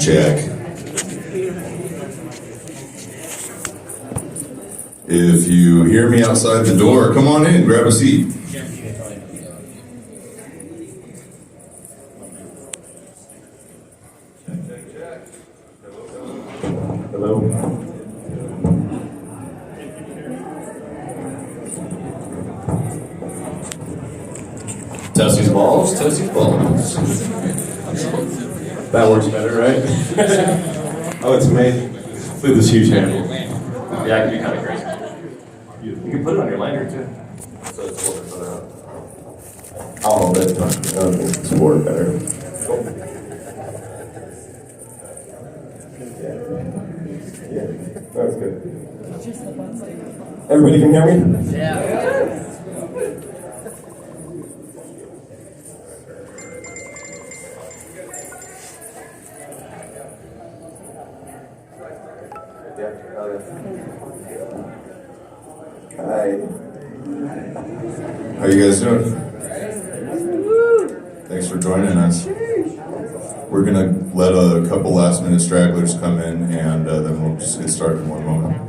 Check. If you hear me outside the door, come on in, grab a seat. Hello. Test balls, test balls. That works better, right? Oh, it's amazing. Look at this huge handle. Yeah, it can be kind of crazy. You can put it on your lanyard too. So it's a little bit further out. I'll hold it. It's more better. Yeah, that's good. Everybody can hear me? Yeah. Hi. How you guys doing? Thanks for joining us. We're gonna let a couple last minute stragglers come in and then we'll just get started in one moment.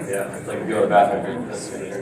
Yeah, it's like if you go to the bathroom, that's good.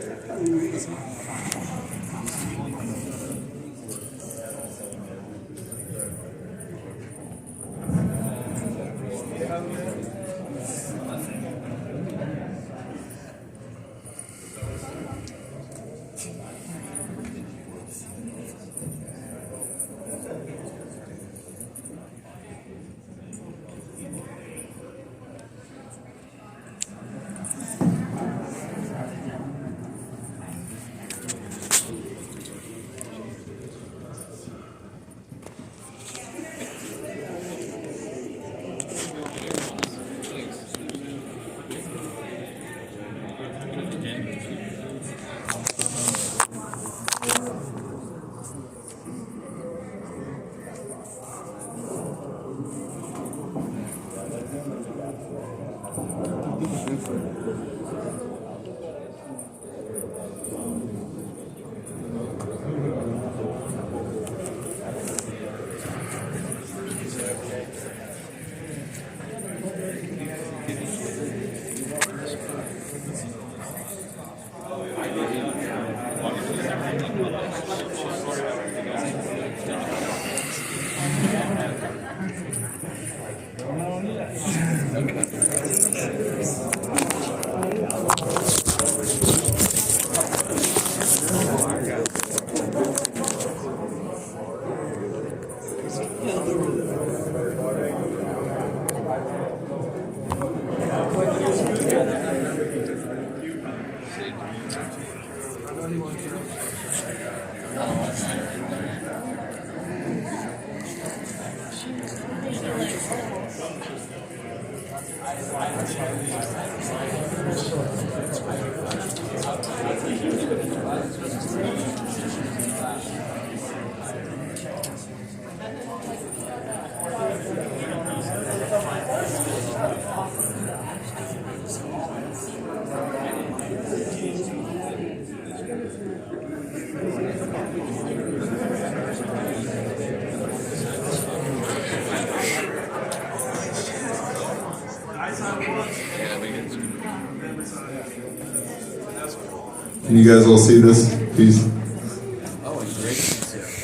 Can you guys all see this piece?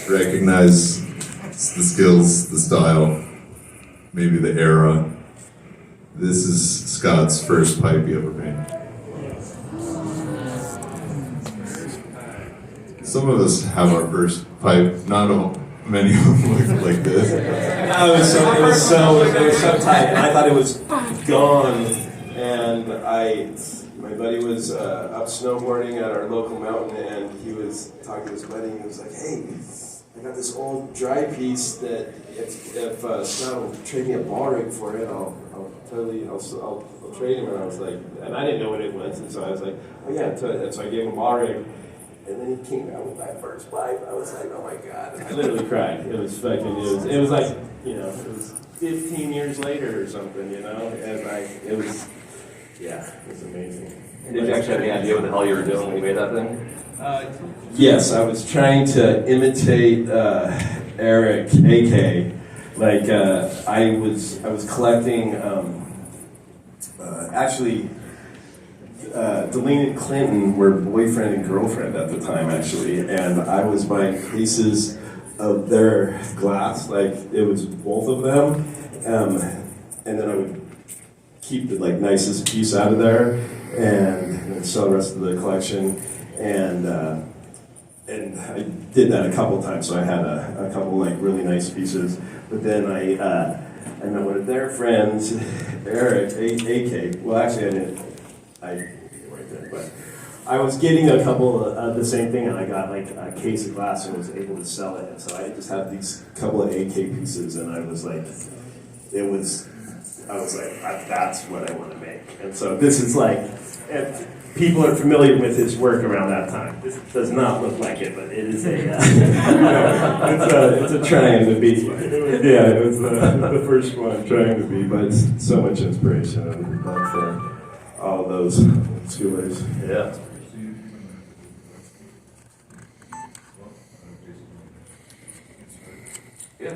Recognize the skills, the style, maybe the era. This is Scott's first pipe he ever made. Some of us have our first pipe, not many of them look like this. It was so tight. I thought it was gone, and my buddy was up snowboarding at our local mountain, and he was talking to his buddy, and he was like, "Hey, I got this old dry piece that if Scott will trade me a ball rig for it, I'll trade him." And I was like, and I didn't know what it was, and so I was like, "Oh yeah," and so I gave him a ball rig. And then he came out with that first pipe. I was like, "Oh my god!" I literally cried. It was like, it was 15 years later or something, and it was amazing. Did you actually have any idea what the hell you were doing when you made that thing? Yes, I was trying to imitate Eric, AK. Like I was collecting. Actually. Delaney and Clinton were boyfriend and girlfriend at the time, actually, and I was buying cases of their glass, like it was both of them, and then I would keep the nicest piece out of there, and then sell the rest of the collection, and I did that a couple times, so I had a couple really nice pieces, but then I met one of their friends, Eric, AK. Well, actually, I didn't. But I was getting a couple of the same thing, and I got a case of glass and was able to sell it. And so I just had these couple of AK pieces, and I was like, that's what I want to make. And so this is people are familiar with his work around that time. This does not look like it, but it is it's a trying to be. Yeah, it was the first one trying to be, but it's so much inspiration and love for all those schoolers. Yeah. Yeah.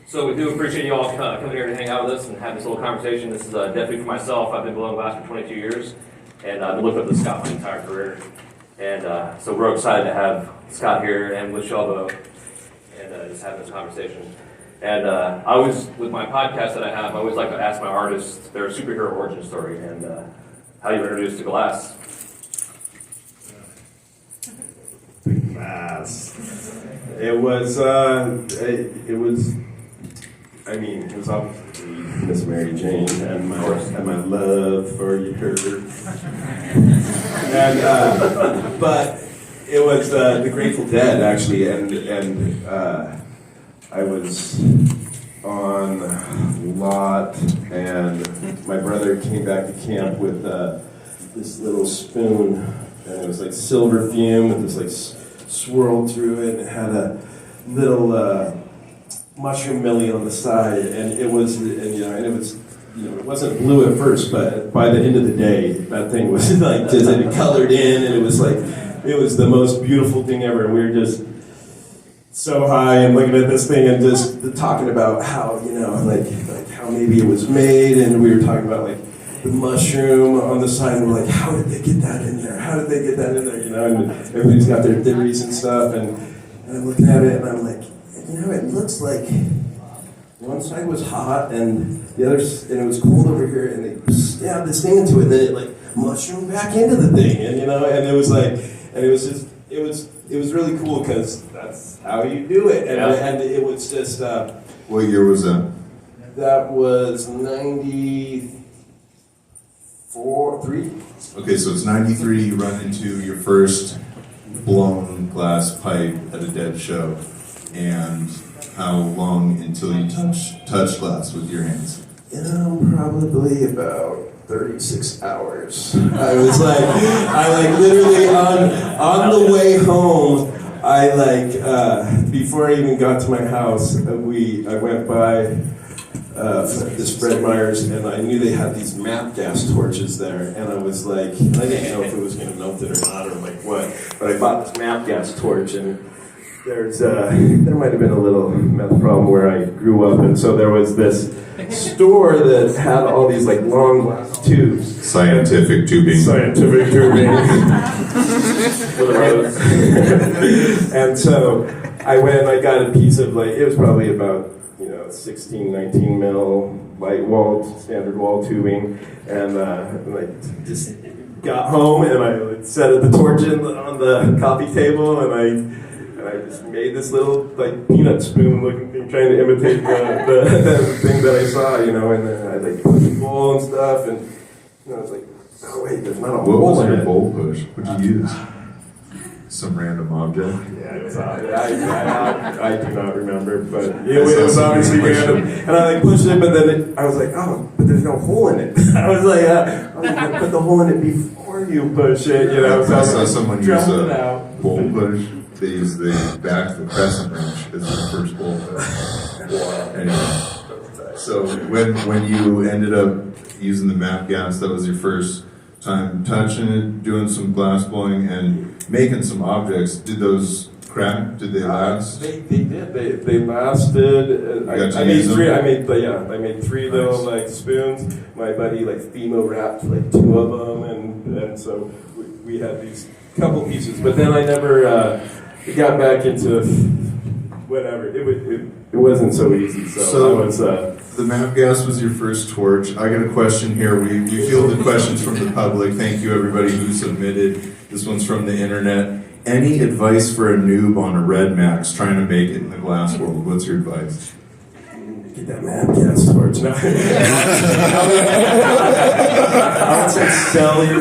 So we do appreciate you all coming here to hang out with us and have this little conversation. This is definitely for myself. I've been blowing glass for 22 years, and I've been looking up to Scott my entire career. And so we're excited to have Scott here and with Shelbo and just have this conversation. And I always, with my podcast that I have, I always like to ask my artists their superhero origin story and how you were introduced to glass. Glass. It was obviously Miss Mary Jane and my love for her. And but it was the Grateful Dead actually, and I was on lot, and my brother came back to camp with this little spoon, and it was like silver fume with this like swirled through it, and it had a little mushroom millie on the side, and it wasn't blue at first, but by the end of the day, that thing was like just colored in, and it was the most beautiful thing ever. And we were just so high and looking at this thing and just talking about how like how maybe it was made, and we were talking about like the mushroom on the side, and we're like, how did they get that in there? How did they get that in there? And everybody's got their theories and stuff, and I'm looking at it, and I'm like, it looks like one side was hot, and the other, and it was cold over here, and they stabbed this thing into it, and then it like mushroomed back into the thing, and and it was like, and it was just, it was really cool because that's how you do it, and it was just. What year was that? That was 93. Okay, so it's 93, you run into your first blown glass pipe at a Dead show. And how long until you touch glass with your hands? Probably about 36 hours. I literally on the way home, before I even got to my house, I went by this Fred Meyer's, and I knew they had these map gas torches there, and I was like, I didn't know if it was going to melt it or not, or like what, but I bought this map gas torch, and there might have been a little meth problem where I grew up, and so there was this store that had all these like long glass tubes. Scientific tubing. Scientific tubing. And so I went and I got a piece of it was probably about 16, 19 mil standard wall tubing, and I just got home and I set the torch on the coffee table, and I just made this little peanut spoon looking thing, trying to imitate the thing that I saw, and then I put the bowl and stuff, and I was like, oh wait, there's not a What bowl was in your it. bowl push? What'd you use? Some random object? Yeah, it was I do not remember, but it was obviously random. And I pushed it, but then I was like, oh, but there's no hole in it. I was like, oh, you can put the hole in it before you push it, I saw someone use a bowl push. They use the crescent wrench as the first bowl push. Anyway, so when you ended up using the map gas, that was your first time touching it, doing some glass blowing, and making some objects. Did those crack? Did they last? They did. They lasted. I made three. I made three little spoons. My buddy Fimo wrapped 2 of them, and so we had these couple pieces. But then I never got back into whatever. It wasn't so easy. So I was. The map gas was your first torch. I got a question here. We fielded questions from the public. Thank you, everybody who submitted. This one's from the internet. Any advice for a noob on a Red Max trying to make it in the glass world? What's your advice? Get that map gas torch. No. I would say sell your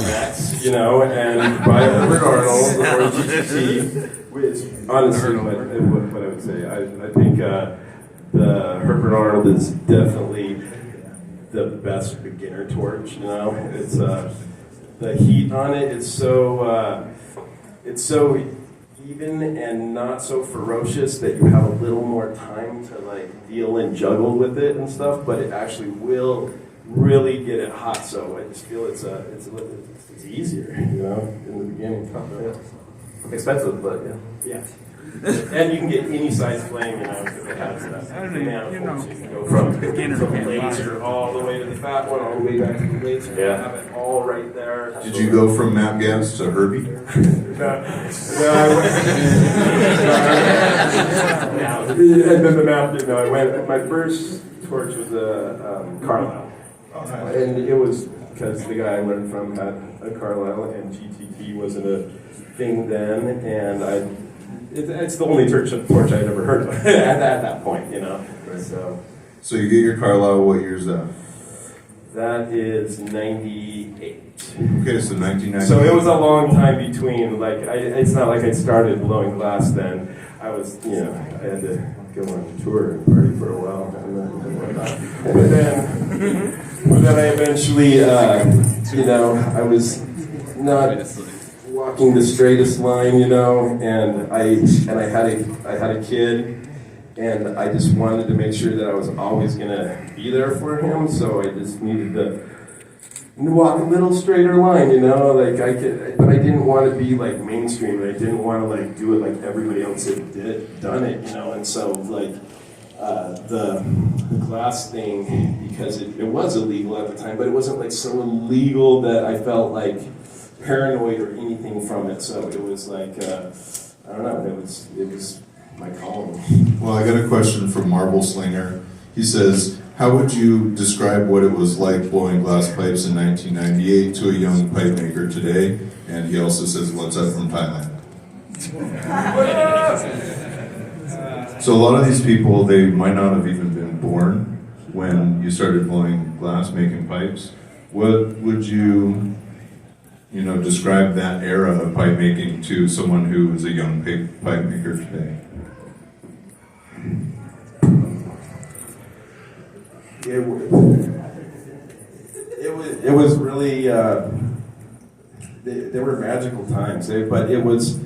Max, and buy a Herbert Arnold or GTT. Which, honestly, what I would say, I think the Herbert Arnold is definitely the best beginner torch. It's the heat on it is so even and not so ferocious that you have a little more time to like deal and juggle with it and stuff, but it actually will really get it hot. So I just feel it's easier, you know, in the beginning. Yeah. Expensive, but yeah. Yeah. And you can get any size flame, you know, because it has that. I don't know, you know, So you can go from beginner from can't laser all the way to the fat one, all the way back to the laser. Yeah. You have it all right there. Did you go from map gas to Herbie? No, I went. And then the map, you know, I went. My first torch was a Carlisle, and it was because the guy I learned from had a Carlisle, and GTT wasn't a thing then, and it's the only torch I'd ever heard of at that point, you know. So you get your Carlisle, what year's that? That is 98. Okay, so 1998. So it was a long time between, like, it's not like I started blowing glass then. I was, you know, I had to go on tour and party for a while and whatnot. But then I eventually, you know, I was not walking the straightest line, you know, and I had a kid, and I just wanted to make sure that I was always gonna be there for him, so I just needed to walk a little straighter line, you know, like but I didn't want to be like mainstream, and I didn't want to like do it like everybody else had done it, you know, and so like the glass thing, because it was illegal at the time, but it wasn't like so illegal that I felt like paranoid or anything from it. So it was like I don't know. It was my calling. Well, I got a question from Marble Slinger. He says, how would you describe what it was like blowing glass pipes in 1998 to a young pipe maker today? And he also says, what's up from Thailand? So a lot of these people, they might not have even been born when you started blowing glass, making pipes. What would you describe that era of pipe making to someone who is a young pipe maker today? It was really there were magical times, but it was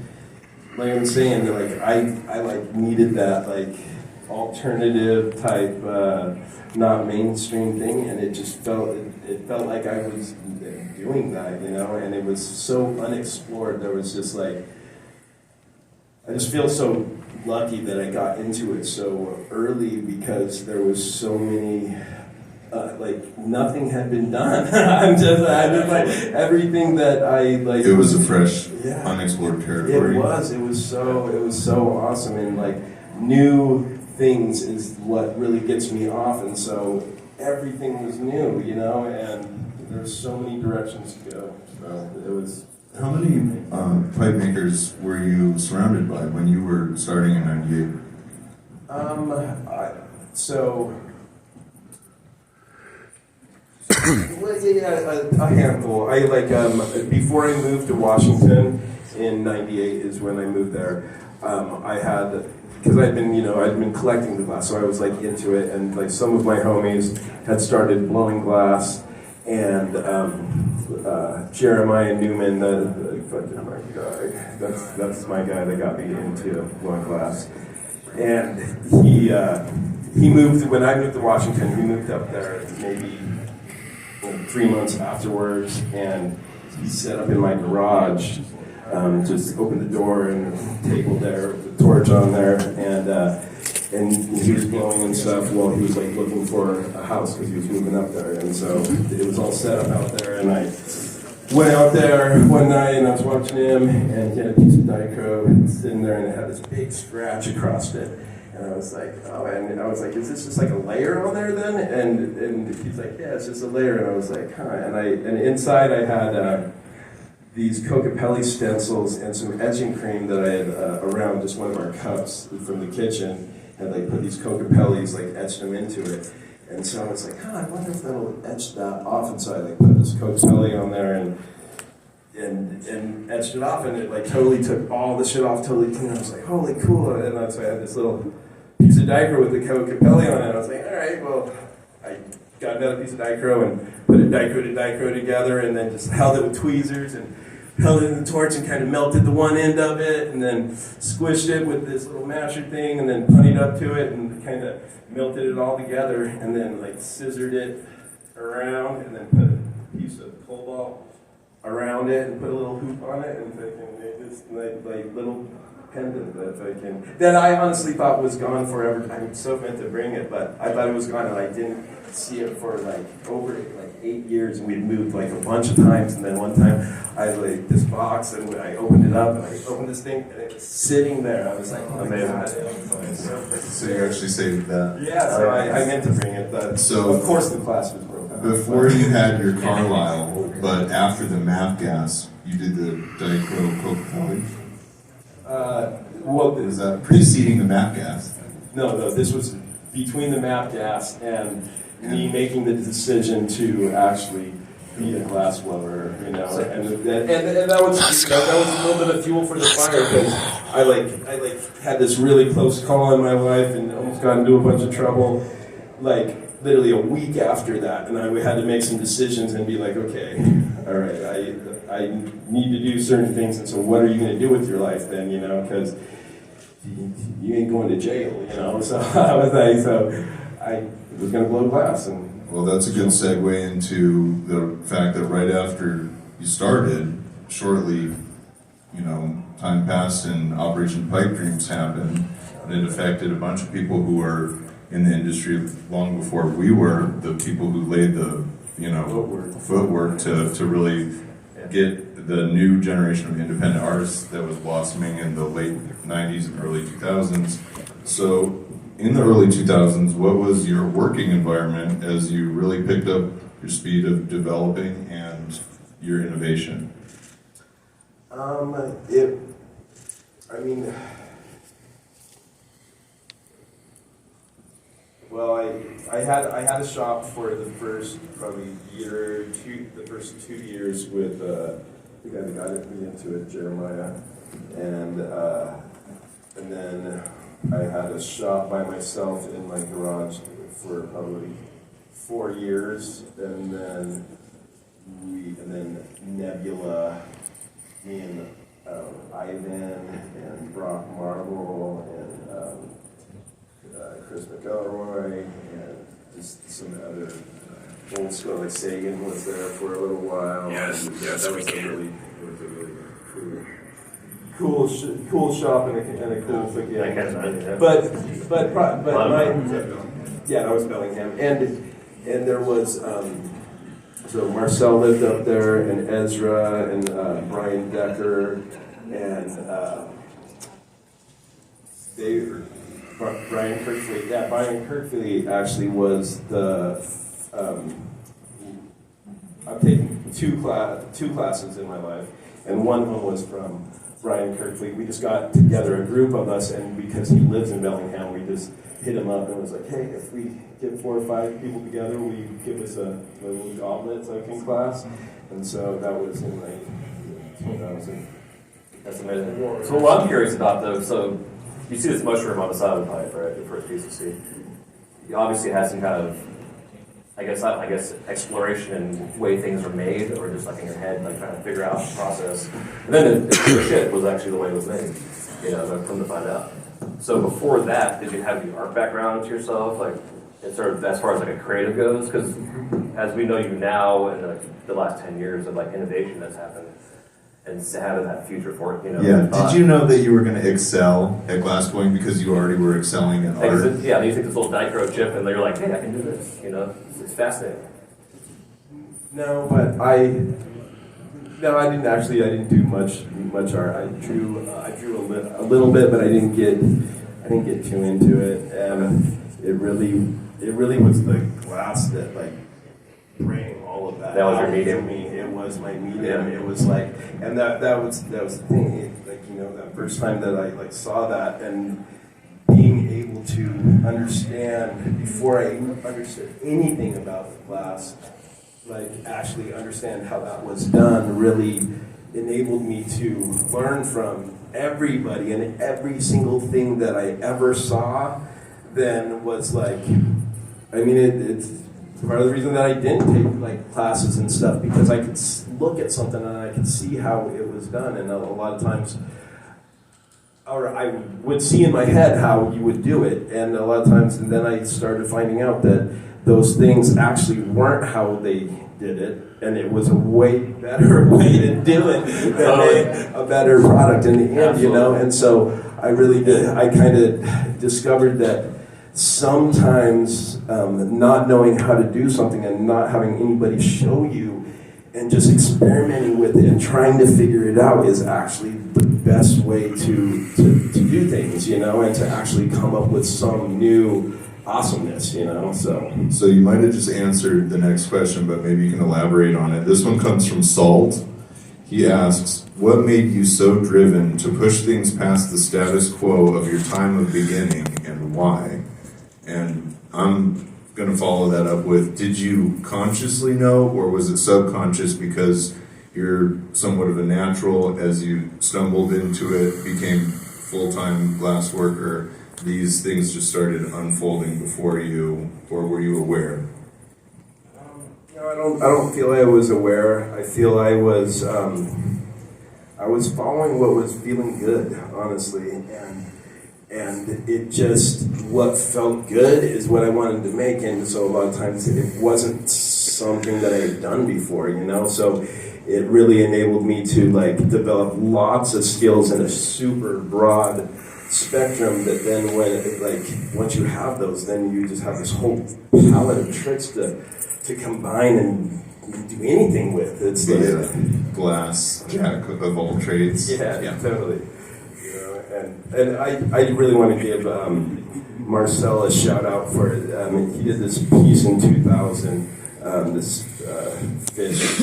like I'm saying, like I like needed that like alternative type, not mainstream thing, and it just felt like I was doing that, you know, and it was so unexplored. There was just like, I just feel so lucky that I got into it so early, because there was so many, like nothing had been done. I just like everything that I like. It was a fresh, unexplored territory. It was so awesome, and like new things is what really gets me off, and so everything was new, you know, and there's so many directions to go. So it was. How many pipe makers were you surrounded by when you were starting in '98? A handful. I like before I moved to Washington in '98 is when I moved there. I had, because I'd been collecting the glass, so I was like into it, and like some of my homies had started blowing glass, and Jeremiah Newman, my guy, that's my guy that got me into blowing glass, and he moved when I moved to Washington. He moved up there maybe 3 months afterwards, and he set up in my garage. Just opened the door and a table there with the torch on there, and he was blowing and stuff while he was like looking for a house because he was moving up there, and so it was all set up out there, and I went out there one night and I was watching him, and he had a piece of dichro sitting there, and it had this big scratch across it. And I was like, oh, and I was like, is this just like a layer on there then? And he's like, yeah, it's just a layer. And I was like, huh. And inside I had these Cocapelli stencils and some etching cream that I had around just one of our cups from the kitchen. Had like put these Cocapellis, like etched them into it. And so I was like, I wonder if that'll etch that off. And so I like put this Cocapelli on there and etched it off, and it like totally took all the shit off, totally clean. I was like, holy cool. And so I had this little piece of diaper with the Cocapelli on it. I was like, all right, well, I got another piece of Dicro and put a Dicro to Dicro together, and then just held it with tweezers and held it in the torch and kind of melted the one end of it, and then squished it with this little masher thing, and then punnied up to it and kind of melted it all together, and then like scissored it around, and then put a piece of pole ball around it and put a little hoop on it, and made this like little pendant that I honestly thought was gone forever. I so meant to bring it, but I thought it was gone, and I didn't see it for like over 8 years, and we'd moved like a bunch of times, and then one time I had like this box, and when I opened it up, and I opened this thing, and it was sitting there. I was like, oh my God. So you actually saved that. Yeah, so I meant to bring it, but So of course the class was broken. before you had your Carlisle, but after the MAP gas, you did the Dicro Coca-Cola. Well, Was that preceding the MAP gas? no, this was between the MAP gas and me making the decision to actually be a glass blower, you know, and that was a little bit of fuel for the fire, because I had this really close call in my life and almost got into a bunch of trouble, like literally a week after that, and I had to make some decisions and be like, okay, all right, I need to do certain things, and so what are you going to do with your life then, you know, because you ain't going to jail, you know, so I was going to blow glass. And Well, that's a good segue into the fact that right after you started, shortly, time passed and Operation Pipe Dreams happened, and it affected a bunch of people who were in the industry long before we were, the people who laid the, footwork to really get the new generation of independent artists that was blossoming in the late 90s and early 2000s. So in the early 2000s, what was your working environment as you really picked up your speed of developing and your innovation? I had a shop for the first probably year, the first 2 years with the guy that got me into it, Jeremiah, and then I had a shop by myself in my garage for probably 4 years, and then Nebula, me and Ivan and Brock Marble and Chris McElroy and just some other old school, like Sagan was there for a little while. Yes, that we was a can. really cool shop and a cool thing. I can't imagine. But that was Bellingham, and there was so Marcel lived up there, and Ezra and Brian Decker and Brian Kirkley. Yeah, Brian Kirkley actually was the. I've taken two classes in my life, and one of them was from Brian Kirkley. We just got together, a group of us, and because he lives in Bellingham, we just hit him up and was like, hey, if we get 4 or 5 people together, will you give us a little gauntlet in class? And so that was in like 2000. That's amazing. So what I'm curious about though, so you see this mushroom on the side of the pipe, right? The first piece you see. You obviously had some kind of, I guess exploration and way things are made, or just like in your head, like trying to figure out the process. And then the shit was actually the way it was made. I've come to find out. So before that, did you have the art background to yourself, like sort of as far as like a creative goes? Because as we know you now, in the last 10 years of like innovation that's happened, and having that future for it, Yeah. Did you know that you were going to excel at glassblowing because you already were excelling in art? You take this little Dicro chip, and they're like, hey, I can do this. It's fascinating. No, but I didn't do much art. I drew a little bit, but I didn't get too into it, and it really was the glass that like bring all of that. That was your out medium. to me. It was my medium. Yeah. It was like, and that was the thing. That first time that I saw that, and being able to understand before I understood anything about the glass, actually understand how that was done, really enabled me to learn from everybody, and every single thing that I ever saw then was it's part of the reason that I didn't take like classes and stuff, because I could look at something and I could see how it was done, and a lot of times, or I would see in my head how you would do it, and a lot of times, and then I started finding out that those things actually weren't how they did it, and it was a way better way to do it that made a better product in the end, you know. And so I really did. I kind of discovered that sometimes not knowing how to do something and not having anybody show you and just experimenting with it and trying to figure it out is actually the best way to do things, you know, and to actually come up with some new awesomeness, you know. So you might have just answered the next question, but maybe you can elaborate on it. This one comes from Salt. He asks, what made you so driven to push things past the status quo of your time of beginning, and why? And I'm going to follow that up with, did you consciously know, or was it subconscious because you're somewhat of a natural, as you stumbled into it, became full-time glass worker, these things just started unfolding before you, or were you aware? I don't feel I was aware. I feel I was following what was feeling good, honestly, and it just, what felt good is what I wanted to make, and so a lot of times it wasn't something that I had done before, you know, so it really enabled me to like develop lots of skills in a super broad spectrum that then when it, like once you have those, then you just have this whole palette of tricks to combine and do anything with. It's like glass jack of all trades. Yeah, totally. You know, and I really want to give Marcel a shout out for he did this piece in 2000. This fish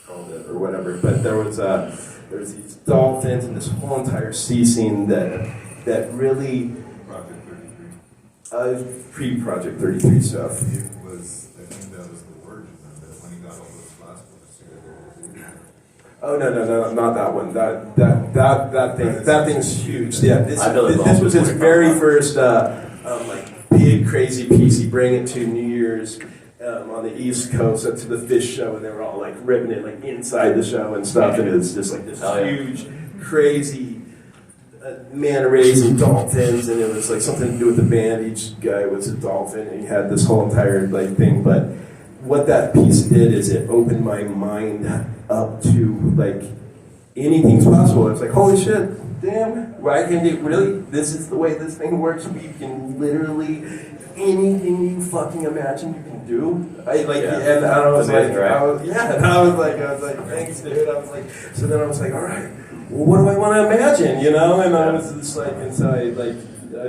called it or whatever, but there's these dolphins and this whole entire sea scene that really pre-Project 33 stuff. It was, I think that was the origin of it, when he got all those glass books together. Oh no, not that one. That thing's huge. Yeah, this was his very first like big crazy piece. He bring it to New Year's on the East Coast to the fish show, and they were all like ripping it like inside the show and stuff, and it was just like this huge, crazy manta rays and dolphins, and it was like something to do with the band. Each guy was a dolphin, and he had this whole entire like thing. But what that piece did is it opened my mind up to like anything's possible. It's like, holy shit, damn, why can't you really? This is the way this thing works. You can literally anything you fucking imagine you can do. And I was like, thanks, dude. I was like, so then I was like, all right, well, what do I want to imagine, you know? And I was just like, and so I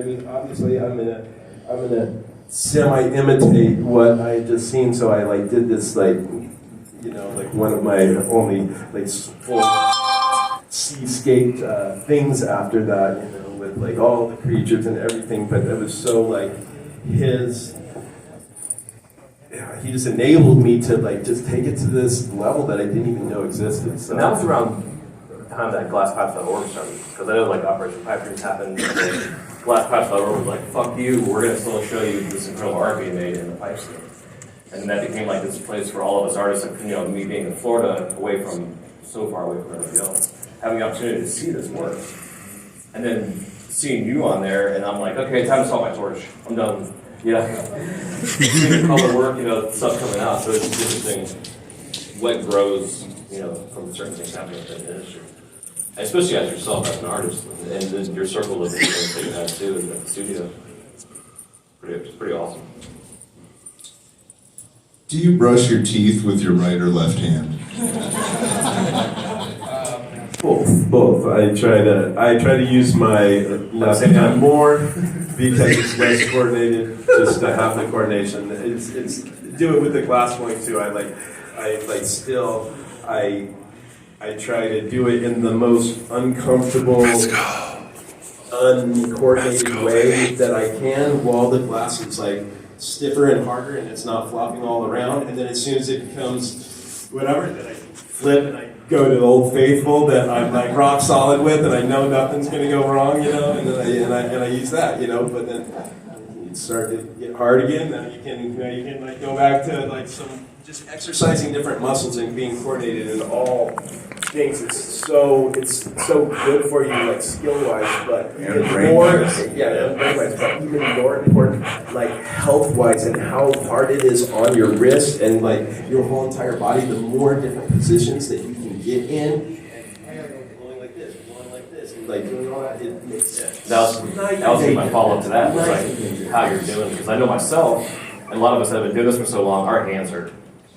mean, obviously, I'm gonna semi-imitate what I just seen. So I like did this like, you know, like one of my only like full seascape things after that, you know, with like all the creatures and everything. But it was so like he just enabled me to like just take it to this level that I didn't even know existed. So and that was around the time that GlassPipes.org started, because I know like Operation Pipe Dreams happened. GlassPipes.org was like, fuck you, we're going to still show you this incredible art being made in the pipe scene. And that became like this place for all of us artists, like, you know, me being in Florida, so far away from everybody else, having the opportunity to see this work. And then seeing you on there, and I'm like, okay, time to salt my torch. I'm done. Seeing the color work, you know, stuff coming out. So it's just interesting what grows, you know, from certain things happening within the industry. Especially as yourself as an artist, and then your circle of things that you have too in the studio. It's pretty awesome. Do you brush your teeth with your right or left hand? Both. I try to use my left hand more because it's less coordinated. Just to have the coordination. It's do it with the glass blowing too. I try to do it in the most uncomfortable, uncoordinated way that I can, while the glass is like stiffer and harder and it's not flopping all around. And then as soon as it becomes whatever, then I flip and I go to the Old Faithful that I'm like rock solid with, and I know nothing's gonna go wrong, you know. And then I use that, you know. But then it start to get hard again, then you can like go back to like some just exercising different muscles and being coordinated in all things. It's so good for you, like skill-wise, but even more, brain-wise, but even more important, like health-wise, and how hard it is on your wrist and like your whole entire body. The more different positions that you can get in, and going like this, and like doing all that, it makes sense. That was my follow-up to that, was like how you're doing, because I know myself, and a lot of us have been doing this for so long, our hands hurt,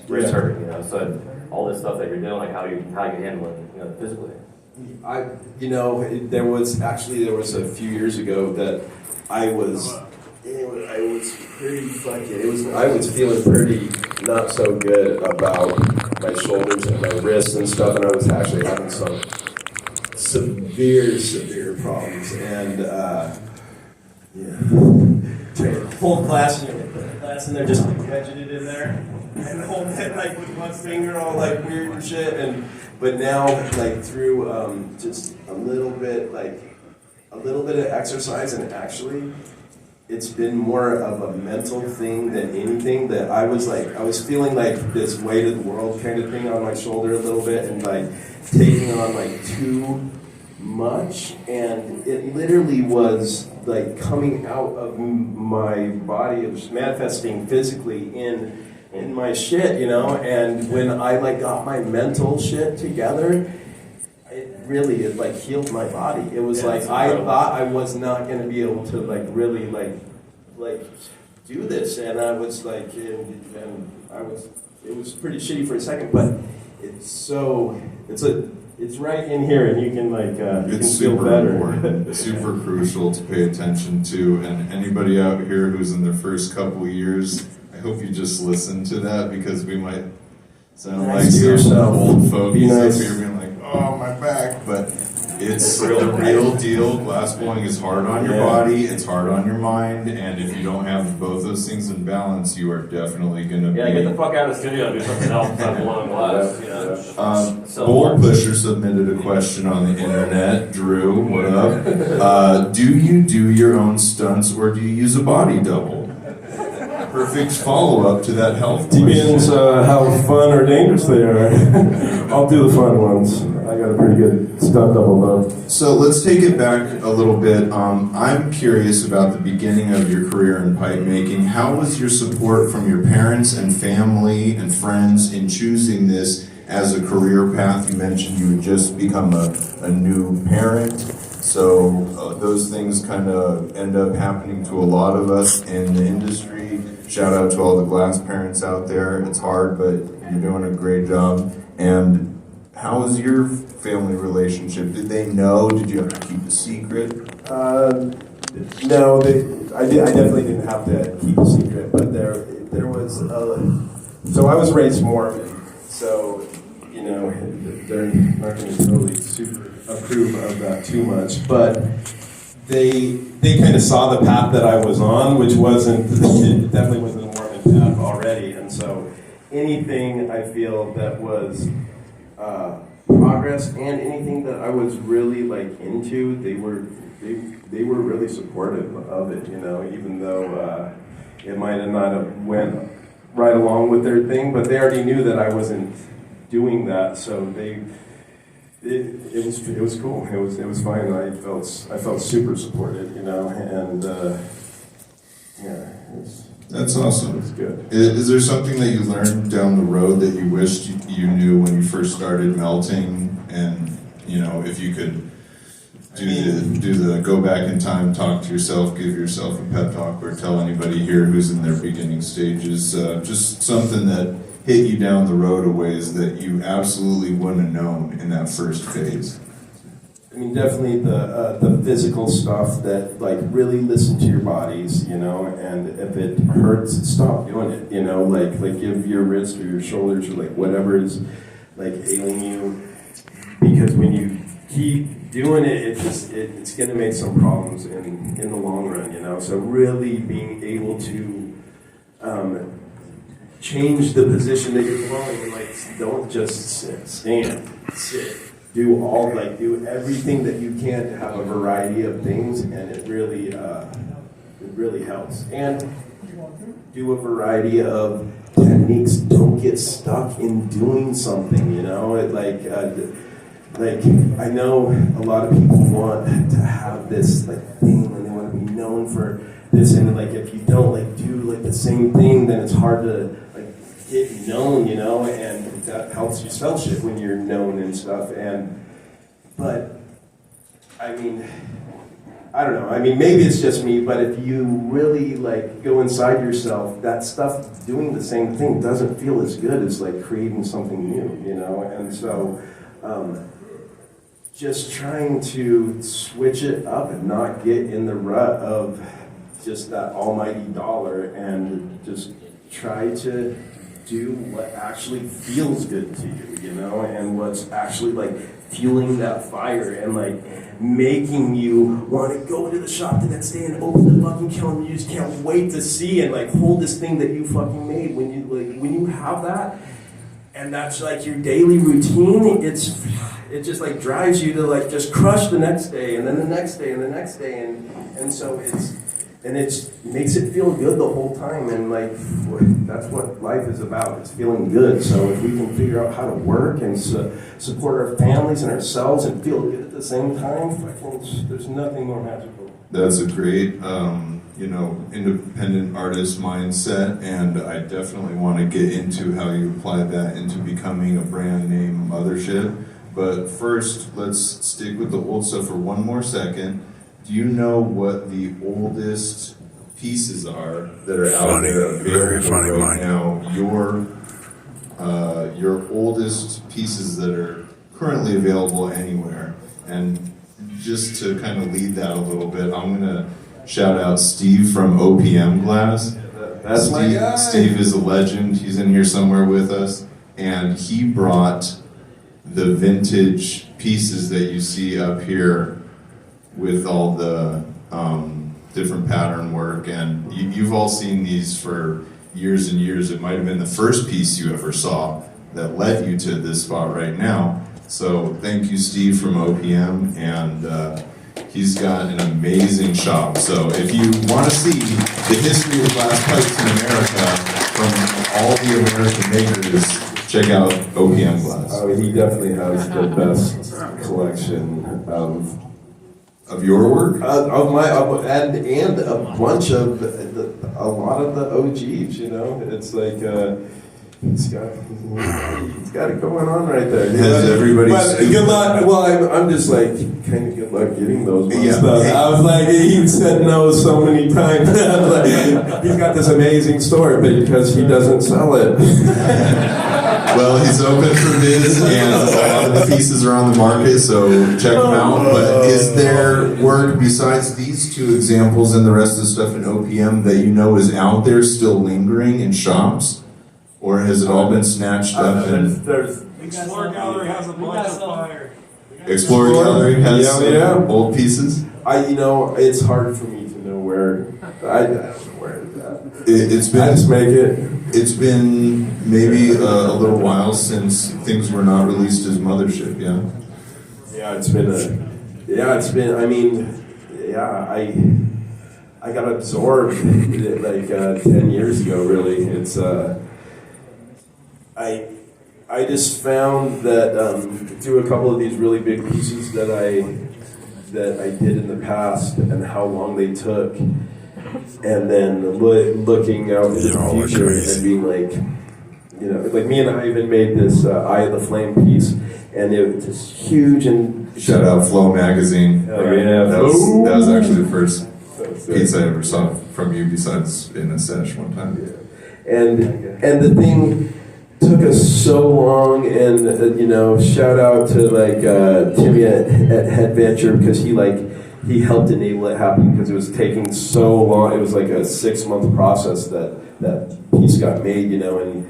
wrists hurt, you know, so all this stuff that you're doing, like how you handle it, you know, physically. There was a few years ago that I was feeling pretty not so good about my shoulders and my wrists and stuff, and I was actually having some severe problems, and whole class, put the glass in there, just like wedging it in there, and hold it like with one finger, all like weird and shit, but now like through just a little bit of exercise, and actually it's been more of a mental thing than anything, that I was feeling like this weight of the world kind of thing on my shoulder a little bit, and like taking on like too much, and it literally was like coming out of my body. It was manifesting physically in my shit, you know. And when I like got my mental shit together, it like healed my body. It was I thought I was not going to be able to like really like do this, and I was like, and it was pretty shitty for a second, but it's right in here, and you can like It's you can feel better. Important, super crucial to pay attention to. And anybody out here who's in their first couple years, I hope you just listen to that, because we might sound like some old fogies up here being like, "Oh, my back," but it's the real deal. Glass blowing is hard on your body, it's hard on your mind, and if you don't have both those things in balance, you are definitely going to be... Yeah, get the fuck out of the studio and do something else besides blowing glass, you know. Bull Pusher submitted a question on the internet. Drew, what up? Do you do your own stunts, or do you use a body double? Perfect follow-up to that health question. Depends how fun or dangerous they are. I'll do the fun ones. I got a pretty good stunt double though. So let's take it back a little bit. I'm curious about the beginning of your career in pipe making. How was your support from your parents and family and friends in choosing this as a career path? You mentioned you had just become a new parent. So those things kind of end up happening to a lot of us in the industry. Shout out to all the glass parents out there. It's hard, but you're doing a great job. And how was your family relationship? Did they know? Did you have to keep a secret? No, I definitely didn't have to keep a secret, but there was. So I was raised Mormon, so you know they're not going to totally super approve of that too much, but they kind of saw the path that I was on, which it definitely wasn't a Mormon path already, and so anything I feel that was progress and anything that I was really like into, they were really supportive of it, you know, even though it might have not have went right along with their thing, but they already knew that I wasn't doing that, so it was cool. It was fine. I felt super supported, you know, and That's awesome. It's good. Is there something that you learned down the road that you wished you knew when you first started melting? And you know, if you could do the go back in time, talk to yourself, give yourself a pep talk, or tell anybody here who's in their beginning stages, just something that hit you down the road of ways that you absolutely wouldn't have known in that first phase. I mean, definitely the physical stuff that, like, really listen to your bodies, you know, and if it hurts, stop doing it, you know, like give your wrist or your shoulders or, like, whatever is, like, ailing you, because when you keep doing it, it's going to make some problems in the long run, you know, so really being able to change the position that you're blowing, and, like, don't just stand, sit. Do everything that you can to have a variety of things, and it really really helps. And do a variety of techniques. Don't get stuck in doing something, you know? Like I know a lot of people want to have this like thing and they want to be known for this, and like if you don't like do like the same thing, then it's hard to like get known, you know, and that helps you sell shit when you're known and stuff. But I mean, I don't know. I mean, maybe it's just me, but if you really like go inside yourself, that stuff doing the same thing doesn't feel as good as like creating something new, you know. And so, just trying to switch it up and not get in the rut of just that almighty dollar, and just try to do what actually feels good to you, you know, and what's actually like fueling that fire and like making you want to go to the shop the next day and open the fucking calendar. You just can't wait to see and like hold this thing that you fucking made. When you have that, and that's like your daily routine, it just like drives you to like just crush the next day and then the next day and the next day, and so it makes it feel good the whole time, and like that's what life is about. It's feeling good. So if we can figure out how to work and support our families and ourselves and feel good at the same time, there's nothing more magical. That's a great, independent artist mindset, and I definitely want to get into how you apply that into becoming a brand name Mothership. But first, let's stick with the old stuff for one more second. Do you know what the oldest pieces are that are out there available right now? Your oldest pieces that are currently available anywhere. And just to kind of lead that a little bit, I'm gonna shout out Steve from OPM Glass. That's my guy. Steve is a legend. He's in here somewhere with us, and he brought the vintage pieces that you see up here with all the different pattern work, and you've all seen these for years and years. It might have been the first piece you ever saw that led you to this spot right now. So thank you, Steve from OPM, and he's got an amazing shop. So if you want to see the history of glass pipes in America from all the American makers, check out OPM Glass. Oh, he definitely has the best collection of your work? Of my, and a bunch of, a lot of the OGs, you know? It's like, he's got it going on right there. Has everybody good luck. Well, I'm just like, kind of good luck getting those ones. Yeah. I was like, he said no so many times. Like, he's got this amazing store, but because he doesn't sell it. Well, he's open for bids, and a lot of the pieces are on the market, so check them out. But is there work besides these two examples and the rest of the stuff in OPM that you know is out there still lingering in shops? Or has it all been snatched up? There's Explorer Gallery has a bunch of fire. Explorer Gallery has some old pieces? It's hard for me to know where. I don't know where it's at. It's been. I just make it. It's been maybe a little while since things were not released as Mothership, yeah? I got absorbed like 10 years ago, really. It's, I just found that through a couple of these really big pieces that I did in the past and how long they took, and then looking out into the future and being like, like me and Ivan made this Eye of the Flame piece, and it was just huge and shout out Flow Magazine. Oh, yeah. That was actually the first piece I ever saw from you, besides in a sesh one time. Yeah. And the thing took us so long, and shout out to Timmy at Headventure, because he helped enable it happen, because it was taking so long. It was like a 6-month process that piece got made, and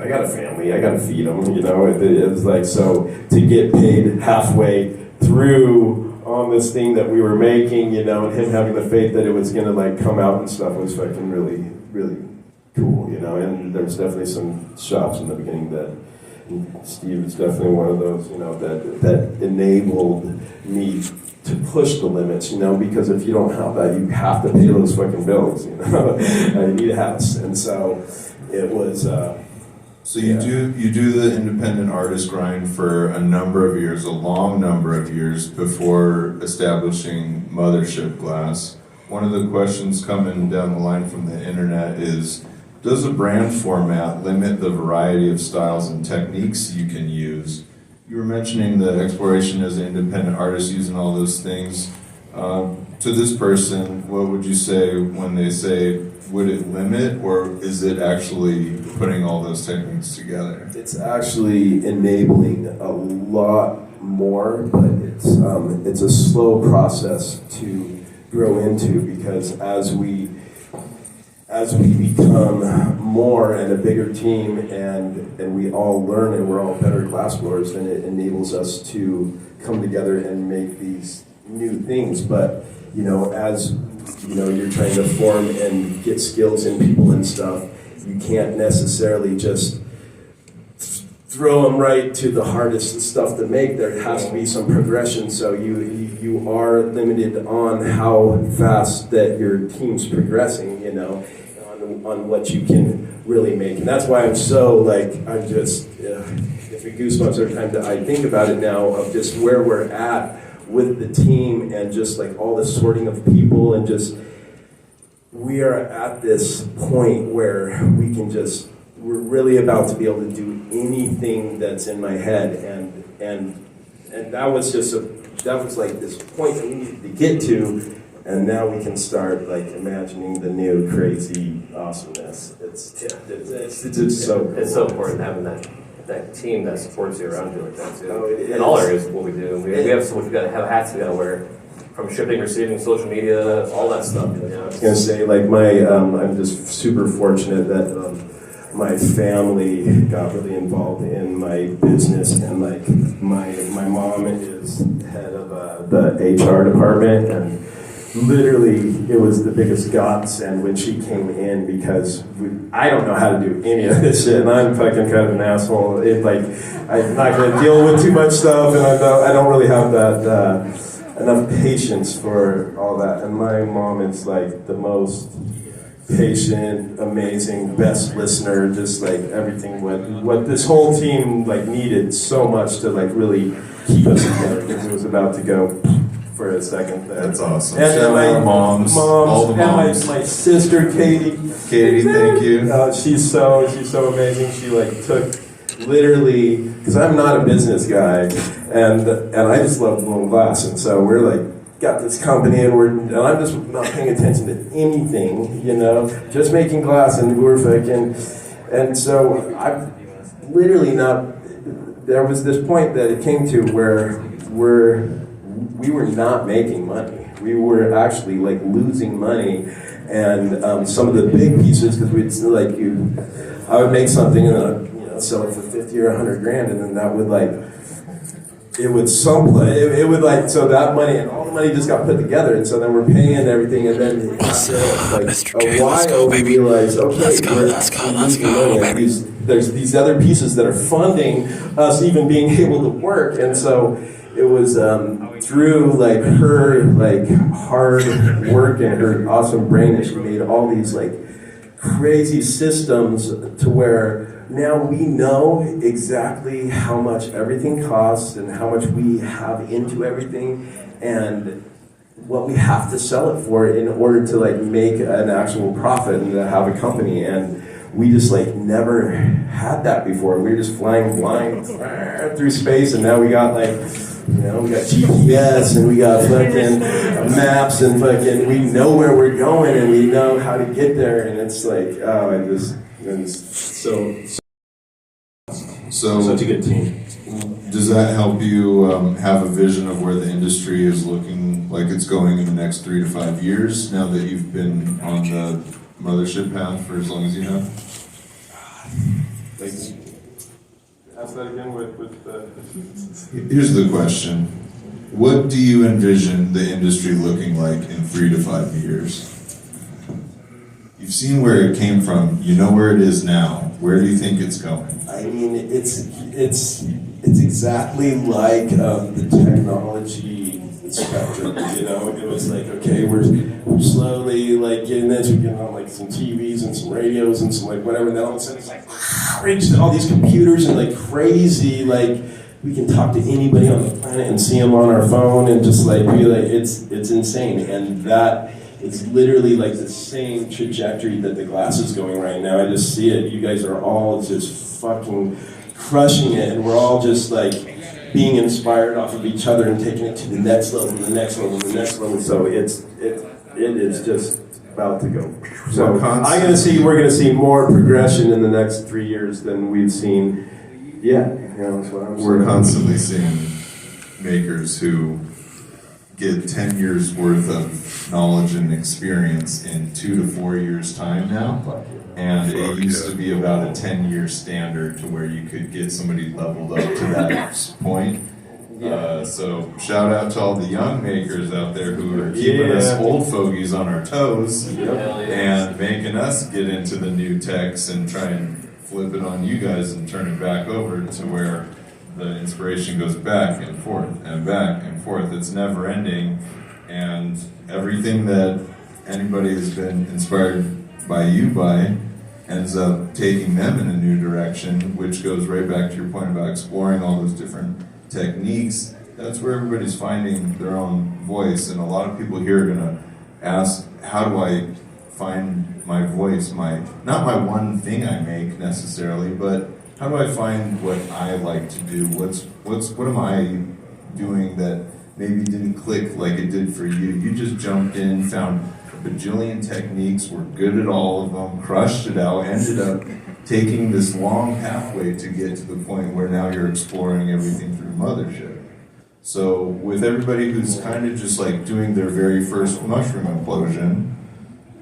I got a family, I got to feed them, it was like, so to get paid halfway through on this thing that we were making, and him having the faith that it was going to come out and stuff was fucking really, really cool, and there was definitely some shops in the beginning that, Steve is definitely one of those, that enabled me to push the limits, you know, because if you don't have that, you have to pay those fucking bills, you know. You need a house, and so it was. So you do the independent artist grind for a number of years, a long number of years before establishing Mothership Glass. One of the questions coming down the line from the internet is, does a brand format limit the variety of styles and techniques you can use? You were mentioning the exploration as an independent artist using all those things. To this person, what would you say when they say, would it limit, or is it actually putting all those techniques together? It's actually enabling a lot more, but it's a slow process to grow into, because as we become more and a bigger team, and we all learn and we're all better glass blowers, then it enables us to come together and make these new things. But you know, as you know, you're trying to form and get skills in people and stuff, you can't necessarily just throw them right to the hardest stuff to make. There has to be some progression, so you are limited on how fast that your team's progressing, you know, on what you can really make. And that's why I'm so, like, I'm just, if it goosebumps every time that I think about it now, of just where we're at with the team, and just like all the sorting of people, and just, we are at this point where we can just, we're really about to be able to do anything that's in my head, and that was just that was like this point that we needed to get to, and now we can start like imagining the new crazy awesomeness. It's so cool. It's so important having that team that supports you around you like that too. Oh, it in all is. areas of what we do. We got to have hats we got to wear, from shipping, receiving, social media, all that stuff. You know? I was gonna say, like, I'm just super fortunate that my family got really involved in my business, and like my mom is head of the HR department, and literally it was the biggest godsend when she came in, because I don't know how to do any of this shit, and I'm fucking kind of an asshole. I'm not gonna deal with too much stuff, and I don't really have that enough patience for all that. And my mom is like the most patient, amazing, best listener, just like everything what this whole team like needed so much to like really keep us together, because it was about to go for a second there. That's awesome. And Shout my out moms, all the moms. and my sister Katie. Katie, thank you. She's so amazing. She like took literally, because I'm not a business guy, and I just love blowing glass, and so we're like got this company, and I'm just not paying attention to anything, you know, just making glass, and we're fucking, and so I'm literally not. There was this point that it came to where we were not making money. We were actually like losing money, and some of the big pieces, because we'd like I would make something and sell it for 50 or 100 grand, and then that would like, it would it would like, so that money and all the money just got put together, and so then we're paying everything, and then after like a while we realized, okay, let's go, baby. There's these other pieces that are funding us even being able to work, and so it was through like her like hard work and her awesome brain that she made all these like crazy systems to where now we know exactly how much everything costs and how much we have into everything and what we have to sell it for in order to like make an actual profit and to have a company. And we just like never had that before. We were just flying blind through space, and now we got like, we got GPS and we got fucking maps and fucking, we know where we're going and we know how to get there, and it's like, So such a good team. Does that help you have a vision of where the industry is looking like it's going in the next 3 to 5 years, now that you've been on the Mothership path for as long as you have? Ask that again with the... Here's the question. What do you envision the industry looking like in 3 to 5 years? You've seen where it came from. You know where it is now. Where do you think it's going? I mean, it's exactly like the technology spectrum, you know? It was like, okay, we're slowly like getting this, we're getting on like some TVs and some radios and some like whatever, and then all of a sudden it's like, reached all these computers and like crazy, like we can talk to anybody on the planet and see them on our phone and just like be like, it's insane. And that it's literally like the same trajectory that the glass is going right now. I just see it. You guys are all just fucking crushing it, and we're all just like being inspired off of each other and taking it to the next level, the next level, the next level. So it is just about to go. So we're gonna see more progression in the next 3 years than we've seen. Yeah, that's what I'm saying. We're constantly seeing makers who get 10 years worth of knowledge and experience in 2 to 4 years time now. And it used to be about a 10-year standard to where you could get somebody leveled up to that point. So shout out to all the young makers out there who are keeping us old fogies on our toes and making us get into the new techs and try and flip it on you guys and turn it back over to where the inspiration goes back and forth and back and forth. It's never ending, and everything that anybody has been inspired by you by ends up taking them in a new direction, which goes right back to your point about exploring all those different techniques. That's where everybody's finding their own voice, and a lot of people here are gonna ask, how do I find my voice, not my one thing I make necessarily, but how do I find what I like to do? What am I doing that maybe didn't click like it did for you? You just jumped in, found a bajillion techniques, were good at all of them, crushed it out, ended up taking this long pathway to get to the point where now you're exploring everything through Mothership. So with everybody who's kind of just like doing their very first mushroom implosion,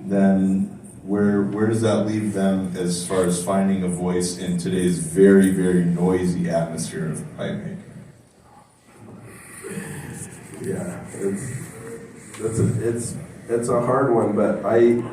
then where does that leave them as far as finding a voice in today's very, very noisy atmosphere of pipe making? Yeah, it's a hard one, but I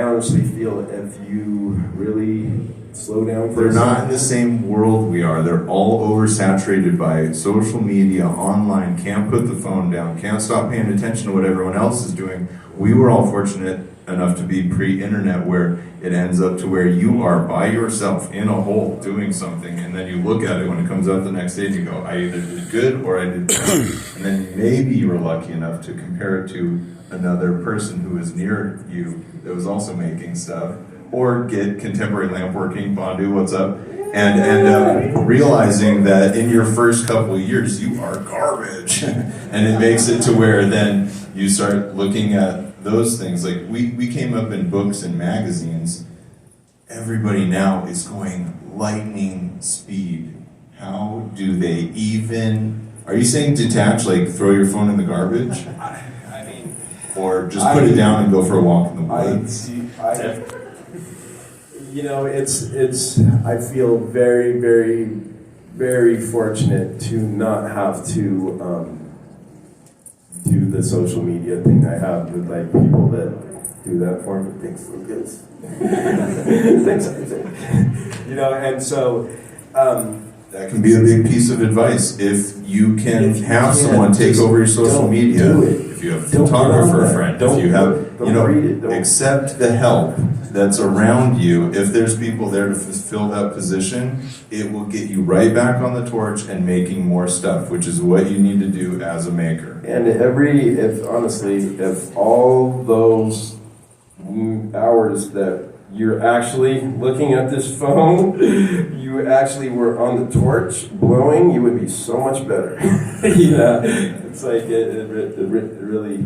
honestly feel if you really slow down for They're not in the same world we are. They're all oversaturated by social media, online, can't put the phone down, can't stop paying attention to what everyone else is doing. We were all fortunate enough to be pre-internet where it ends up to where you are by yourself in a hole doing something, and then you look at it when it comes out the next day and you go, I either did good or I did bad. And then maybe you were lucky enough to compare it to another person who was near you that was also making stuff, or get contemporary lamp working, Bondu, what's up? And end up realizing that in your first couple of years you are garbage. And it makes it to where then you start looking at those things. Like we came up in books and magazines. Everybody now is going lightning speed. How do they even, are you saying detach, like throw your phone in the garbage? I mean, or just put it down and go for a walk in the woods? I feel very, very, very fortunate to not have to do the social media thing I have with like people that do that for me. Thanks, Lucas. Thanks, everything. And so that can be a big piece of advice. If you can have someone take over your social media, if you have a photographer friend, if you have, accept the help that's around you. If there's people there to fill that position, it will get you right back on the torch and making more stuff, which is what you need to do as a maker. And if all those hours that you're actually looking at this phone, you actually were on the torch blowing, you would be so much better. It's like it really,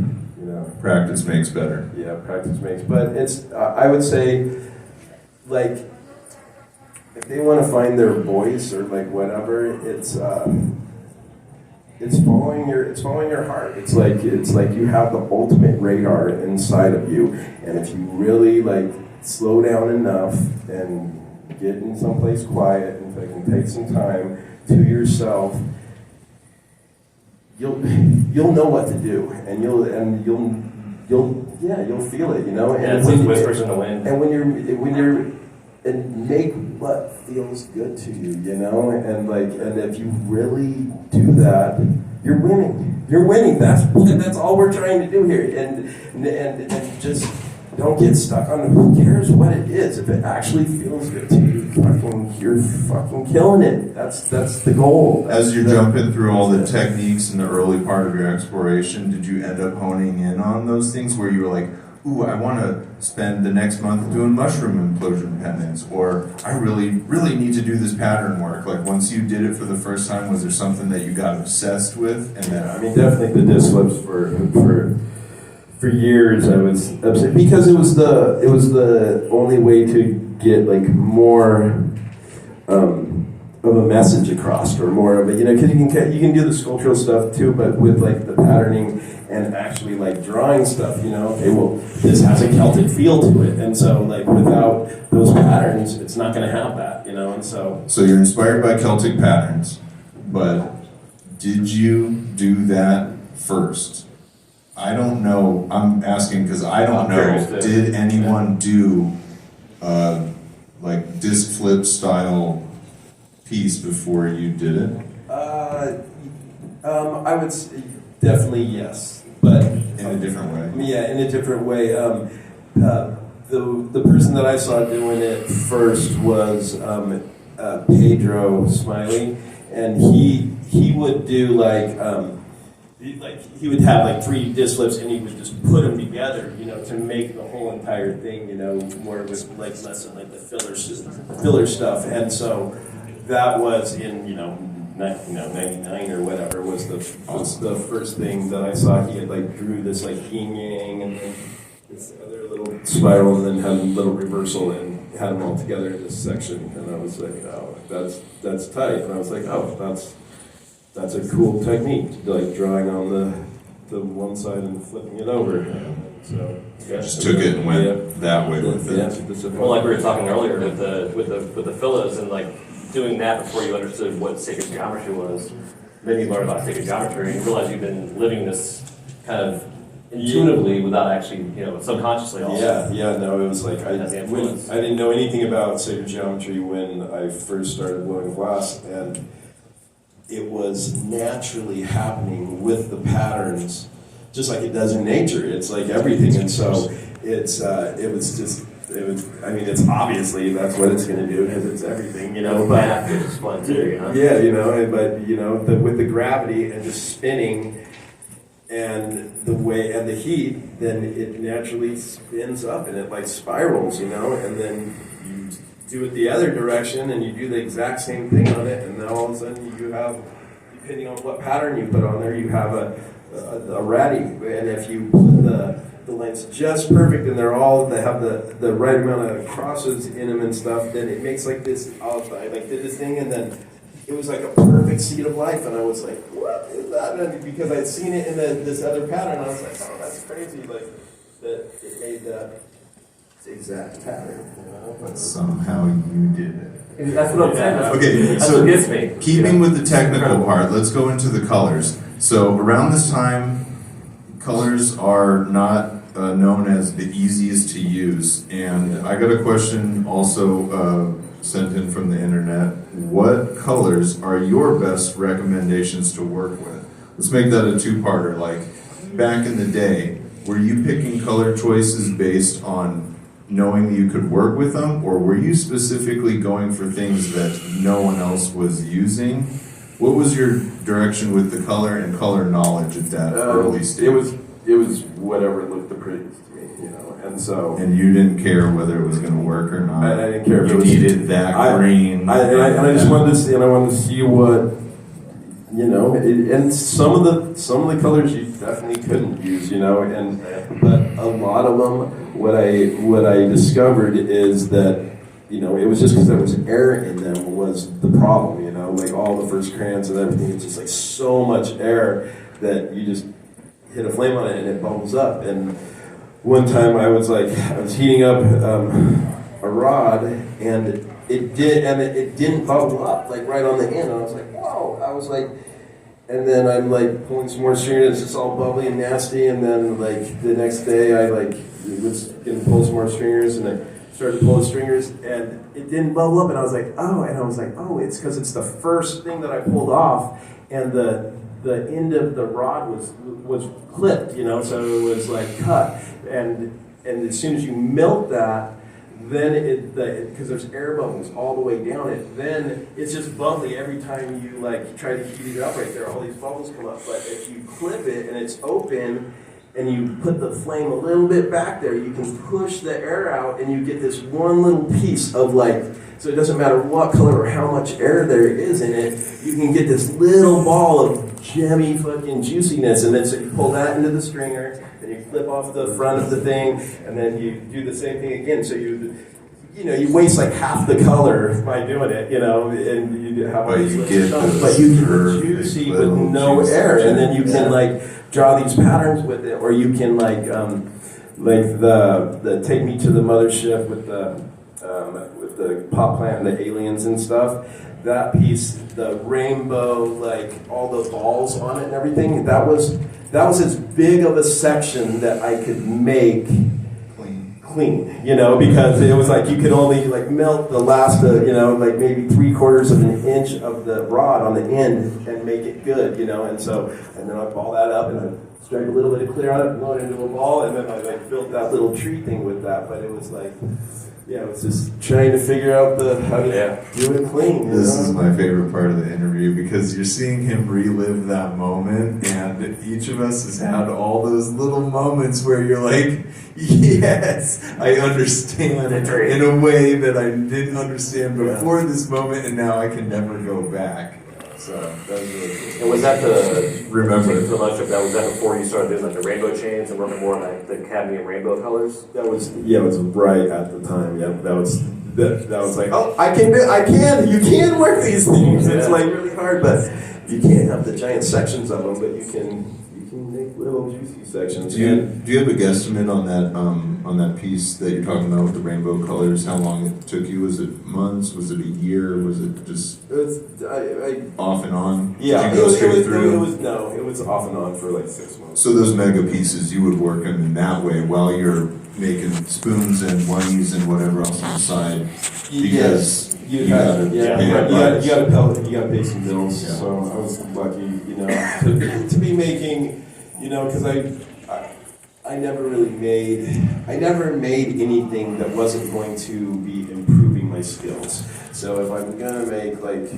Practice makes better. Yeah, practice makes. But it's, I would say, like, if they want to find their voice or like whatever, it's following your heart. It's like you have the ultimate radar inside of you, and if you really like slow down enough and get in someplace quiet and take some time to yourself, you'll know what to do, and you'll feel it, And it's like whispers in the wind. And when you're and make what feels good to you, you know? And if you really do that, you're winning. You're winning. That's all we're trying to do here. And just don't get stuck on who cares what it is. If it actually feels good to you, you're fucking killing it. That's the goal. As you're jumping through all the techniques in the early part of your exploration, did you end up honing in on those things where you were like, ooh, I want to spend the next month doing mushroom implosion pendants, or I really, really need to do this pattern work? Like, once you did it for the first time, was there something that you got obsessed with? And then, I mean, definitely the disc flips for years I was upset because it was the only way to get like more of a message across, or more of a, because you can do the sculptural stuff too, but with like the patterning and actually like drawing stuff, okay, well, this has a Celtic feel to it, and so like without those patterns, it's not going to have that, and so. So you're inspired by Celtic patterns, but did you do that first? I don't know. I'm asking because I don't know. Did anyone do like disc flip style piece before you did it? I would say definitely yes, but in a different way. Yeah, in a different way. The person that I saw doing it first was Pedro Smiley, and he would do like he would have like 3 disc flips, and he would just put them together, to make the whole entire thing, more with like less than like the filler stuff, and so that was in 99 or whatever was the first thing that I saw. He had like drew this like yin yang and then this other little spiral, and then had a little reversal and had them all together in this section, and I was like, oh, that's tight, and I was like, oh, that's a cool technique, like drawing on the one side and flipping it over. So just took it and went that way with it. Yeah, well, like we were talking earlier with the fillers and like doing that before you understood what sacred geometry was. Then you learn about sacred geometry and you realize you've been living this kind of intuitively without actually, subconsciously also. Yeah, no, it was like I didn't know anything about sacred geometry when I first started blowing glass, and it was naturally happening with the patterns, just like it does in nature. It's like everything, and so it's obviously that's what it's going to do because it's everything, But math is fun too, Yeah, but with the gravity and just spinning and the way and the heat, then it naturally spins up and it like spirals, and then you do it the other direction and you do the exact same thing on it, and then all of a sudden you have, depending on what pattern you put on there, you have a ratty, and if you put the length's just perfect and they have the right amount of crosses in them and stuff, then it makes like this. I did this thing, and then it was like a perfect seed of life, and I was like, what is that? And because I'd seen it in this other pattern, I was like, oh, that's crazy, like that it made that exact pattern. But somehow you did it. That's what I'm saying. Okay, That's so what gets me. Keeping with the technical part, let's go into the colors. So around this time, colors are not known as the easiest to use, and I got a question also sent in from the internet. What colors are your best recommendations to work with? Let's make that a 2-parter. Like, back in the day, were you picking color choices based on knowing you could work with them, or were you specifically going for things that no one else was using? What was your direction with the color and color knowledge at that early stage? It was whatever looked the prettiest to me, and so. And you didn't care whether it was going to work or not. I didn't care if you needed that green. I just wanted to see, and I wanted to see what, and some of the colors you definitely couldn't use, but a lot of them, what I discovered is that, it was just because there was air in them was the problem, like all the first crayons and everything, it's just like so much air that you just hit a flame on it and it bubbles up. And one time I was heating up a rod, and it didn't bubble up like right on the end, and I was like, whoa. I was like, and then I'm like pulling some more stringers, it's just all bubbly and nasty, and then like the next day I was gonna pull some more stringers, and I started to pull the stringers, and it didn't bubble up, and I was like, oh, it's because it's the first thing that I pulled off, and the end of the rod was clipped, so it was like cut, and as soon as you melt that, then because there's air bubbles all the way down it, then it's just bubbly every time you like try to heat it up right there. All these bubbles come up. But if you clip it and it's open and you put the flame a little bit back there, you can push the air out and you get this one little piece of like, so it doesn't matter what color or how much air there is in it, you can get this little ball of jammy fucking juiciness, and then so you pull that into the stringer, and you flip off the front of the thing, and then you do the same thing again. So you waste like half the color by doing it, and you have But you get but you get the juicy with no air, and then you can like draw these patterns with it, or you can like the take me to the mothership with the pot plant and the aliens and stuff. That piece, the rainbow, like all the balls on it and everything, that was as big of a section that I could make clean, because it was like you could only like melt the last, like maybe 3/4 of an inch of the rod on the end and make it good, and then I ball that up and I strike a little bit of clear on it, blow it into a ball, and then I like built that little tree thing with that. But it was like, it was just trying to figure out how to do it clean. This is my favorite part of the interview because you're seeing him relive that moment, and each of us has had all those little moments where you're like, yes, I understand in a way that I didn't understand before this moment, and now I can never go back. So that was really cool. And was that remember the Mothership, was that before you started doing like the rainbow chains and working more like the cadmium rainbow colors? That was it was right at the time. Yeah, that was like, oh, you can work these things. It's like really hard, but you can't have the giant sections of them, but you can make little juicy sections. Do you have a guesstimate on that piece that you're talking about with the rainbow colors? How long it took you? Was it months? Was it a year? Was it just off and on? Yeah, Did you go straight through? It was off and on for like 6 months. So those mega pieces, you would work them in that way while you're making spoons and oneies and whatever else on the side, because you gotta pay some bills. Yeah. So I was lucky, to be making, because I never made anything that wasn't going to be improving my skills. So if I'm gonna make like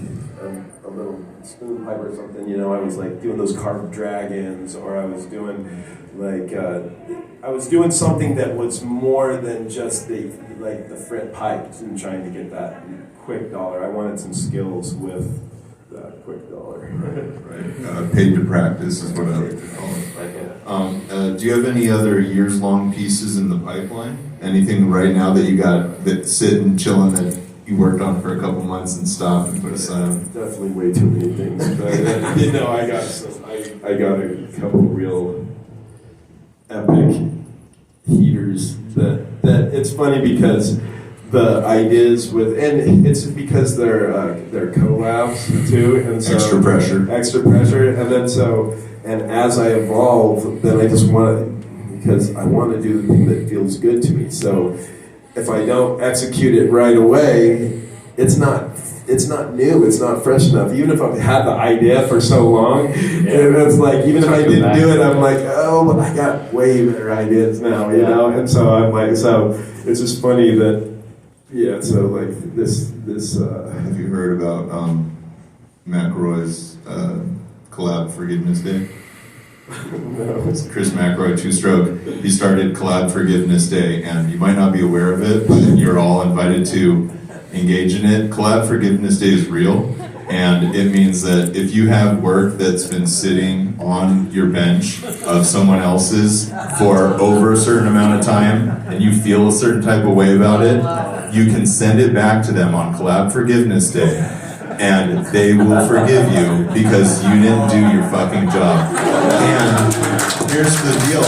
a little spoon pipe or something, I was like doing those carved dragons, or I was doing like I was doing something that was more than just the fret pipes and trying to get that quick dollar. I wanted some skills with that quick dollar. Right. Paid to practice is what I like to call it. Do you have any other years-long pieces in the pipeline? Anything right now that you got that's sitting, chilling, that you worked on for a couple months and stopped and put aside? Definitely way too many things. But I got a couple real epic heaters that it's funny because the ideas and it's because they're collabs too, and so extra pressure, and then and as I evolve, then I just because I want to do the thing that feels good to me. So if I don't execute it right away, it's not new, it's not fresh enough. Even if I've had the idea for so long, and it's like, even if I didn't do it, I'm like, oh, I got way better ideas now, and so I'm like, so it's just funny that, so like this have you heard about McElroy's collab Forgiveness Day? No. It's Chris McElroy, two-stroke. He started Collab Forgiveness Day, and you might not be aware of it, but you're all invited to engage in it. Collab Forgiveness Day is real, and it means that if you have work that's been sitting on your bench of someone else's for over a certain amount of time, and you feel a certain type of way about it, you can send it back to them on Collab Forgiveness Day, and they will forgive you because you didn't do your fucking job. And here's the deal.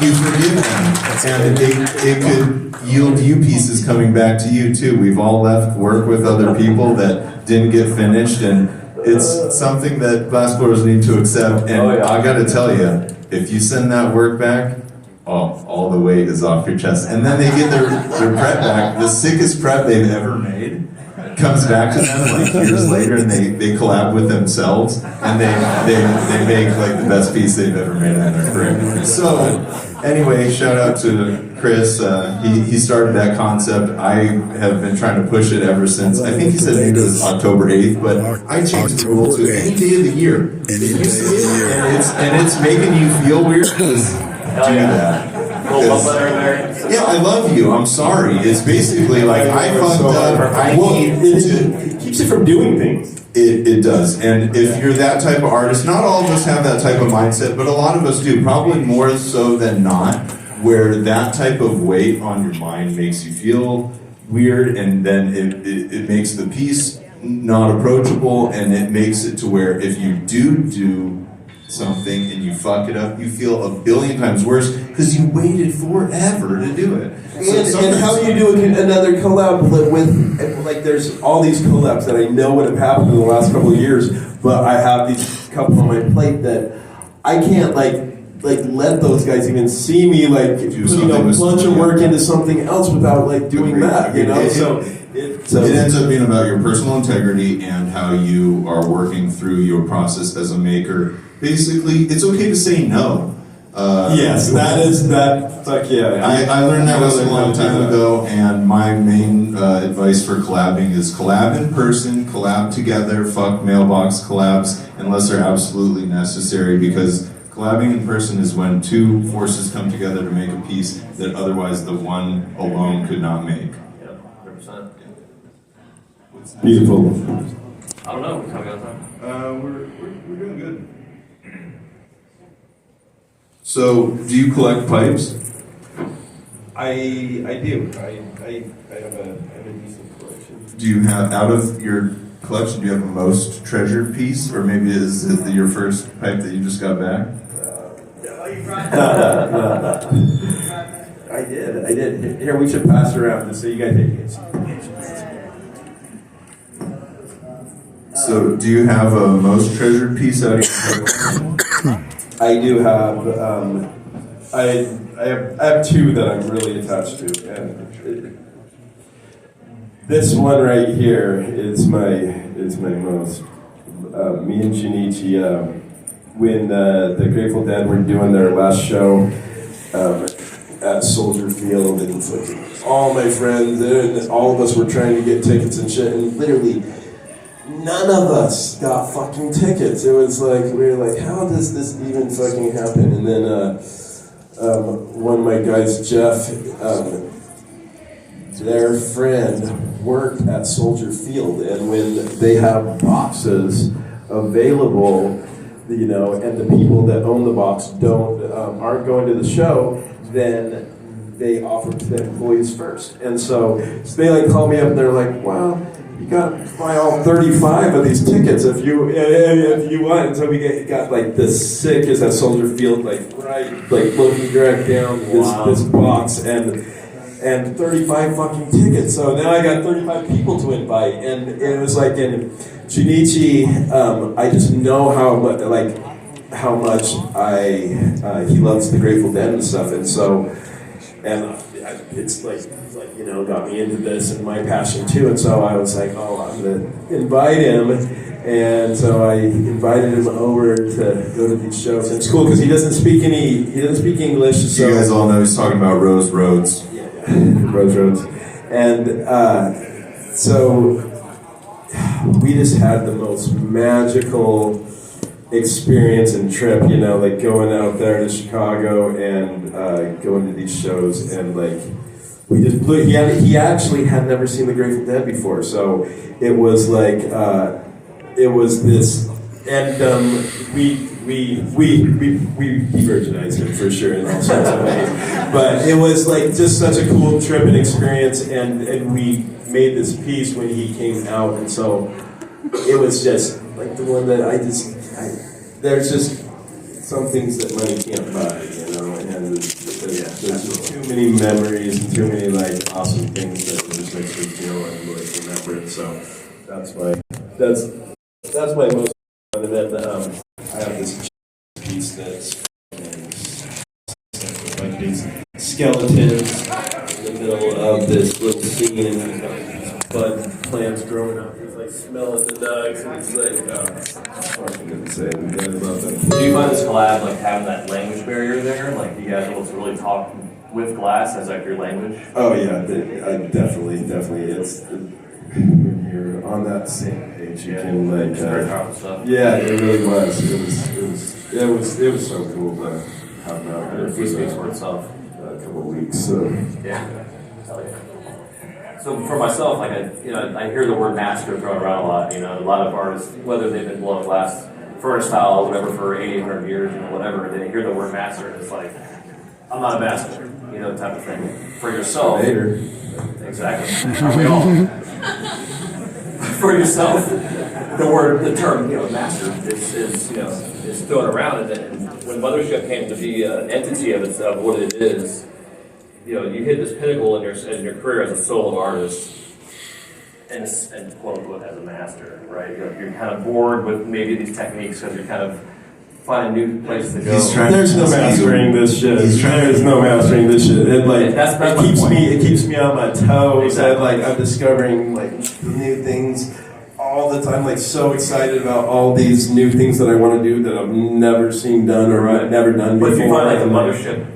You forgive them, and it could yield you pieces coming back to you too. We've all left work with other people that didn't get finished, and it's something that glassblowers need to accept. And I gotta tell you, if you send that work back, all the weight is off your chest. And then they get their prep back, the sickest prep they've ever made comes back to them like years later, and they collab with themselves, and they make like the best piece they've ever made in their career. So anyway, shout out to Chris. He started that concept. I have been trying to push it ever since. I think he said maybe it was October 8th, but I changed the rule to any day of the year. And it's making you feel weird. Do that. Yeah, I love you. I'm sorry. It's basically like I fucked up. I need to. It keeps you from doing things. It does. And if you're that type of artist, not all of us have that type of mindset, but a lot of us do. Probably more so than not, where that type of weight on your mind makes you feel weird, and then it makes the piece not approachable, and it makes it to where if you do something and you fuck it up, you feel a billion times worse because you waited forever to do it. And how do you do another collab with, like, there's all these collabs that I know would have happened in the last couple of years, but I have these couple on my plate that I can't, like let those guys even see me, like, putting a bunch of work into something else without, like, doing that, you know? So it ends up being about your personal integrity and how you are working through your process as a maker. Basically, it's okay to say no. Yes, that. Fuck yeah. I learned that a long time ago, and my main advice for collabing is collab in person, collab together, fuck mailbox collabs, unless they're absolutely necessary, because collabing in person is when two forces come together to make a piece that otherwise the one alone could not make. Yeah, 100%. Beautiful. I don't know. How we got time? We're doing good. So, do you collect pipes? I do. I have a decent collection. Do you have, out of your collection, do you have a most treasured piece? Or maybe is it your first pipe that you just got back? I did. Here, we should pass it around so you guys take it. So, do you have a most treasured piece out of your collection? I do have. I have two that I'm really attached to, and this one right here is my most. Me and Shinichi, when the Grateful Dead were doing their last show at Soldier Field, and fucking all my friends and all of us were trying to get tickets and shit, and literally none of us got fucking tickets. It was like, we were like, how does this even fucking happen? And then one of my guys, Jeff, their friend worked at Soldier Field, and when they have boxes available, you know, and the people that own the box aren't going to the show, then they offer to the employees first. And so they like call me up and they're like, wow, you got to buy all 35 of these tickets if you want. And so we got like the sickest at Soldier Field, like looking direct down this box, and 35 fucking tickets. So now I got 35 people to invite, and it was like, in Junichi, I just know how much he loves the Grateful Dead and stuff, and so, and it's like you know, got me into this and my passion too, and so I was like, oh, I'm gonna invite him, and so I invited him over to go to these shows. And it's cool because he doesn't speak English. So you guys all know he's talking about Rose Roads. Roads. And so we just had the most magical experience and trip, you know, like going out there to Chicago and going to these shows, and like we just blew. He actually had never seen the Grateful Dead before, so it was like it was this, and we virginized him for sure in all sorts of ways. But it was like just such a cool trip and experience, and we made this piece when he came out, and so it was just like the one that there's just some things that money can't buy, you know, and there's just too many memories and too many like awesome things that just makes me feel and like remember it. So that's my most fun. And then I have this piece that's my case skeletons in the middle of this little scene, and bud plants growing up. He's like smelling the nugs, and it's like, it's fucking insane. I love that. Do you find this collab like having that language barrier there? Like you guys able to really talk with glass as like your language? Oh yeah, definitely. It's when you're on that same page, you can like. It's very powerful stuff. Yeah, it really was. It was so cool to have that. It speaks for itself. A couple of weeks. So yeah. Hell yeah. So for myself, like I hear the word master thrown around a lot. You know, a lot of artists, whether they've been blowing glass furnace style, whatever, for 800 years, whatever, they hear the word master, and it's like, I'm not a master, type of thing. For yourself, later. Exactly. Are we all? For yourself, the term, master is thrown around, and when Mothership came to be an entity of what it is, you hit this pinnacle in your career as a solo artist, and quote unquote as a master, right? You're kind of bored with maybe these techniques because you're kind of finding new places to go. There's no mastering this shit. There's no mastering this shit. It keeps me on my toes. Exactly. And I'm discovering new things all the time. So excited about all these new things that I want to do that I've never seen done or never done before. But if you find the Mothership,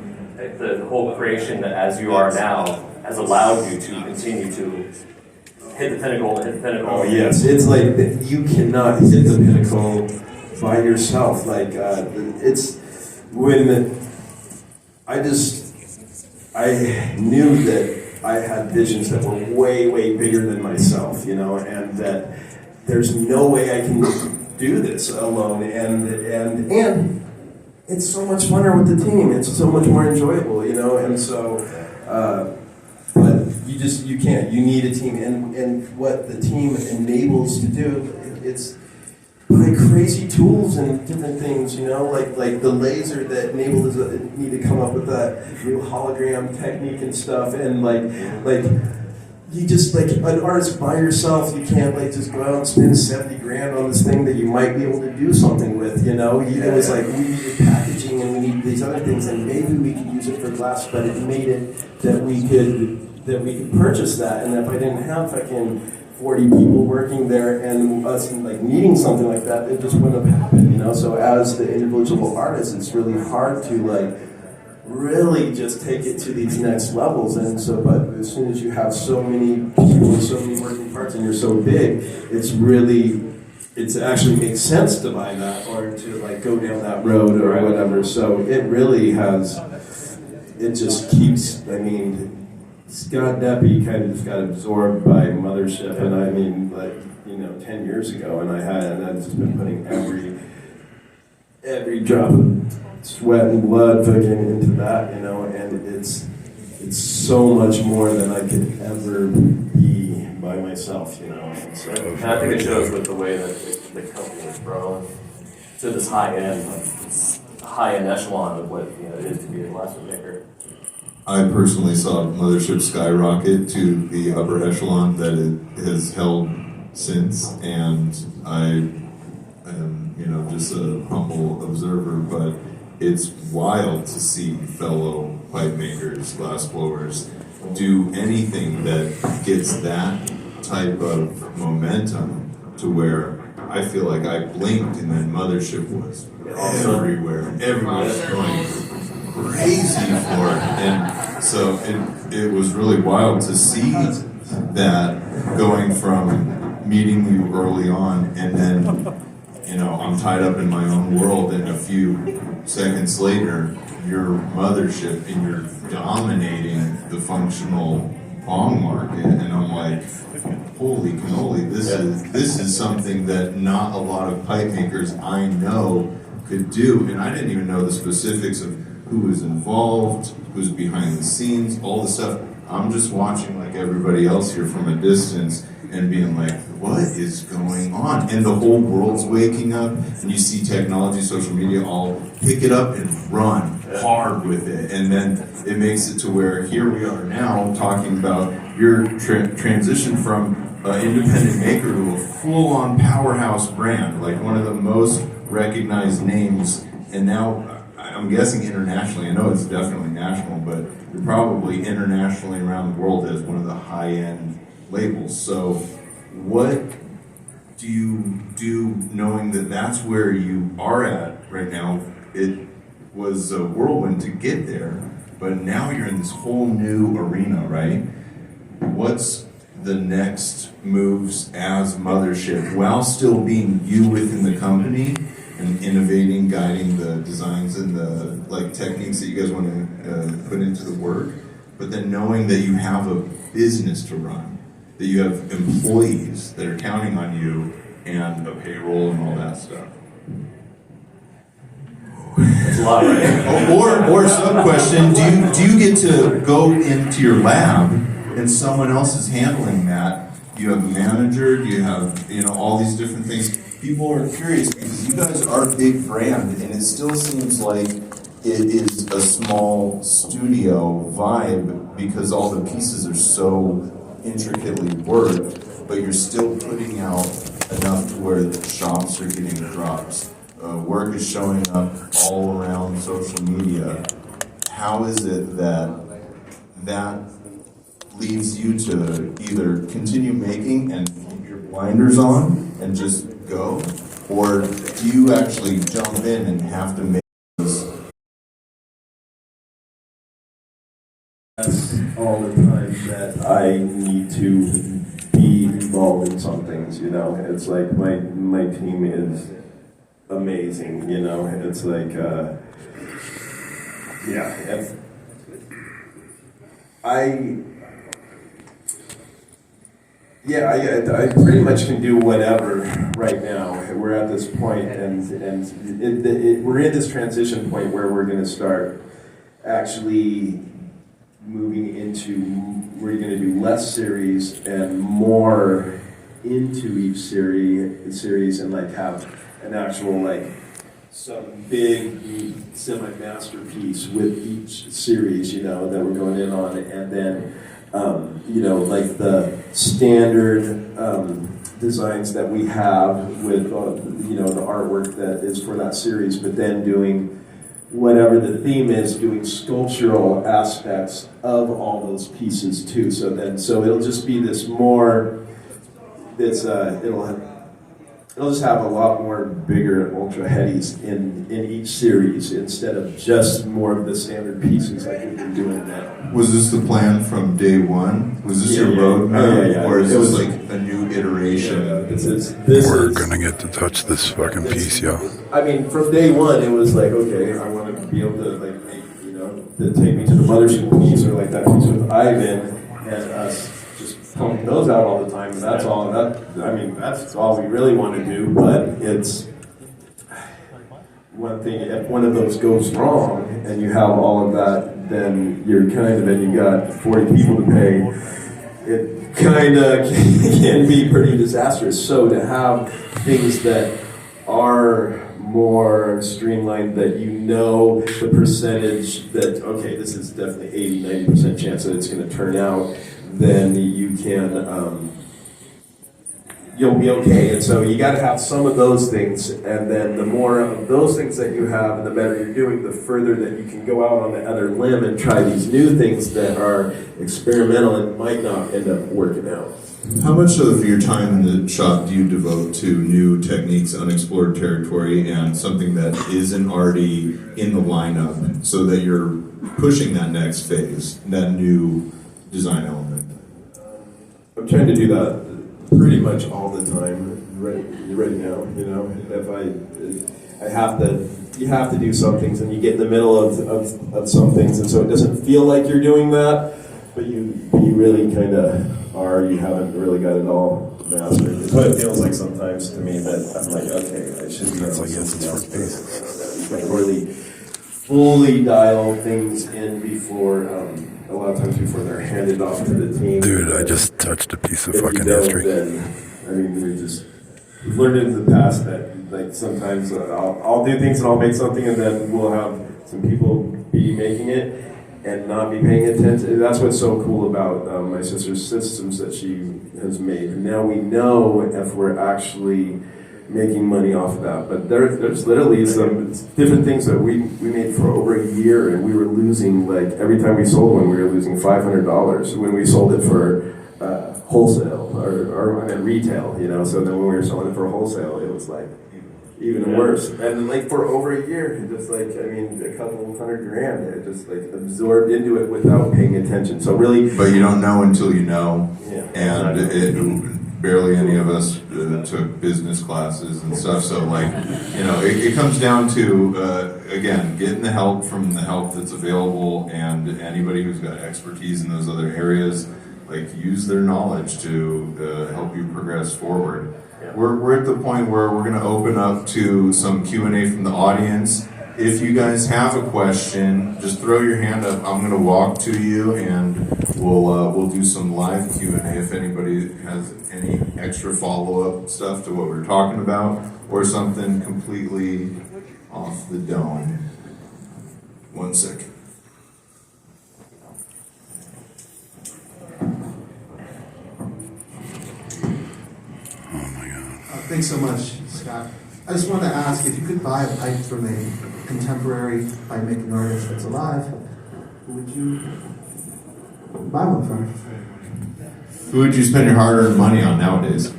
the whole creation as you are now has allowed you to continue to hit the pinnacle. Oh yes, it's like you cannot hit the pinnacle by yourself. It's when I knew that I had visions that were way, way bigger than myself, and that there's no way I can do this alone, and it's so much funner with the team. It's so much more enjoyable, and so, but you can't. You need a team, and what the team enables to do, it's by crazy tools and different things, like the laser that enabled us need to come up with that new hologram technique and stuff, and like you just an artist by yourself, you can't just go out and spend $70,000 on this thing that you might be able to do something with, It was we needed packaging and we need these other things, and maybe we could use it for glass, but it made it that we could purchase that, and if I didn't have fucking 40 people working there and us needing something like that, it just wouldn't have happened, So as the individual artist, it's really hard to really just take it to these next levels. And so, but as soon as you have so many people, so many working parts, and you're so big, it actually makes sense to buy that or to go down that road or whatever. So it really has. It just keeps. Scott Deppe kind of just got absorbed by Mothership, and 10 years ago, and I've just been putting every drop of sweat and blood fucking into that, and it's so much more than I could ever be by myself, And so, and I think it shows with the way that the company is grown to this high end, this high end echelon of what it is to be a glass maker. I personally saw Mothership skyrocket to the upper echelon that it has held since, and I am, just a humble observer, but it's wild to see fellow pipe makers, glass blowers, do anything that gets that type of momentum to where I feel like I blinked and then Mothership was everywhere. Everyone was going crazy for it, and so it was really wild to see that going from meeting you early on, and then I'm tied up in my own world, and a few seconds later you're Mothership and you're dominating the functional bong market, and I'm like, holy cannoli, this is something that not a lot of pipe makers I know could do, and I didn't even know the specifics of who was involved, who's behind the scenes, all the stuff. I'm just watching like everybody else here from a distance and being like, what is going on? And the whole world's waking up, and you see technology, social media, all pick it up and run hard with it. And then it makes it to where here we are now talking about your transition from an independent maker to a full-on powerhouse brand, like one of the most recognized names. And now I'm I'm guessing internationally, I know it's definitely national, but you're probably internationally around the world as one of the high-end labels. So what do you do knowing that that's where you are at right now? It was a whirlwind to get there, but now you're in this whole new arena, right? What's the next moves as Mothership while still being you within the company and innovating, guiding the designs and the techniques that you guys want to put into the work, but then knowing that you have a business to run, that you have employees that are counting on you and a payroll and all that stuff. That's a lot, right? Or sub question, do you get to go into your lab and someone else is handling that? You have a manager, you have all these different things. People are curious because you guys are a big brand and it still seems like it is a small studio vibe because all the pieces are so intricately worked, but you're still putting out enough to where the shops are getting drops. Work is showing up all around social media. How is it that leaves you to either continue making and keep your blinders on and just go, or do you actually jump in and have to make this? That's all the time that I need to be involved in some things, It's like my team is amazing, It's like, I pretty much can do whatever right now. We're at this point, and we're in this transition point where we're going to start actually moving into, we're going to do less series and more into each series and have an actual some big semi-masterpiece with each series, that we're going in on, and then the standard designs that we have with the artwork that is for that series, but then doing whatever the theme is, doing sculptural aspects of all those pieces too. So it'll just be this more. It'll just have a lot more bigger ultra headies in each series instead of just more of the standard pieces like we've been doing now. Was this the plan from day one? Was this your roadmap, or is this a new iteration? We're gonna get to touch this fucking piece, yo. I mean, from day one, it was okay, I want to be able to to take me to the Mothership piece or that piece with Ivan and us just pumping those out all the time. And that's all. That's all we really want to do. But it's one thing. If one of those goes wrong and you have all of that, then you're and you got 40 people to pay. It kind of can be pretty disastrous. So to have things that are more streamlined, that the percentage that, okay, this is definitely 80-90% chance that it's going to turn out, then you can, you'll be okay. And so you got to have some of those things, and then the more of those things that you have and the better you're doing, the further that you can go out on the other limb and try these new things that are experimental and might not end up working out. How much of your time in the shop do you devote to new techniques, unexplored territory, and something that isn't already in the lineup so that you're pushing that next phase, that new design element? I'm trying to do that pretty much all the time right now, if you have to do some things and you get in the middle of some things, and so it doesn't feel like you're doing that, but you really kind of are. You haven't really got it all mastered. It's what it feels like sometimes to me, that I'm okay, I should be doing something else. Really fully dial things in before, a lot of times before they're handed off to the team. Dude, I just touched a piece of fucking history. We've learned in the past that sometimes I'll do things and I'll make something, and then we'll have some people be making it and not be paying attention. That's what's so cool about my sister's systems that she has made. Now we know if we're actually making money off of that. But there's literally some different things that we made for over a year, and we were losing, like, every time we sold one, we were losing $500 when we sold it for wholesale or retail, you know. So then when we were selling it for wholesale, it was like even worse. And like for over a year, it just like, I mean, a couple $100,000, it just like absorbed into it without paying attention. So really, But you don't know until you know, yeah, and barely any of us took business classes and stuff. So like, you know, it comes down to again, getting the help from the help that's available, and anybody who's got expertise in those other areas, like, use their knowledge to help you progress forward. We're at the point where we're going to open up to some Q&A from the audience. If you guys have a question, just throw your hand up. I'm going to walk to you, and we'll do some live Q&A if anybody has any extra follow-up stuff to what we're talking about, or something completely off the dome. 1 second. Thanks so much, Scott. I just wanted to ask if you could buy a pipe from a contemporary pipe-making artist that's alive, who would you buy one from? Who would you spend your hard-earned money on nowadays?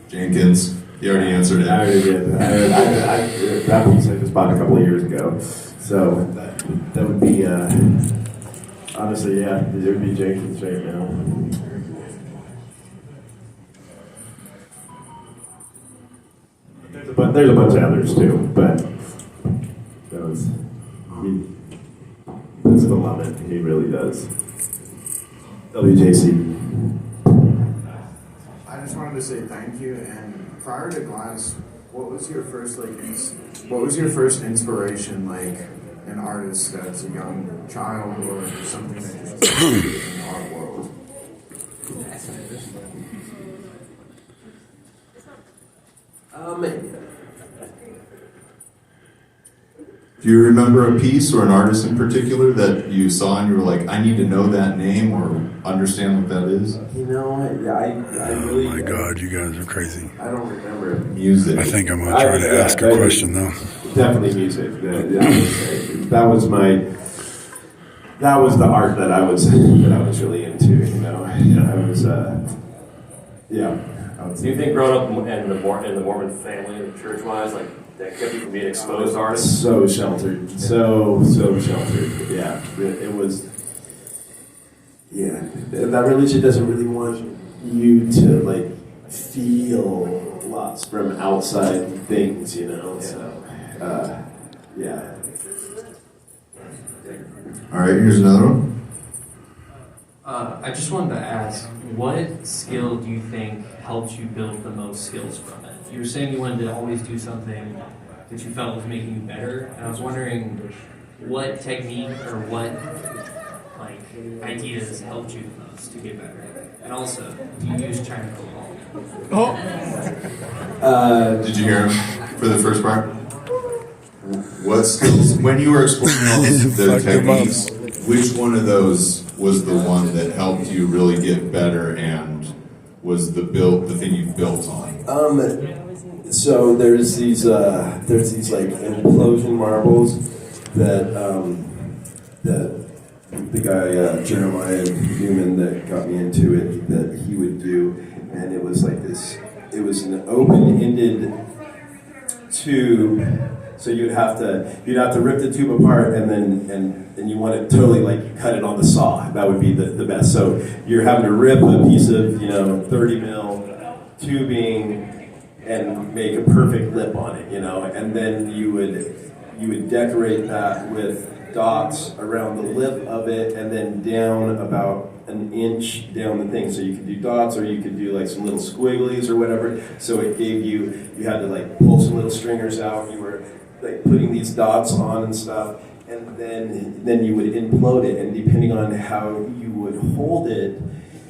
Jenkins. You already answered it. I already did. That piece I just bought a couple of years ago. So that would be, honestly, yeah, it would be Jenkins right now. But there's a bunch of others too, but that's the limit. He really does. WJC. I just wanted to say thank you. And prior to Glass, what was your first inspiration, like an artist as a young child, or something that just in the art world? Do you remember a piece or an artist in particular that you saw and you were like, I need to know that name or understand what that is? You know, I really. Oh my God, you guys are crazy. I don't remember. Music. I think I'm gonna try to ask a question though. Definitely music. That was the art that I was really into. You know, I was. Do you think growing up in the Mormon family, church-wise, like, that kept you from being exposed to artists? So sheltered. So sheltered. Yeah. It was. Yeah. That religion doesn't really want you to, like, feel lots from outside things, you know? So, yeah. All right, here's another one. I just wanted to ask, what skill do you think helped you build the most skills from it? You were saying you wanted to always do something that you felt was making you better, and I was wondering what technique or what, like, ideas helped you the most to get better? And also, do you use China football? Did you hear him for the first part? What skills, when you were explaining all the techniques, which one of those was the one that helped you really get better and was the thing you built on? So there's these like implosion marbles that the guy Jeremiah Newman that got me into it, that he would do, and it was like this. It was an open-ended tube. So you'd have to rip the tube apart, and then you want it totally, like, you cut it on the saw. That would be the best. So you're having to rip a piece of 30 mil tubing and make a perfect lip on it, and then you would decorate that with dots around the lip of it, and then down about an inch down the thing. So you could do dots, or you could do like some little squigglies or whatever. So it gave you had to like pull some little stringers out. You were like putting these dots on and stuff, and then you would implode it, and depending on how you would hold it,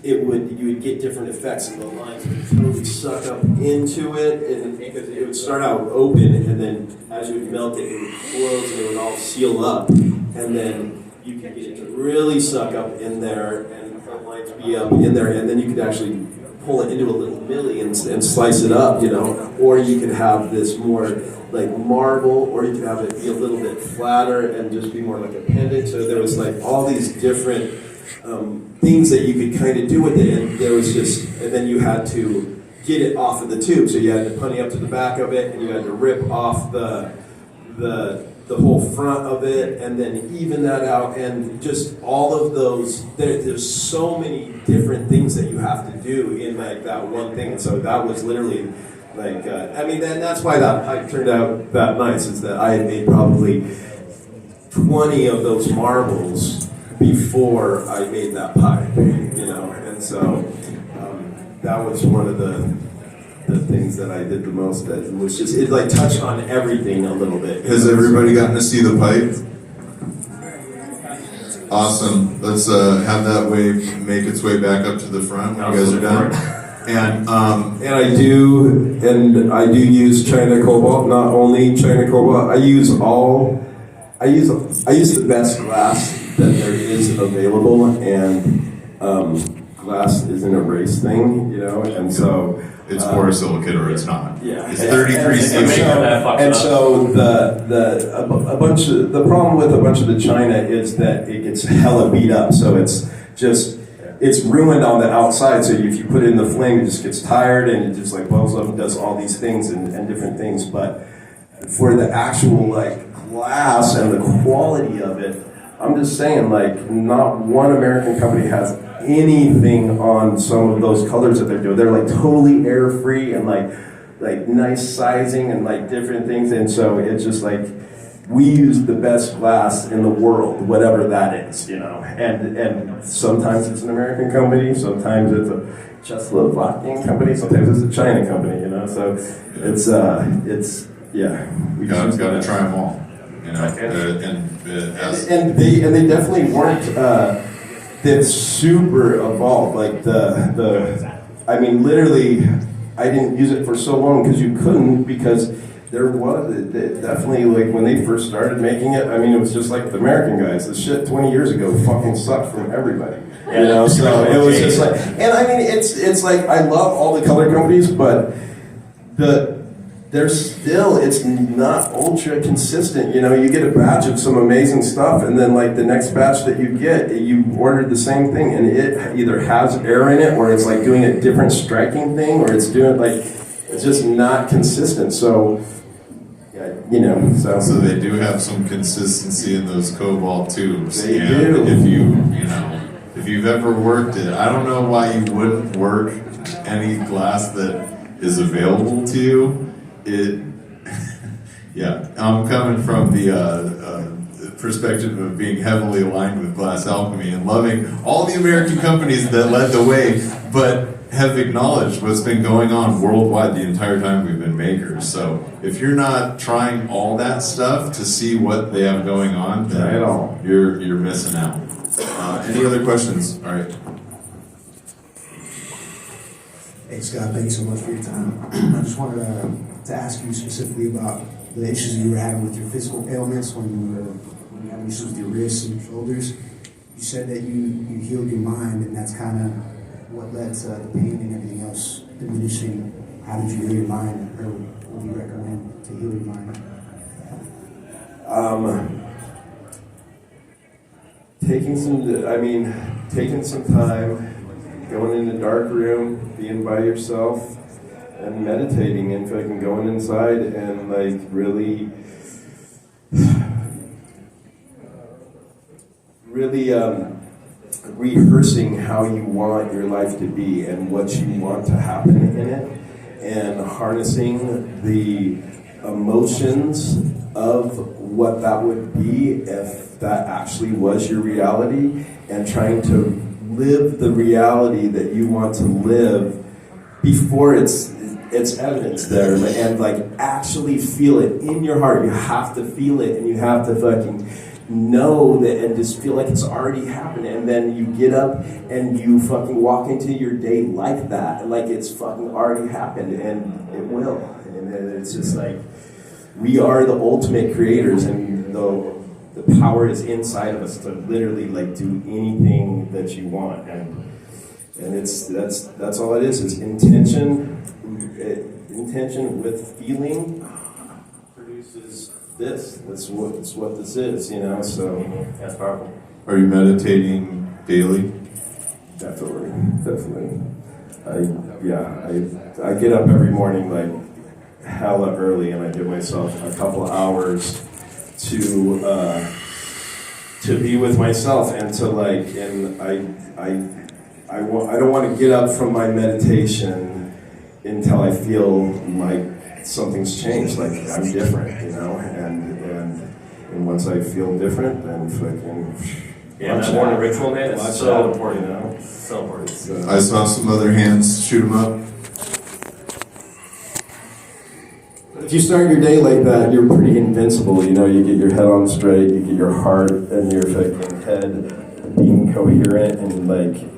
you would get different effects, and the lines would totally suck up into it, and because it would start out open, and then as you would melt it, it would close, and it would all seal up, and then you could get it to really suck up in there, and the lines be up in there, and then you could actually pull it into a little milli and slice it up, you know, or you could have this more like marble, or you could have it be a little bit flatter and just be more like a pendant. So there was like all these different things that you could kind of do with it, and there was just, and then you had to get it off of the tube. So you had to putty up to the back of it, and you had to rip off the whole front of it, and then even that out, and just all of those. There's so many different things that you have to do in like that one thing. And so that was literally like, I mean, that's why that pipe turned out that nice. Is that I had made probably 20 of those marbles before I made that pipe, you know, and so that was one of the things that I did the most. That was just, it like touched on everything a little bit. Has everybody gotten to see the pipe? Awesome. Let's have that wave make its way back up to the front when you guys are done. And I do use China Cobalt. Not only China Cobalt, I use the best glass that there is available, and glass isn't a race thing, you know, and so it's borosilicate or it's not. Yeah, it's 33 and so the problem with a bunch of the China is that it gets hella beat up, so it's ruined on the outside. So if you put it in the flame, it just gets tired and it just like bubbles up and does all these things and different things. But for the actual like glass and the quality of it, I'm just saying, like, not one American company has anything on some of those colors that they're doing. They're like totally air free and like nice sizing and like different things. And so it's just like, we use the best glass in the world, whatever that is, you know. And sometimes it's an American company, sometimes it's a Czechoslovakian company, sometimes it's a China company, you know. So it's yeah. We got to try them all. You know, and they definitely weren't that super evolved. Like I mean, literally, I didn't use it for so long because you couldn't, because there was definitely, like, when they first started making it, I mean, it was just like the American guys. The shit 20 years ago fucking sucked from everybody, you know. So it was just like, and I mean, it's like, I love all the color companies, but it's not ultra consistent, you know. You get a batch of some amazing stuff, and then like the next batch that you get, you ordered the same thing, and it either has air in it, or it's like doing a different striking thing, or it's doing like, it's just not consistent. So, you know, so they do have some consistency in those cobalt tubes. They and do. If you've ever worked it, I don't know why you wouldn't work any glass that is available to you. Yeah, I'm coming from the perspective of being heavily aligned with Glass Alchemy and loving all the American companies that led the way, but have acknowledged what's been going on worldwide the entire time we've been makers. So if you're not trying all that stuff to see what they have going on, then you're missing out. Any other questions? All right. Hey Scott, thank you so much for your time. I just wanted to ask you specifically about the issues you were having with your physical ailments when you had issues with your wrists and your shoulders. You said that you healed your mind, and that's kind of what led to the pain and everything else diminishing. How did you heal your mind, or what do you recommend to heal your mind? Taking some time, going in a dark room, being by yourself, and meditating, and fucking going inside and like really rehearsing how you want your life to be and what you want to happen in it, and harnessing the emotions of what that would be if that actually was your reality, and trying to live the reality that you want to live before it's evidence there, and like actually feel it in your heart. You have to feel it, and you have to fucking know that, and just feel like it's already happened. And then you get up and you fucking walk into your day like that, like it's fucking already happened, and it will. And it's just like, we are the ultimate creators, and the power is inside of us to literally like do anything that you want. And that's all it is. It's intention. Intention with feeling produces this. That's what this is, you know. So That's powerful. Are you meditating daily? Definitely. I get up every morning like hella early, and I give myself a couple hours to be with myself and to like, and I don't want to get up from my meditation until I feel like something's changed, like I'm different, you know, and once I feel different, then fucking. Yeah, that morning ritual, man, it's so important. You know? So important. I saw some other hands shoot them up. If you start your day like that, you're pretty invincible. You know, you get your head on straight, you get your heart and your fucking head being coherent, and like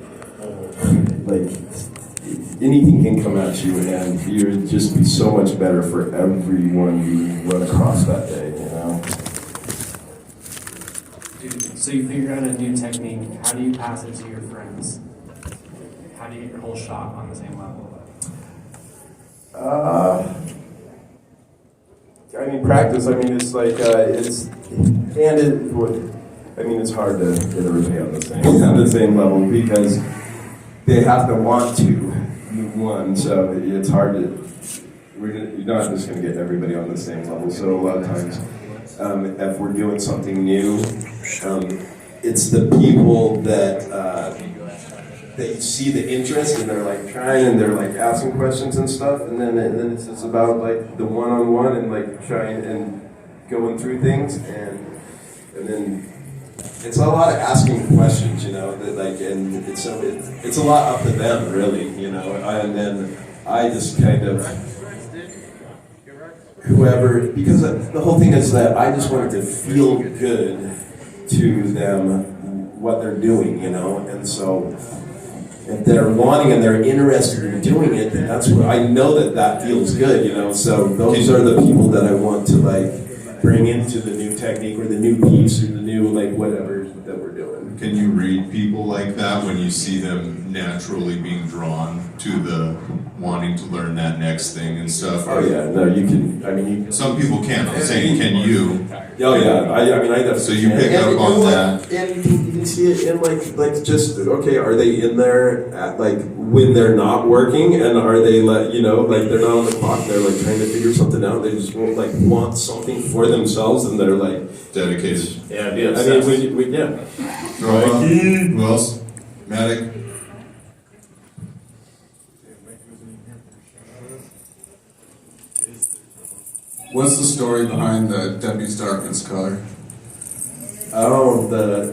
anything can come at you, and you would just be so much better for everyone you run across that day. You know. So you figure out a new technique. How do you pass it to your friends? How do you get your whole shop on the same level? I mean, practice. I mean, it's like it's hard to get everybody on the same level because they have to want to. One, so it's hard to. You're not just going to get everybody on the same level. So a lot of times, if we're doing something new, it's the people that you see the interest and they're like trying and they're like asking questions and stuff, and then it's just about like the one-on-one and like trying and going through things, and then it's a lot of asking questions, you know, that like, and it's a lot up to them really, you know, and then I just kind of whoever, because the whole thing is that I just want it to feel good to them what they're doing, you know, and so if they're wanting and they're interested in doing it, then that's what I know that feels good, you know. So those are the people that I want to like bring into the new technique or the new piece or the new like whatever that we're doing. Can you read people like that when you see them naturally being drawn to the wanting to learn that next thing and stuff? Oh yeah, no, you can. I mean, some people can't. I'm saying, can you? Oh yeah, I mean, I definitely. So you pick up on that, and you can see it in like just okay. Are they in there at like when they're not working, and are they like you know like they're not on the clock? They're like trying to figure something out. They just want something for themselves, and they're like dedicated. Yeah, I mean, yeah. Who else? Matic. What's the story behind the Deppe's Darkness color? Oh, the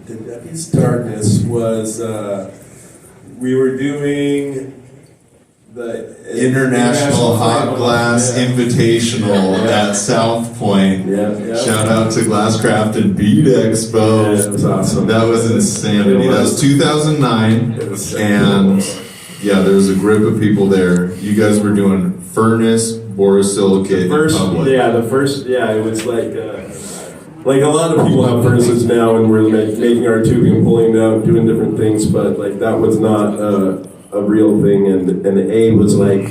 Deppe's Darkness was we were doing the International Hot Glass Invitational at South Point. Yeah. Shout out to Glasscraft and Beat Expo. Yeah, it was awesome. That was insanity. That was 2009, and yeah, there was a group of people there. You guys were doing furnace, borosilicate, in public. It was like a lot of people have furnaces now, and we're making our tubing and pulling it out, doing different things, but like that was not a real thing, and the A was like,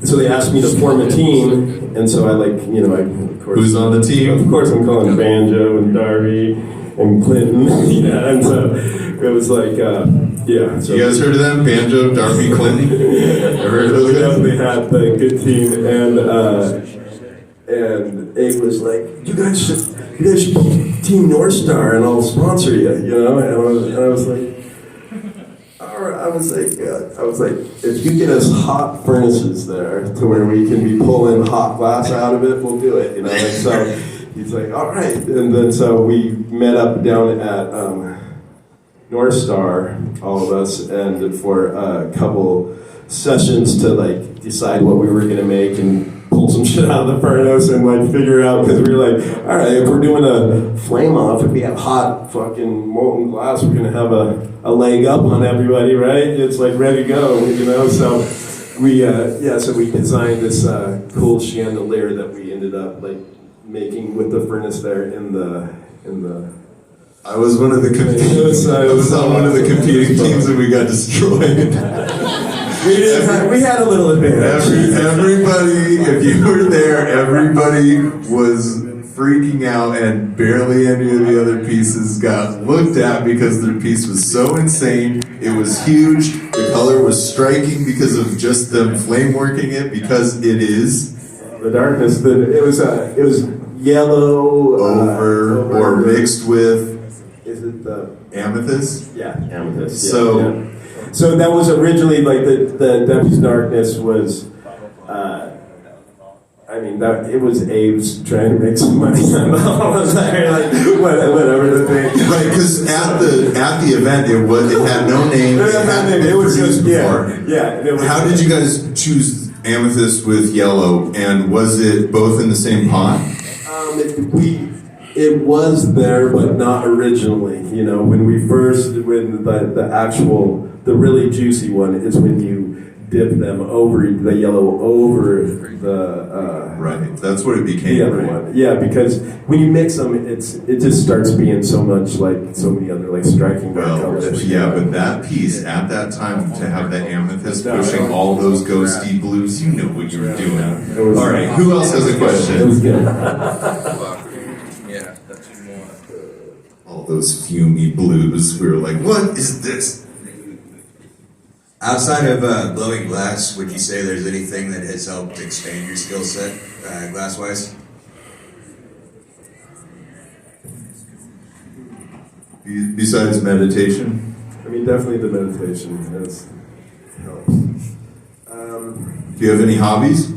so they asked me to form a team, and so I of course. Who's on the team? Of course I'm calling Banjo and Darby and Clinton, yeah, and so it was like, yeah. So you guys heard of them? Banjo, Darby, Clinton? Ever heard of those we guys? definitely had a good team, and A was like, you guys should be Team North Star, and I'll sponsor you, you know, and I was like, I was like, if you get us hot furnaces there to where we can be pulling hot glass out of it, we'll do it, you know. And so he's like, all right, and then so we met up down at North Star, all of us, and for a couple sessions to like decide what we were gonna make and pull some shit out of the furnace and like figure out, because we were like, all right, if we're doing a flame off, if we have hot fucking molten glass, we're gonna have a leg up on everybody, right? It's like ready to go, you know. So we so we designed this cool chandelier that we ended up like making with the furnace there in the I was one of the I was on one of the competing teams and we got destroyed. We had a little advantage. Everybody, if you were there, everybody was freaking out, and barely any of the other pieces got looked at because their piece was so insane. It was huge. The color was striking because of just them flame working it, because it is the darkness. It was yellow or mixed with. Is it the amethyst? Yeah, amethyst. Yeah, So. Yeah. So that was originally like the Deppe's Darkness was, I mean, that it was Abe's trying to make some money. Like, whatever the thing. Right, because at the event it had no name. It was just before. yeah. How did you guys choose amethyst with yellow, and was it both in the same pot? It was there, but not originally. You know, when the really juicy one is when you dip them over the yellow over the right. That's what it became. The other one, yeah, because when you mix them, it just starts being so much like so many other like striking dark colors. Yeah, but that piece at that time to have the amethyst pushing all those ghosty blues, you knew what you were doing. All right, who else has a question? It was good. All those fumey blues, we were like, what is this? Outside of blowing glass, would you say there's anything that has helped expand your skill set, glass-wise? Besides meditation? I mean, definitely the meditation helps. Do you have any hobbies?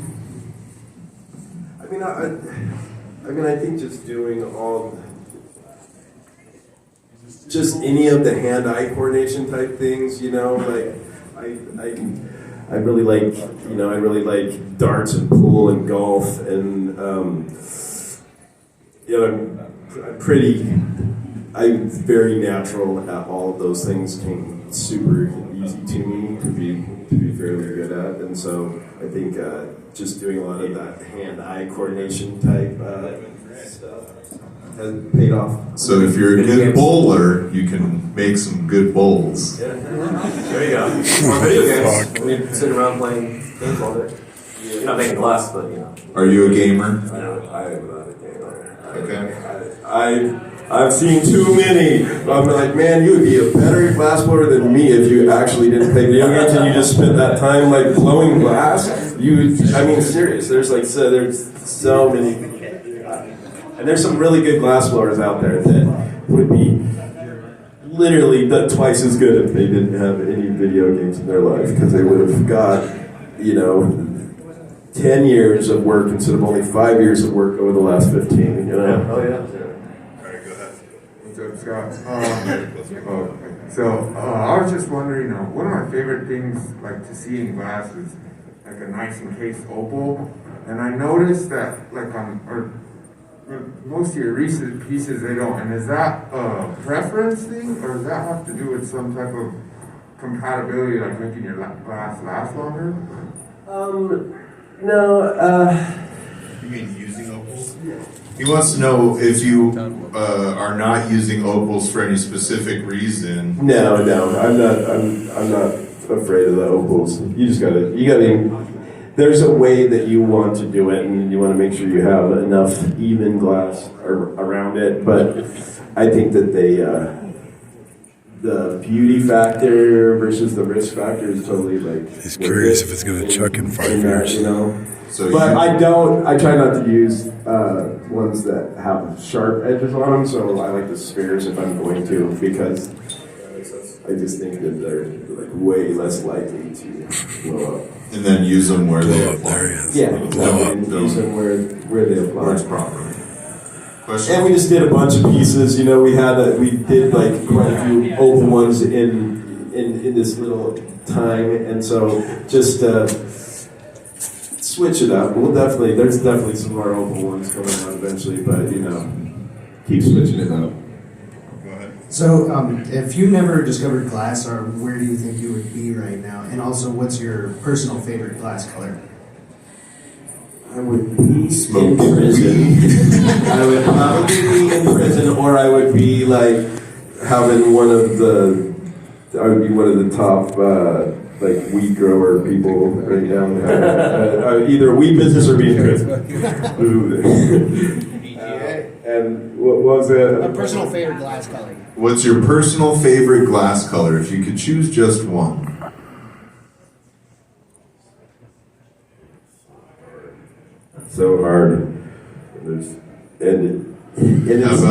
I mean, I think just doing just any of the hand-eye coordination type things, you know, like I really like, you know, I really like darts and pool and golf and, you know, I'm very natural at all of those things. Came super easy to me to be fairly good at, and so I think just doing a lot of that hand-eye coordination type stuff has paid off. So if you're a good bowler, you can make some good bowls. Yeah. There you go. More video games. We sit around playing games all day. You're not making glass, but you know. Are you a gamer? No, I am not a gamer. Okay. I've seen too many. I'm like, man, you would be a better glass blower than me if you actually didn't play video games and you just spent that time like blowing glass. I mean, serious. There's so many, and there's some really good glass blowers out there that would be literally twice as good if they didn't have any video games in their life, because they would have got, you know, 10 years of work instead of only 5 years of work over the last 15. You know? Yeah. Oh yeah. So I was just wondering, one of my favorite things like to see in glass is like a nice encased opal, and I noticed that like most of your recent pieces they don't. And is that a preference thing, or does that have to do with some type of compatibility, like making your glass last longer? No. You mean using opals? He wants to know if you are not using opals for any specific reason. No, I'm not afraid of the opals. You gotta. There's a way that you want to do it, and you want to make sure you have enough even glass around it. But I think that the beauty factor versus the risk factor is totally like. He's curious if it's going to chuck in 5 years. You know. So but I try not to use ones that have sharp edges on them, so I like the spares if I'm going to, because I just think that they're like way less likely to blow up. And then use them where they apply. There he is. Yeah, and use them where they apply. Works properly. Question? And we just did a bunch of pieces, you know, we did like quite a few open ones in this little time, and so just switch it up. There's definitely some more open ones coming out eventually, but you know, keep switching it up. Go ahead. So, if you never discovered glass, or where do you think you would be right now? And also, what's your personal favorite glass color? I would be Smoke in prison. I would probably be in prison, or I would be like having one of the. I would be one of the top like weed grower people right down there. Either a weed business or be in prison. And what was it? A personal favorite glass color. What's your personal favorite glass color? If you could choose just one. So hard. How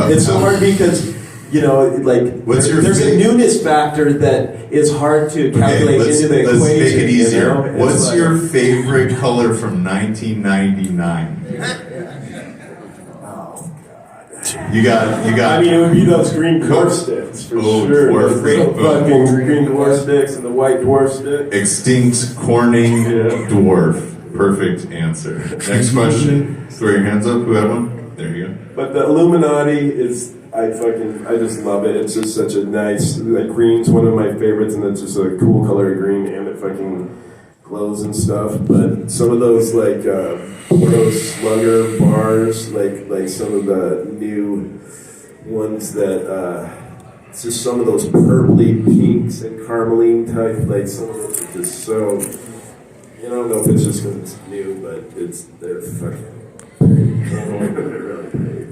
It's so hard because, you know, like What's your there's a newness factor that is hard to calculate into the equation. Let's make it easier. You know? What's like, your favorite color from 1999? You got. I mean, it would be those green dwarf sticks for sure. Dwarf Those little rainbow. fucking green dwarf sticks and the white dwarf stick. Extinct Corning dwarf. Perfect answer. Next question. Throw your hands up. Who had one? There you go. But the Illuminati is, I just love it. It's just such a nice, like green's one of my favorites, and it's just a cool color of green, and it fucking glows and stuff. But some of those like those slugger bars, like some of the new ones that it's just some of those purpley pinks and carmeline type, like some of those are just so. I don't know if it's just because it's new, but they're fucking pretty. They're really pretty.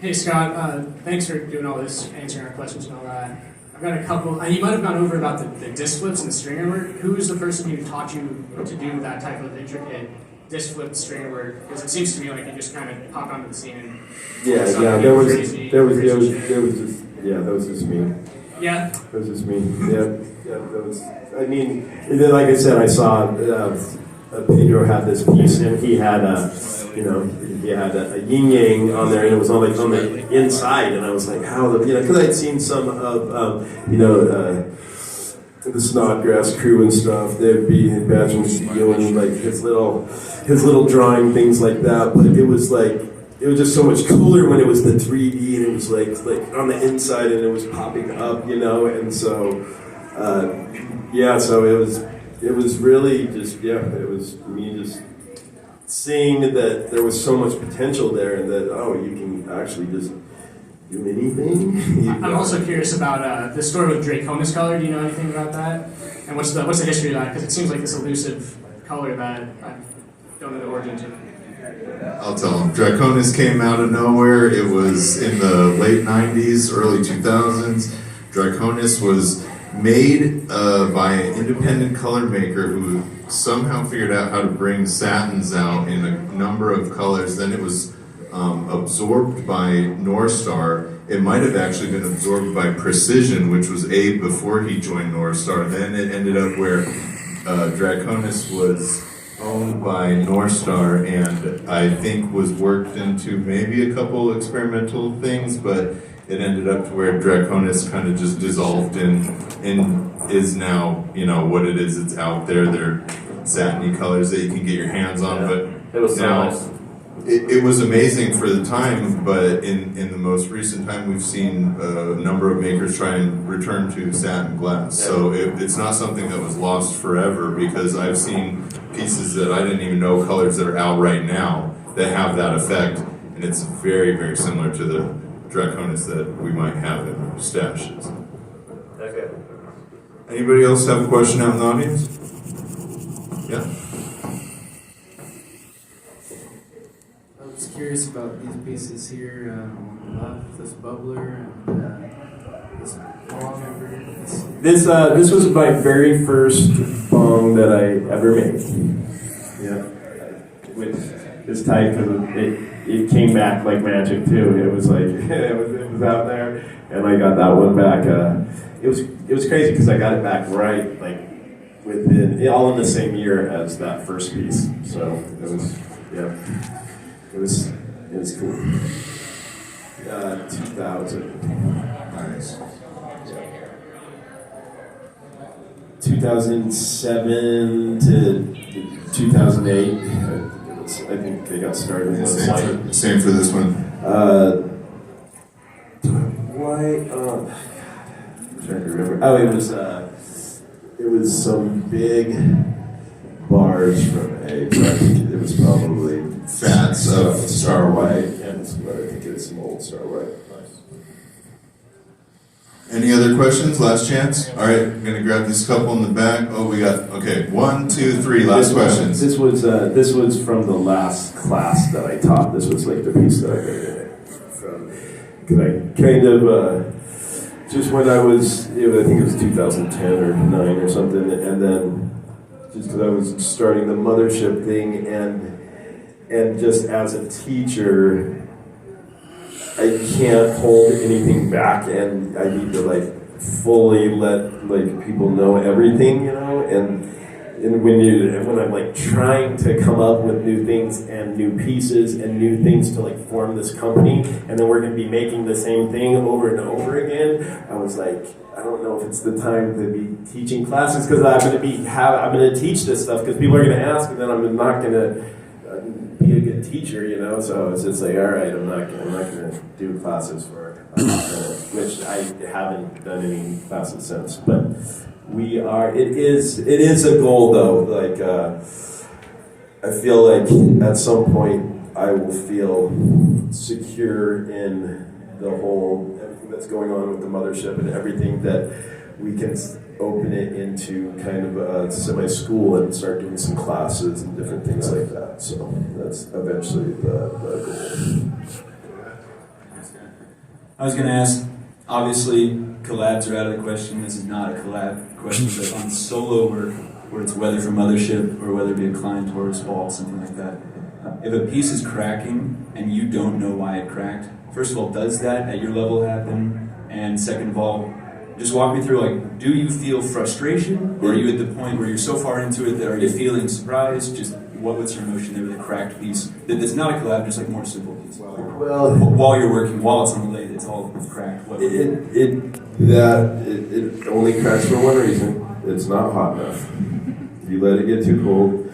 Hey Scott, thanks for doing all this, answering our questions and all that. I've got a couple, and you might have gone over about the disc flips and the stringer work. Who is the person who taught you to do that type of intricate disc flip stringer work? Because it seems to me like you just kind of pop onto the scene and That was just me. Yeah. That was just me. That was. I mean, and then like I said, I saw Pedro had this piece, and he had he had a yin yang on there, and it was on the inside, and I was like, how because I'd seen some of the Snodgrass crew and stuff. They'd be in Badging Steel and like his little drawing things like that, but it was just so much cooler when it was the 3D and it was like on the inside and it was popping up, and so so it was really just it was me just seeing that there was so much potential there and that you can actually just do anything. I'm also curious about the story with Draconis color. Do you know anything about that? And what's the history of that? Because it seems like this elusive color that I don't know the origins of. I'll tell them. Draconis came out of nowhere. It was in the late 90s, early 2000s. Draconis was made by an independent color maker who somehow figured out how to bring satins out in a number of colors. Then it was absorbed by North Star. It might have actually been absorbed by Precision, which was Abe before he joined North Star. Then it ended up where Draconis was owned by North Star, and I think was worked into maybe a couple experimental things, but it ended up to where Draconis kind of just dissolved and is now, what it is. It's out there. They're satiny colors that you can get your hands on, but it was so nice. It was amazing for the time, but in the most recent time, we've seen a number of makers try and return to satin glass. So it's not something that was lost forever, because I've seen pieces that I didn't even know, colors that are out right now, that have that effect, and it's very, very similar to the Draconis that we might have in our stashes. Okay. Anybody else have a question out in the audience? Yeah. I was curious about these pieces here on the left, this bubbler and this bong over. This was my very first bong that I ever made. With this type, because it came back like magic too. It was like it was out there, and I got that one back. It was crazy because I got it back right within all in the same year as that first piece. So it was cool. 2000. Nice. 2007 to 2008. I think they got started. Same for this one. Why? I'm trying to remember. Oh, it was some big bars from eggs. I think it was probably Fats of Star White, and I think it's some old Star White. Any other questions? Last chance? All right, I'm gonna grab this couple in the back. Oh, we got, okay, 1, 2, 3, last questions. This was from the last class that I taught. This was like the piece that I made in it. Because I kind of, just when I was, I think it was 2010 or 9 or something, and then just because I was starting the Mothership thing, and just as a teacher, I can't hold anything back, and I need to like fully let like people know everything, you know. And when I'm like trying to come up with new things and new pieces and new things to like form this company, and then we're going to be making the same thing over and over again, I was like, I don't know if it's the time to be teaching classes, because I'm going to teach this stuff because people are going to ask, and then I'm not going to be a good teacher, you know. So it's just like, all right, I'm not gonna do classes for a minute, which I haven't done any classes since. But it is a goal though. Like I feel like at some point I will feel secure in the whole everything that's going on with the Mothership and everything that we can open it into kind of a semi-school and start doing some classes and different things like that. So that's eventually the goal. I was going to ask, obviously, collabs are out of the question. This is not a collab question, but on solo work, where it's whether for Mothership or whether it be a client or a Vault, something like that, if a piece is cracking and you don't know why it cracked, first of all, does that at your level happen? And second of all, just walk me through, like, do you feel frustration, or are you at the point where you're so far into it that are you feeling surprised? Just what's your emotion there with a cracked piece that's not a collab, just like more simple piece? Well, while you're working, while it's unrelated, it's all cracked. It only cracks for one reason: it's not hot enough. You let it get too cold,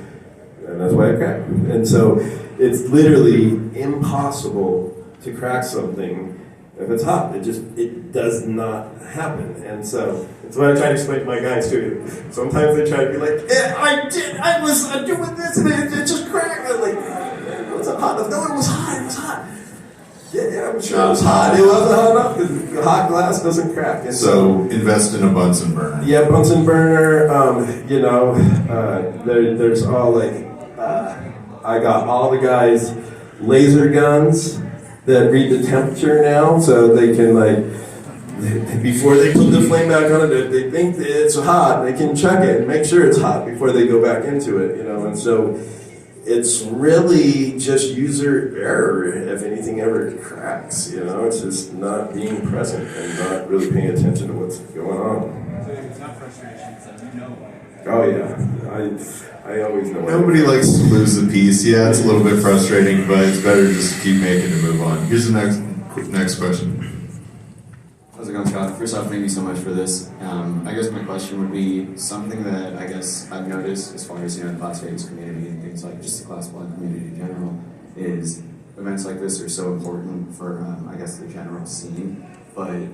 and that's why it cracked. And so it's literally impossible to crack something if it's hot. It does not happen. And so it's what I try to explain to my guys too. Sometimes they try to be like, yeah, I was doing this and it just cracked. I'm like, it wasn't hot enough. No, it was hot. Yeah, I'm sure it was hot. It wasn't hot enough because hot glass doesn't crack. And so invest in a Bunsen burner. Yeah, Bunsen burner. There's all like, I got all the guys laser guns that read the temperature now, so they can before they put the flame back on it, they think that it's hot, they can check it and make sure it's hot before they go back into it, you know. And so it's really just user error if anything ever cracks, you know. It's just not being present and not really paying attention to what's going on. So if it's not frustration, it's like you know. Oh yeah, I always know. Nobody likes to lose a piece. Yeah, it's a little bit frustrating, but it's better just to keep making and move on. Here's the next question. How's it going, Scott? First off, thank you so much for this. I guess my question would be something that I guess I've noticed as far as, you know, the Las Vegas community and things like just the Class 1 community in general is events like this are so important for, I guess, the general scene, but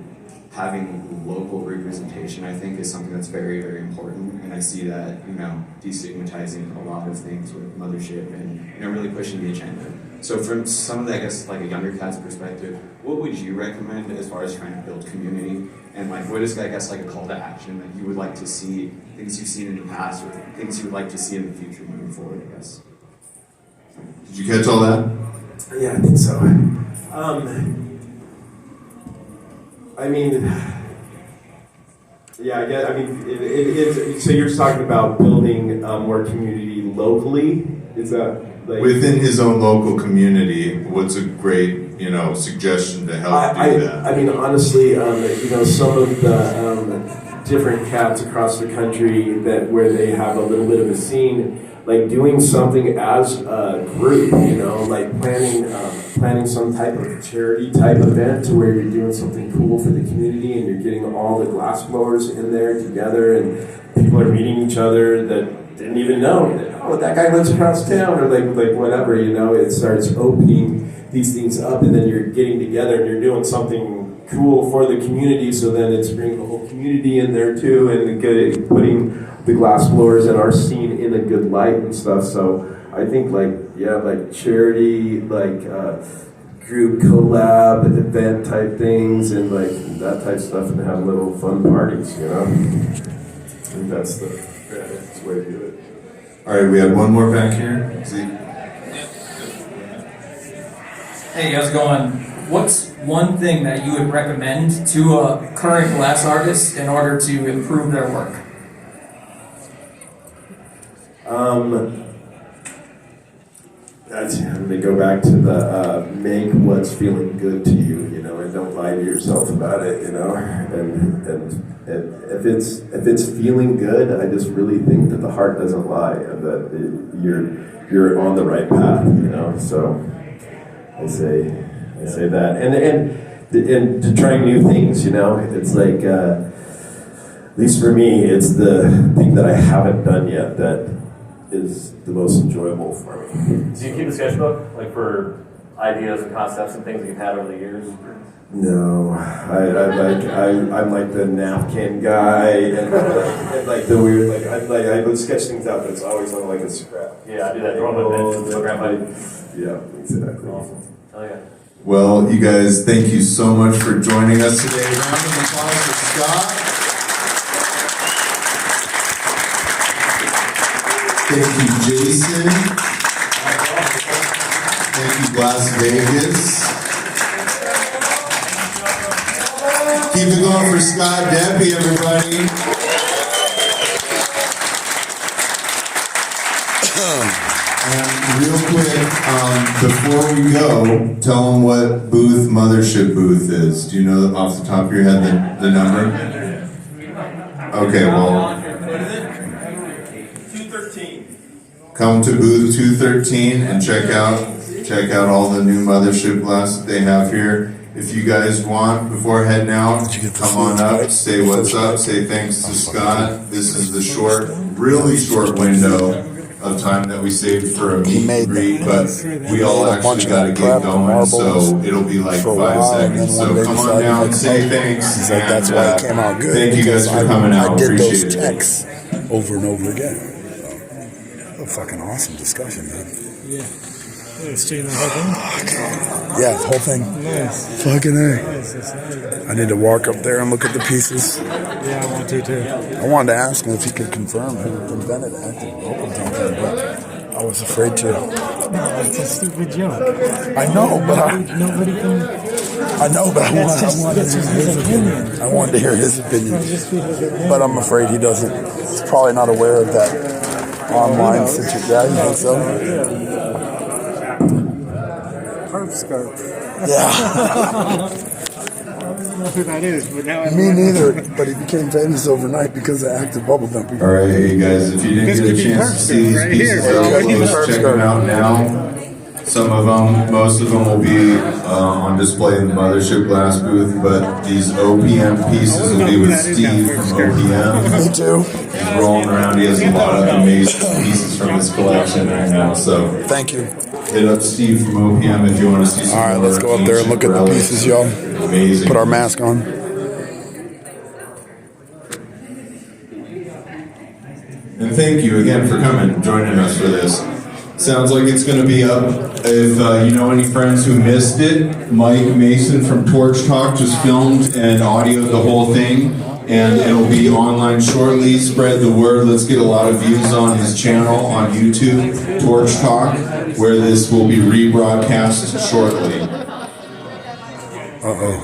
having local representation, I think, is something that's very, very important, and I see that, you know, destigmatizing a lot of things with Mothership and, you know, really pushing the agenda. So from some of the, I guess, like a younger cat's perspective, what would you recommend as far as trying to build community? And like, what is, I guess, like a call to action that you would like to see, things you've seen in the past, or things you would like to see in the future moving forward, I guess? Did you catch all that? Yeah, I think so. I mean, yeah, so you're talking about building more community locally? Is that like within his own local community? What's a great, you know, suggestion to help do that? I mean, honestly, you know, some of the different cats across the country where they have a little bit of a scene, like doing something as a group, you know, like planning some type of charity type event to where you're doing something cool for the community and you're getting all the glass blowers in there together and people are meeting each other that didn't even know that, oh, that guy lives across town, or like whatever, you know. It starts opening these things up, and then you're getting together and you're doing something cool for the community. So then it's bringing the whole community in there too, and putting the glass blowers and our scene in a good light and stuff. So I think like charity, group collab, event type things, and like that type of stuff, and have little fun parties. I think that's the way to do it. All right, we have one more back here. Zeke. Hey, how's it going? What's one thing that you would recommend to a current glass artist in order to improve their work? I'm gonna go back to the make what's feeling good to you, and don't lie to yourself about it, and if it's feeling good, I just really think that the heart doesn't lie, and that you're on the right path, So I say that, and to try new things, it's like at least for me, it's the thing that I haven't done yet that is the most enjoyable for me. Do you keep a sketchbook, like for ideas and concepts and things that you've had over the years? No, I'm like the napkin guy, and like the weird, I would sketch things out, but it's always on like a scrap. Yeah, I do that. Yeah, exactly. Awesome. Oh yeah. Well, you guys, thank you so much for joining us today. Round of applause for Scott. Thank you, Jason. Thank you, Las Vegas. Keep it going for Scott Deppe, everybody. And real quick, before we go, tell them what booth Mothership booth is. Do you know off the top of your head the number? Okay, well, come to booth 213 and check out all the new Mothership glass that they have here. If you guys want, before heading out, come on up, say what's up, say thanks to Scott. This is the really short window of time that we saved for a meet and greet, but we all actually got to get going, so it'll be like 5 seconds. So come on down and say thanks. He's like, that's why it came out good. Thank you guys for coming out. I did Appreciate those it. checks over and over again. So, a fucking awesome discussion, man. Yeah. Seeing the whole thing? Yeah, the whole thing. Nice. Fucking A. Nice. I need to walk up there and look at the pieces. Yeah, I want to too. I wanted to ask him if he could confirm who invented active vocal dumping, but I was afraid to. No, it's a stupid joke. I know, but nobody can. I know, but I wanted to hear his opinion. I wanted to hear his opinion. But I'm afraid he doesn't. He's probably not aware of that online situation. Yeah, you think so? Herb scarf. Yeah. I don't know who that is, but now I Me neither, but he became famous overnight because of active bubble dumping. All right, hey guys, if you didn't get a chance to see these pieces up close, check them out now. Some of them, most of them will be on display in the Mothership glass booth, but these OPM pieces will be with Steve from OPM. Me too. He's rolling around, he has a lot of amazing pieces from his collection right now, so. Thank you. Hit up Steve from OPM if you want to see some. All right, let's go up there and look at the pieces, y'all. Amazing. Put our mask on. And thank you again for coming and joining us for this. Sounds like it's going to be up. If you know any friends who missed it, Mike Mason from Torch Talk just filmed and audioed the whole thing. And it'll be online shortly. Spread the word. Let's get a lot of views on his channel on YouTube, Torch Talk, where this will be rebroadcast shortly. Uh-oh.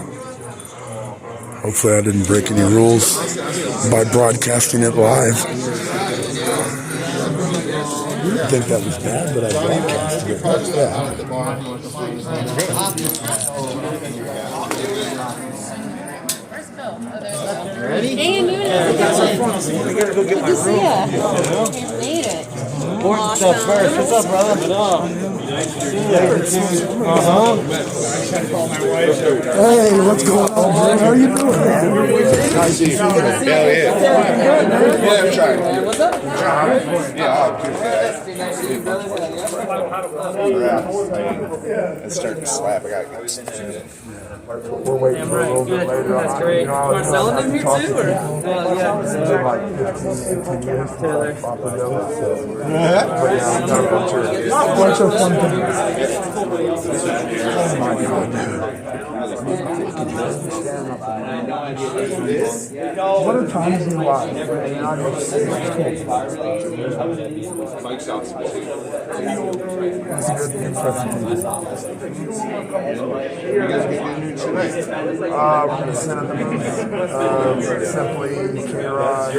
Hopefully I didn't break any rules by broadcasting it live. I think that was bad, but I broadcasted it. Ready? Hey, Nuna. I gotta go get my room. You made it. Important stuff first. What's up, brother? Hey, what's going on, man? How are you doing, man? Hell yeah. Yeah, I'm trying. What's up? It's starting to slap. I gotta get some. We're waiting for a little bit later. That's great. You want to sell them here too, or? Yeah. Like 15, 18 years. Bunch of fun what are times in life? That's a good impression. We're going to send them Simply, K-Rod,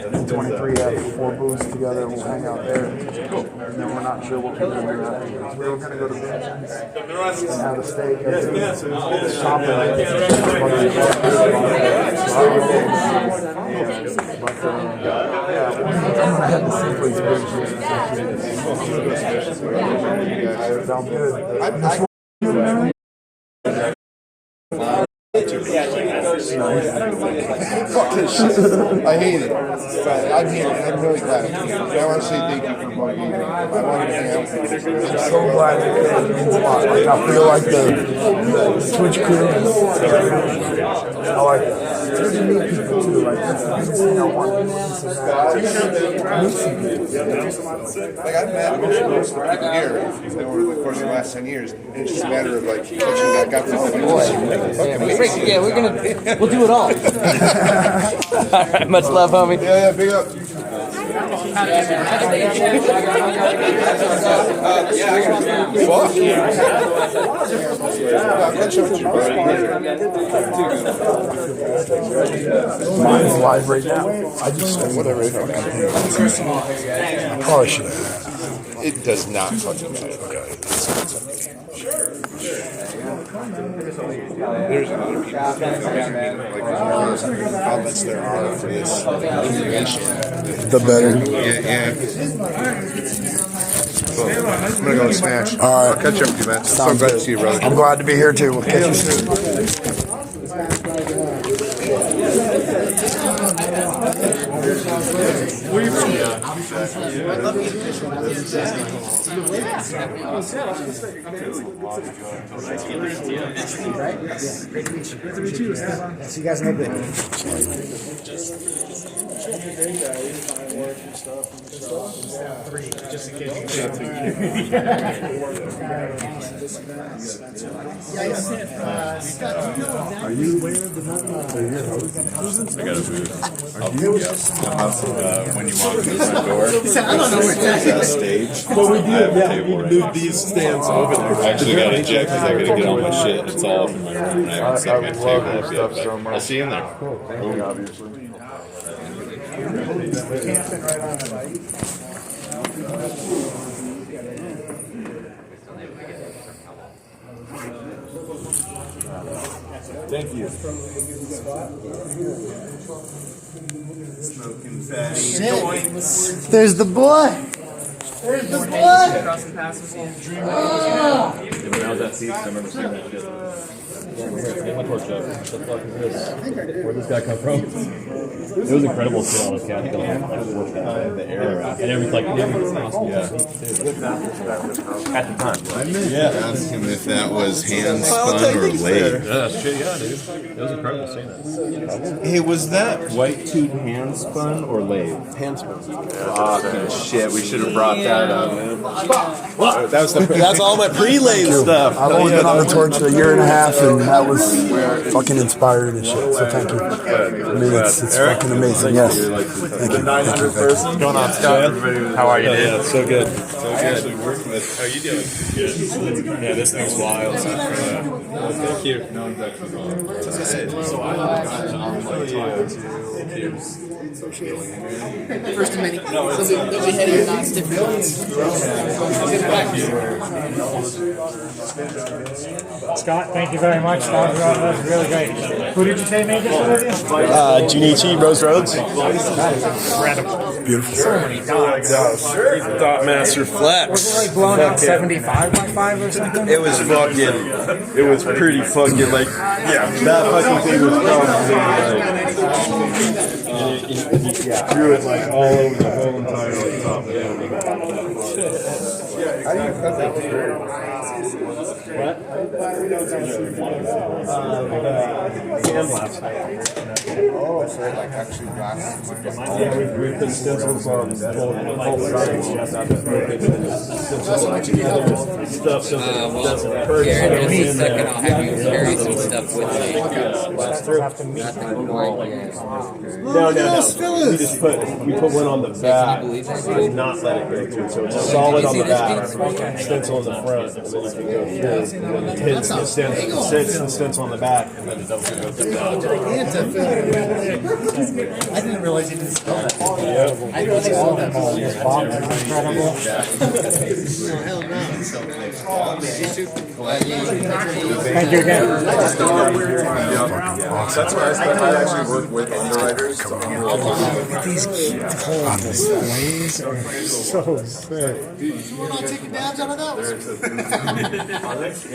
and 23 have 4 booths together. We'll hang out there. And then we're not sure what we're doing afterwards. We were going to go to Vincent's and have a steak at the shop. I'm going to head to Simply's booth. Sounds good. Fuck this shit. I hate it. I'm here. I'm really glad. I want to say thank you for what you do. I want to hang out with you. I'm so glad it means a lot. Like, I feel like the Twitch crew. I like that. There's new people too. Like, I want like I've met most of those people here over the course of the last 10 years, and it's just a matter of like touching that gut with the boy. Yeah, we'll do it all. All right, much love, homie. Yeah, big up. Fuck yeah. I'll catch up with you, buddy. Mine's live right now. I just whatever. I probably should have. It does not fucking matter. Okay. There's other people like outlets there are for this information. The better. Yeah. Well, I'm gonna go smash. All right. I'll catch up with you, man. So glad to see you, brother. I'm glad to be here too. We'll catch you soon. Where are you from? See you guys in a bit. Just in case Are you aware of the number? I got a booth. When you walk in the front door, He said, I don't know where it's at. that stage. Well, we I do. have a Yeah, table we right moved now. these stands over there. I actually got to eject because I got to get all my shit. It's all up in my room. And I haven't set my table up yet. But I'll see you in there. Thank you, obviously. Thank you. Smoking fatty Shit. There's the boy. There's the boy. Crossing paths with you. When I was at Seats, I remember seeing that shit. Get my torch up. What the fuck is this? Where'd this guy come from? It was incredible to see all those cats going like the air. And everything like at the time. I meant to ask him if that was hand spun or lathe. Yeah, shit, yeah, dude. It was incredible seeing that. Hey, was that white tube hand spun or lathe? Hand spun. Fucking shit, we should have brought that up. That was that's all my pre-lathe stuff. I've only been on the torch a year and a half, and that was fucking inspired and shit. So thank you. I mean, it's fucking amazing. Yes. Thank you. 900 person. What's going on, Scott? How are you, dude? Yeah, so good. So actually working with. How you doing? Good. Yeah, this thing's wild. Thank you. No, First of many. They'll be heading in non-stiff ones. Scott, thank you very much. That was really great. Who did you say made this with you? Junichi, Rose Roads. Incredible. Beautiful. So many dots. Dot Master Flex. Was it like blown out 75 by 5 or something? It was fucking, it was pretty fucking like, yeah, that fucking thing was probably like, And he threw it like all over the whole entire like, top. Sandblast. Oh, so like actually glass. Yeah, we put stencils on both sides. Stuff so that doesn't hurt. Here, in just a second, I'll have you carry some stuff with me. No. We just put one on the back and not let it go through. So it's solid on the back, stencil on the front, and then you can go through. And then it hits the stencil on the back, and then it doesn't go through. I didn't realize you didn't spell that. Yep. I didn't spell that. Incredible. Hell no. Thank you again. That's why I actually work with underwriters. These whole displays are so sick. We're not taking dabs out of that one.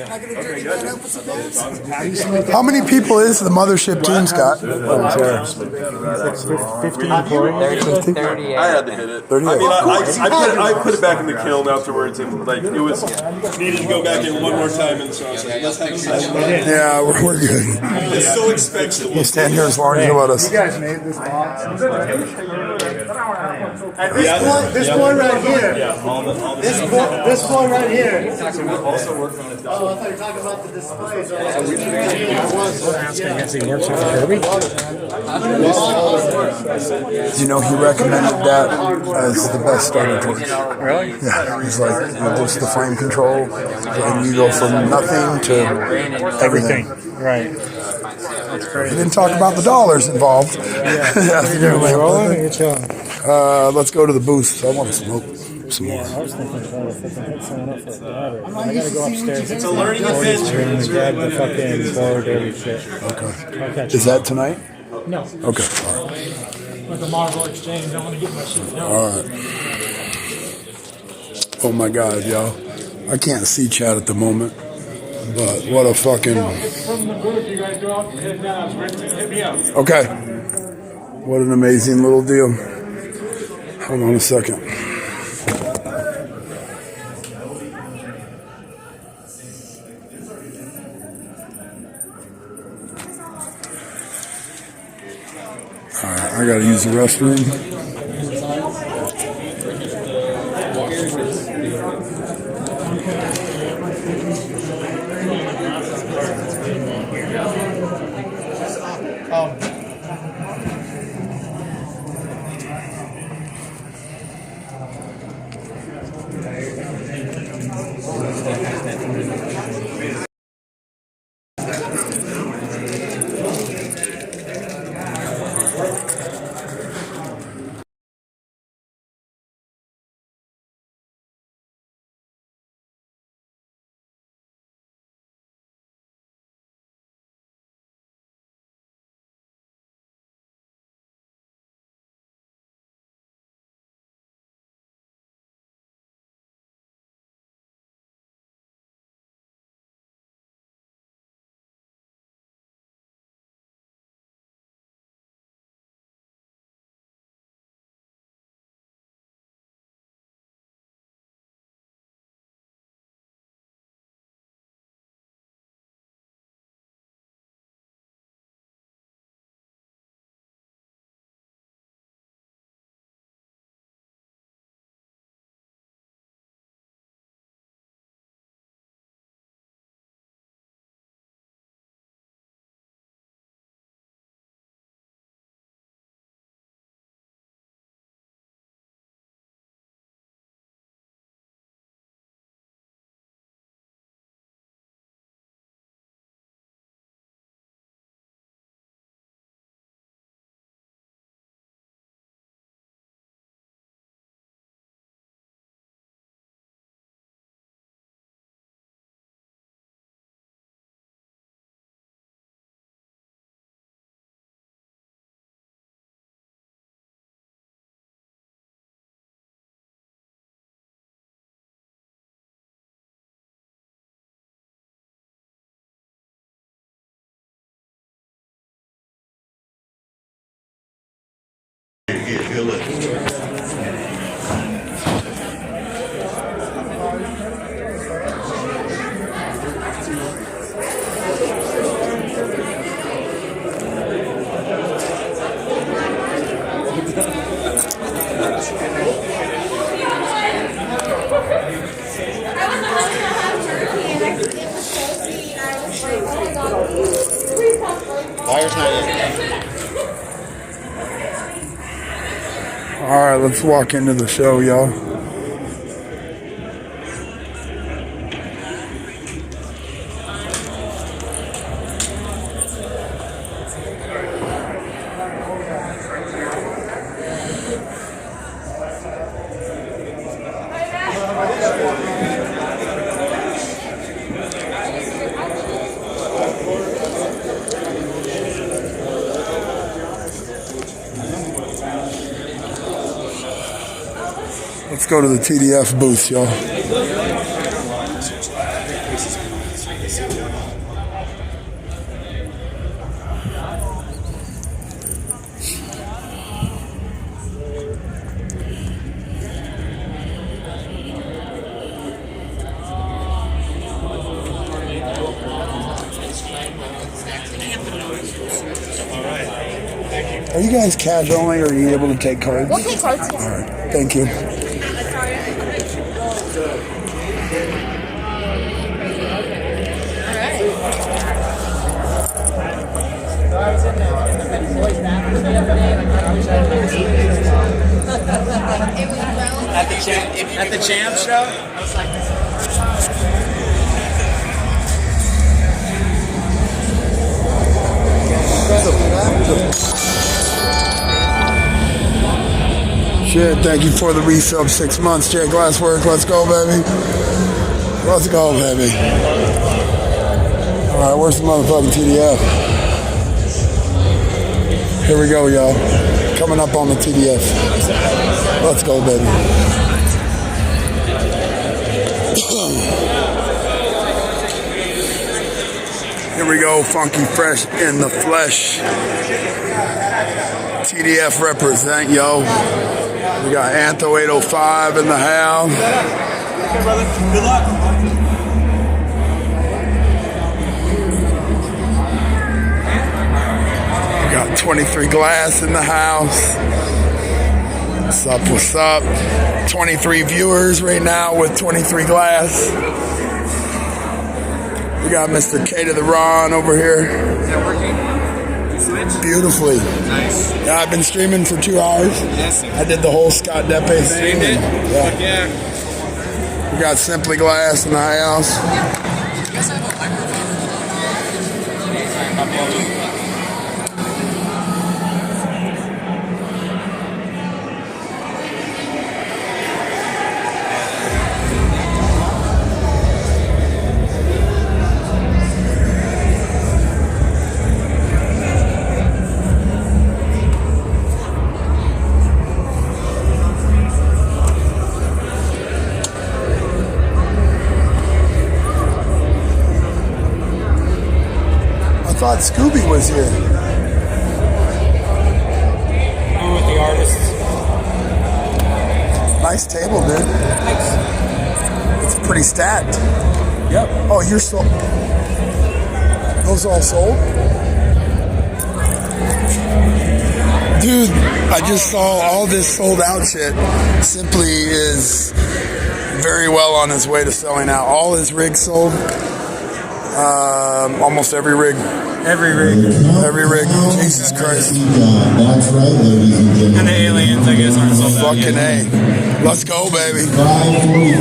Not gonna drink that up with some dabs. How many people is the Mothership team, Scott? 15 employees. 38. I had to hit it. 38. I mean, I put it back in the kiln afterwards, and like it was needed to go back in one more time, and so I was like, let's have a session. Yeah, we're good. It's so expensive. We'll stand here as long as you let us. You guys made this box. And this boy right here. This boy right here. Also work on the Oh, I thought you were talking about the displays. He works with Kirby. Do you know he recommended that as the best starting torch? Really? Yeah, he's like, just the flame control, and you go from nothing to everything. Right. He didn't talk about the dollars involved. Let's go to the booth. I want to smoke some more. I was thinking if I can hit someone up with that. I gotta go upstairs. It's a learning adventure. And grab the fucking board and shit. Okay. Is that tonight? No. Okay. All right. With the Marvel Exchange, I want to get my shit done. All right. Oh my God, y'all. I can't see Chad at the moment, but what a fucking... From the booth, you guys go up and head down. Hit me up. Okay. What an amazing little deal. Hold on a second. Alright, I gotta use the restroom. Feel it. Fire's not yet. All right, let's walk into the show, y'all. Let's go to the TDF booth, y'all. Are you guys cash only, or are you able to take cards? We'll take cards. All right, thank you. At the champ show? Shit, thank you for the resub 6 months, Jay Glasswork. Let's go, baby. Let's go, baby. All right, where's the motherfucking TDF? Here we go, y'all. Coming up on the TDF. Let's go, baby. Here we go, funky fresh in the flesh. TDF represent, yo. We got Antho 805 in the house. Okay, brother. Good luck. We got 23 Glass in the house. What's up, what's up? 23 viewers right now with 23 Glass. We got Mr. K to the Ron over here. Is that working? Switch? Beautifully. Nice. Yeah, I've been streaming for 2 hours. Yes. I did the whole Scott Deppe thing. Streamed it? Yeah. Fuck yeah. We got Simply Glass in the house. You guys have a microphone? I thought Scooby was here. I'm with the artists. Nice table, dude. Thanks. It's pretty stacked. Yep. Oh, you're sold. Those all sold? Dude, I just saw all this sold out shit. Simply is very well on his way to selling out. All his rigs sold. Almost every rig. Every rig. Every rig. Jesus Christ. That's right, ladies and gentlemen. And the aliens, I guess, aren't sold out Fucking yet. A. Let's go, baby. 5:45. You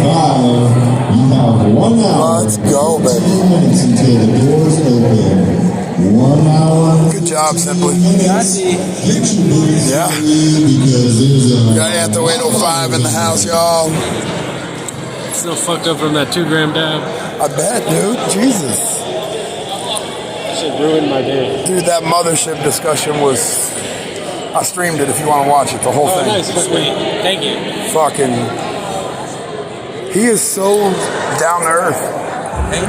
have 1 hour. Let's go, 2 baby. minutes until the doors open. 1 hour. Good job, Simply. Get your boots Yeah. ready because there's a. Got Antho 805 in the house, y'all. Still fucked up from that 2 gram dab. I bet, dude. Jesus. Shit ruined my day. Dude, that Mothership discussion was... I streamed it if you want to watch it, the whole thing. Nice. Sweet. Thank you. Fucking... He is so down to earth. Hey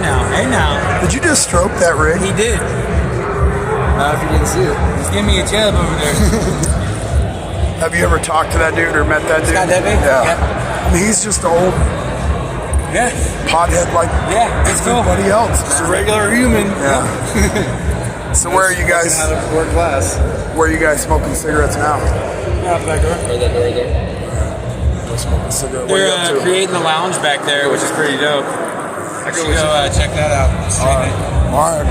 now. Did you just stroke that rig? He did. If you didn't see it. He's giving me a jab over there. Have you ever talked to that dude or met that dude? Scott Deppe? Yeah. I mean, he's just an old pothead like everybody else. Just a regular human. Yeah. So where are you guys? Work class. Where are you guys smoking cigarettes now? Out the back door. Or that door there. Smoking a cigarette. What are you up They're to? creating the lounge back there, which is pretty dope. I should go check that out. All right.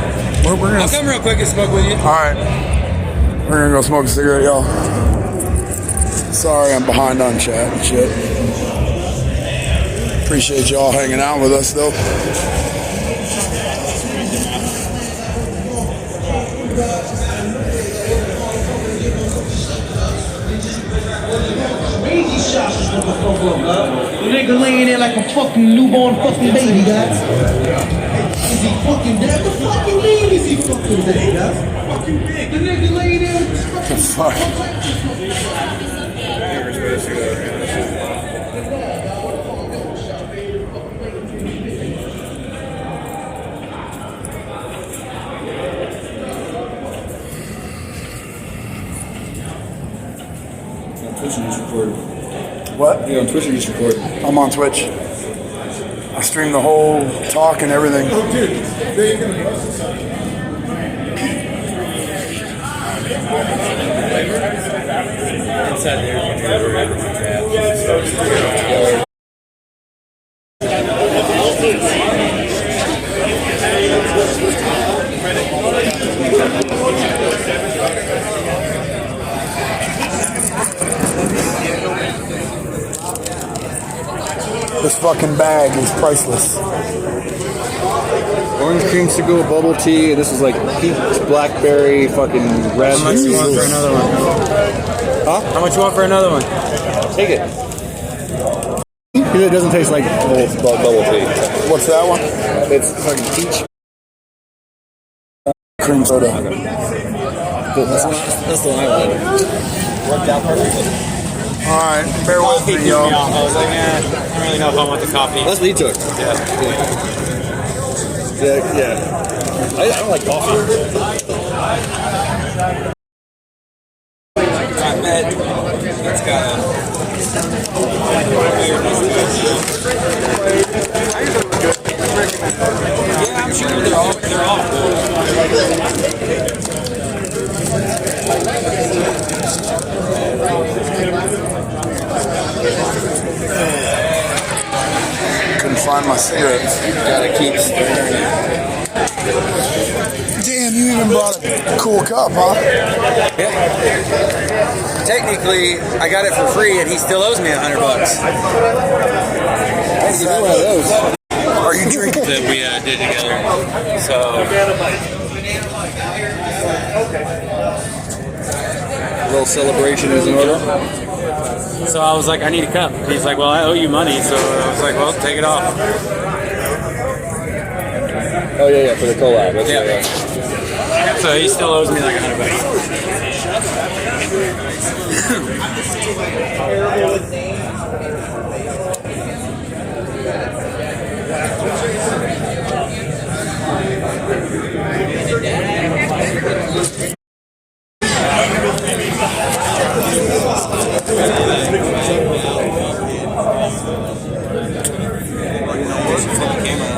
We're gonna I'll come real quick and smoke with you. All right. We're gonna go smoke a cigarette, y'all. Sorry, I'm behind on chat and shit. Appreciate y'all hanging out with us, though. Crazy shots is what the fuck up, man. The nigga laying there like a fucking newborn fucking baby, guys. Is he fucking dead? The fucking mean is he fucking dead, guys? Fucking big. The nigga laying there with his fucking fuck. Twitch or just recording? What? You on Twitch or just recording? I'm on Twitch. I stream the whole talk and everything. Oh, dude. There you go. Inside there, This fucking bag is priceless. Orange creamsicle, bubble tea. This is like peach, blackberry, fucking raspberry. How much you want for another one? Huh? How much you want for another one? Take it. Because it doesn't taste like bubble tea. What's that one? It's fucking peach. Cream soda. That's the one I wanted. Worked out perfectly. Alright, bear with me, y'all. I was like, I don't really know if I want the coffee. That's what he took. Yeah. I don't like coffee. I bet it's got a weirdness to it. Yeah, I'm sure they're all Couldn't find my cigarettes. Gotta keep stirring. Damn, you even brought a cool cup, huh? Yeah. Technically, I got it for free, and he still owes me $100. That's one of those. Are you drinking? That we did together. So. A little celebration is in order. So I was like, I need a cup. He's like, well, I owe you money. So I was like, well, take it off. Oh yeah, for the collab. That's right. So he still owes me like $100.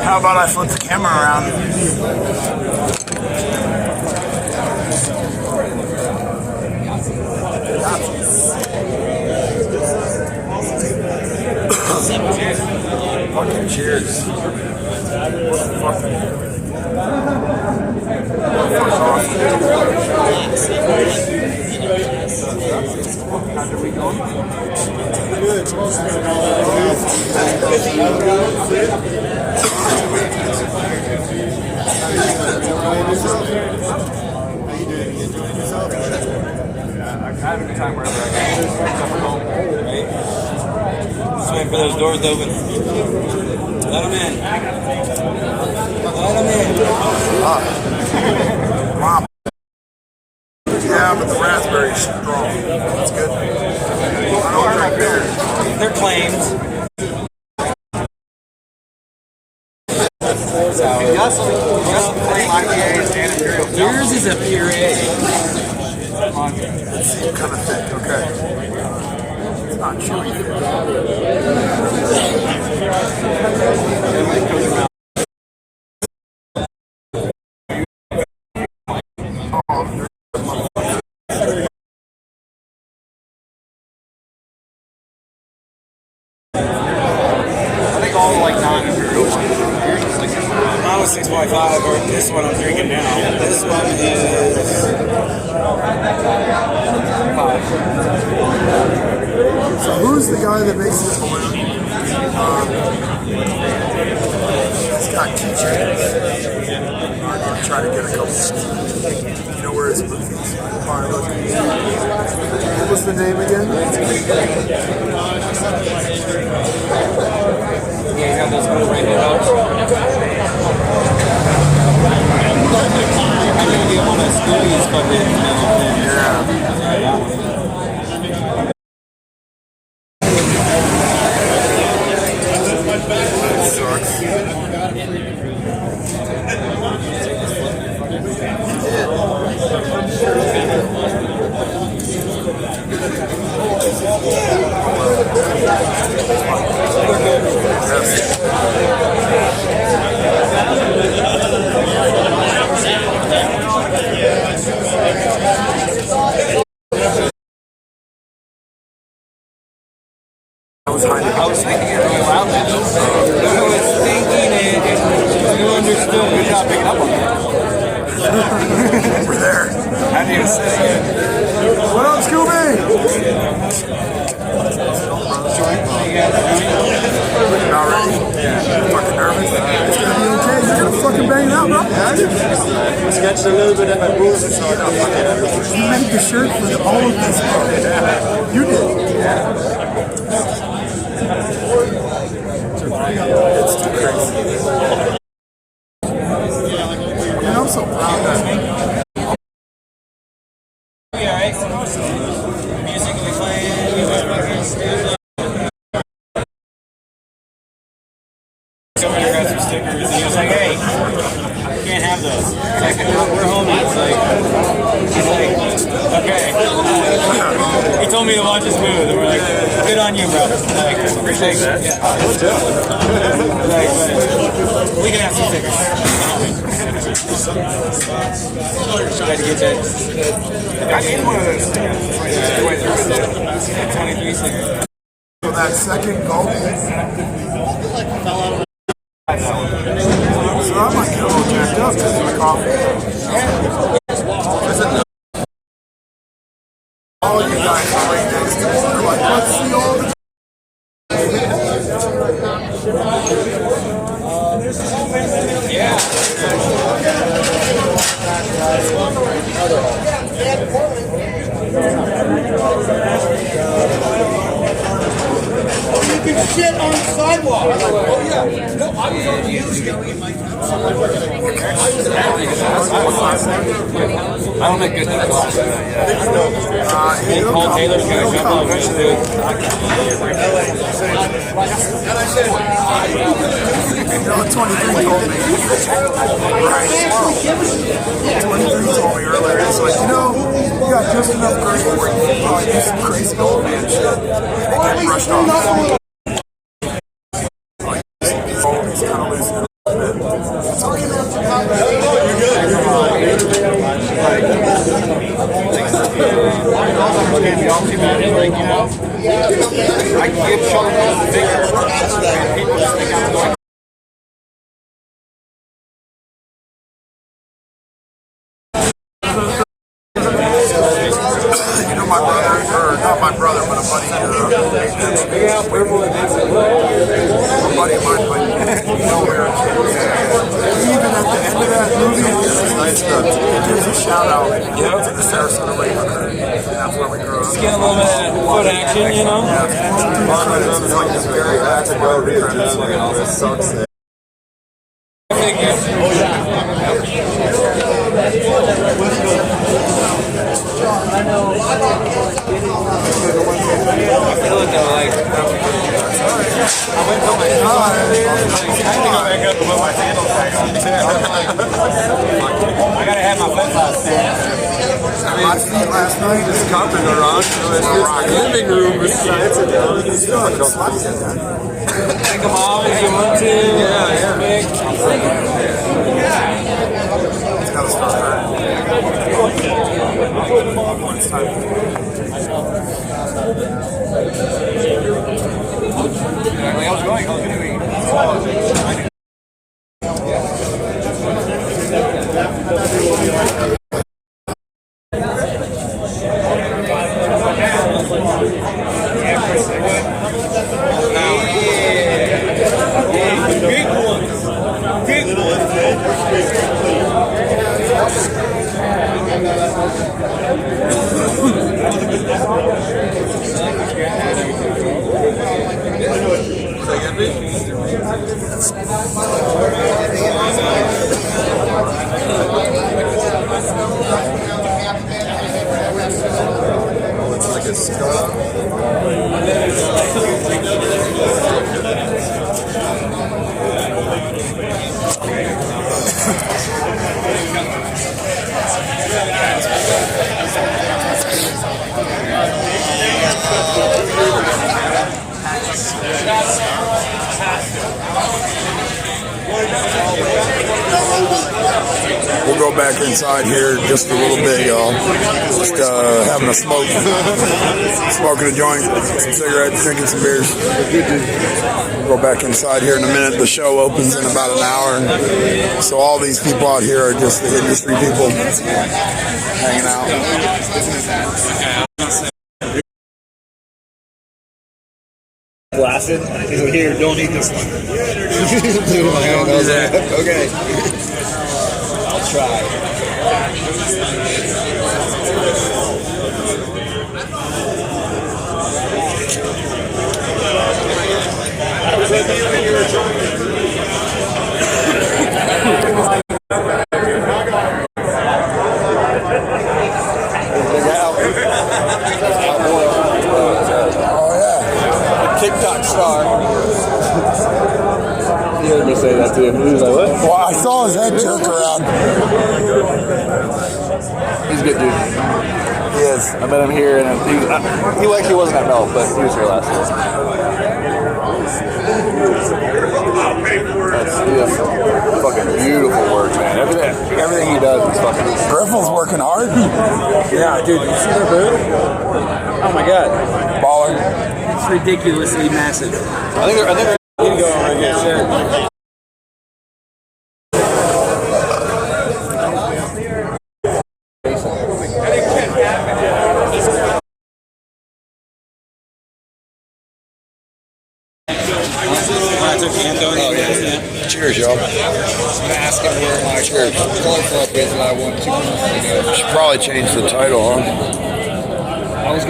How about I flip the camera around? Fucking cheers. I have a good time wherever I go. Except for home, right? Just waiting for those doors to open. Let them in. Let them in. Mom. Yeah, but the raspberry's strong. That's good. I don't drink beer. They're claims. Yours is a puree. It seemed kind of thick, okay. It's not chewy. I think all like non-imperial ones. Mine was 6.5, or this one I'm drinking now. This one is 5. So who's the guy that makes this balloon? He's got keychains. I'm going to try to get a couple. You know where his movies? What was the name again? Yeah, you got those little right here. I didn't get one of Scooby's fucking metal thing. Yeah. I was thinking it really loud then. I was thinking it. You understood. Good job picking up on that. We're there. I didn't even say it. What up, Scooby? Not ready? Yeah. Fucking nervous? It's gonna be okay. You're gonna fucking bang it out, bro. Sketched a little bit of my moves. You made the shirt for all of this, bro. You did. It's too crazy. Man, I'm so proud of that. Music we playing. Somebody grabbed some stickers and he was like, "Hey, you can't have those." Like, we're homies. He's like, "Okay." He told me to watch his move, and we're like, "Good on you, bro." Like, appreciate that. Yeah. Like, we can have some stickers. Tried to get that. I need one of those stickers. 23 stickers. So that second goal. So I might get a little jacked up because of the coffee. All you guys are right next to me. They're like, let's see all the. Yeah. You can shit on the sidewalk. Oh yeah. No, I was on using it. I don't make good glasses yet. Hey, Paul Taylor's gonna jump on this dude. And I said, 23 told me. Right. 23 told me earlier. It's like, you got just enough credit where you can probably do some crazy old man shit and get brushed off. It's kind of loose a bit. It's okay. You're good. I can give children the figure. People just think I'm going. My brother, or not my brother, but a buddy. A buddy of mine played nowhere. Even at the end of that movie, it gives a shout out to the Sarasota Raven crew. And that's where we grew up. Just get a little bit of foot action, you know? Yeah, it's like this very active road. It sucks. I gotta have my flip-flops there. my feet last night. This carpet around. Living room besides it. Take them off if you want to. Yeah. It's got to start It's like a skull. We'll go back inside here just a little bit, y'all. Just having a smoke. Smoking a joint, some cigarettes, drinking some beers. We'll go back inside here in a minute. The show opens in about an hour. So all these people out here are just the industry people hanging out. Blasted. He's like, here, don't eat this one. Don't do that. Okay. I'll try. TikTok star. You heard me say that to him. He was like, what? Well, I saw his head jerk around. He's a good dude. He is. I met him here, and he wasn't at Mel, but he was here last year. He does fucking beautiful work, man. Everything he does is fucking. Griffel's working hard. Yeah, dude. You see their booth? Oh my god. Baller. It's ridiculously massive. I think they're need to go on right here. Sure. Cheers, y'all. Mask and wear my Cheers. color club is that I won 2 months ago. Should probably change the title, huh?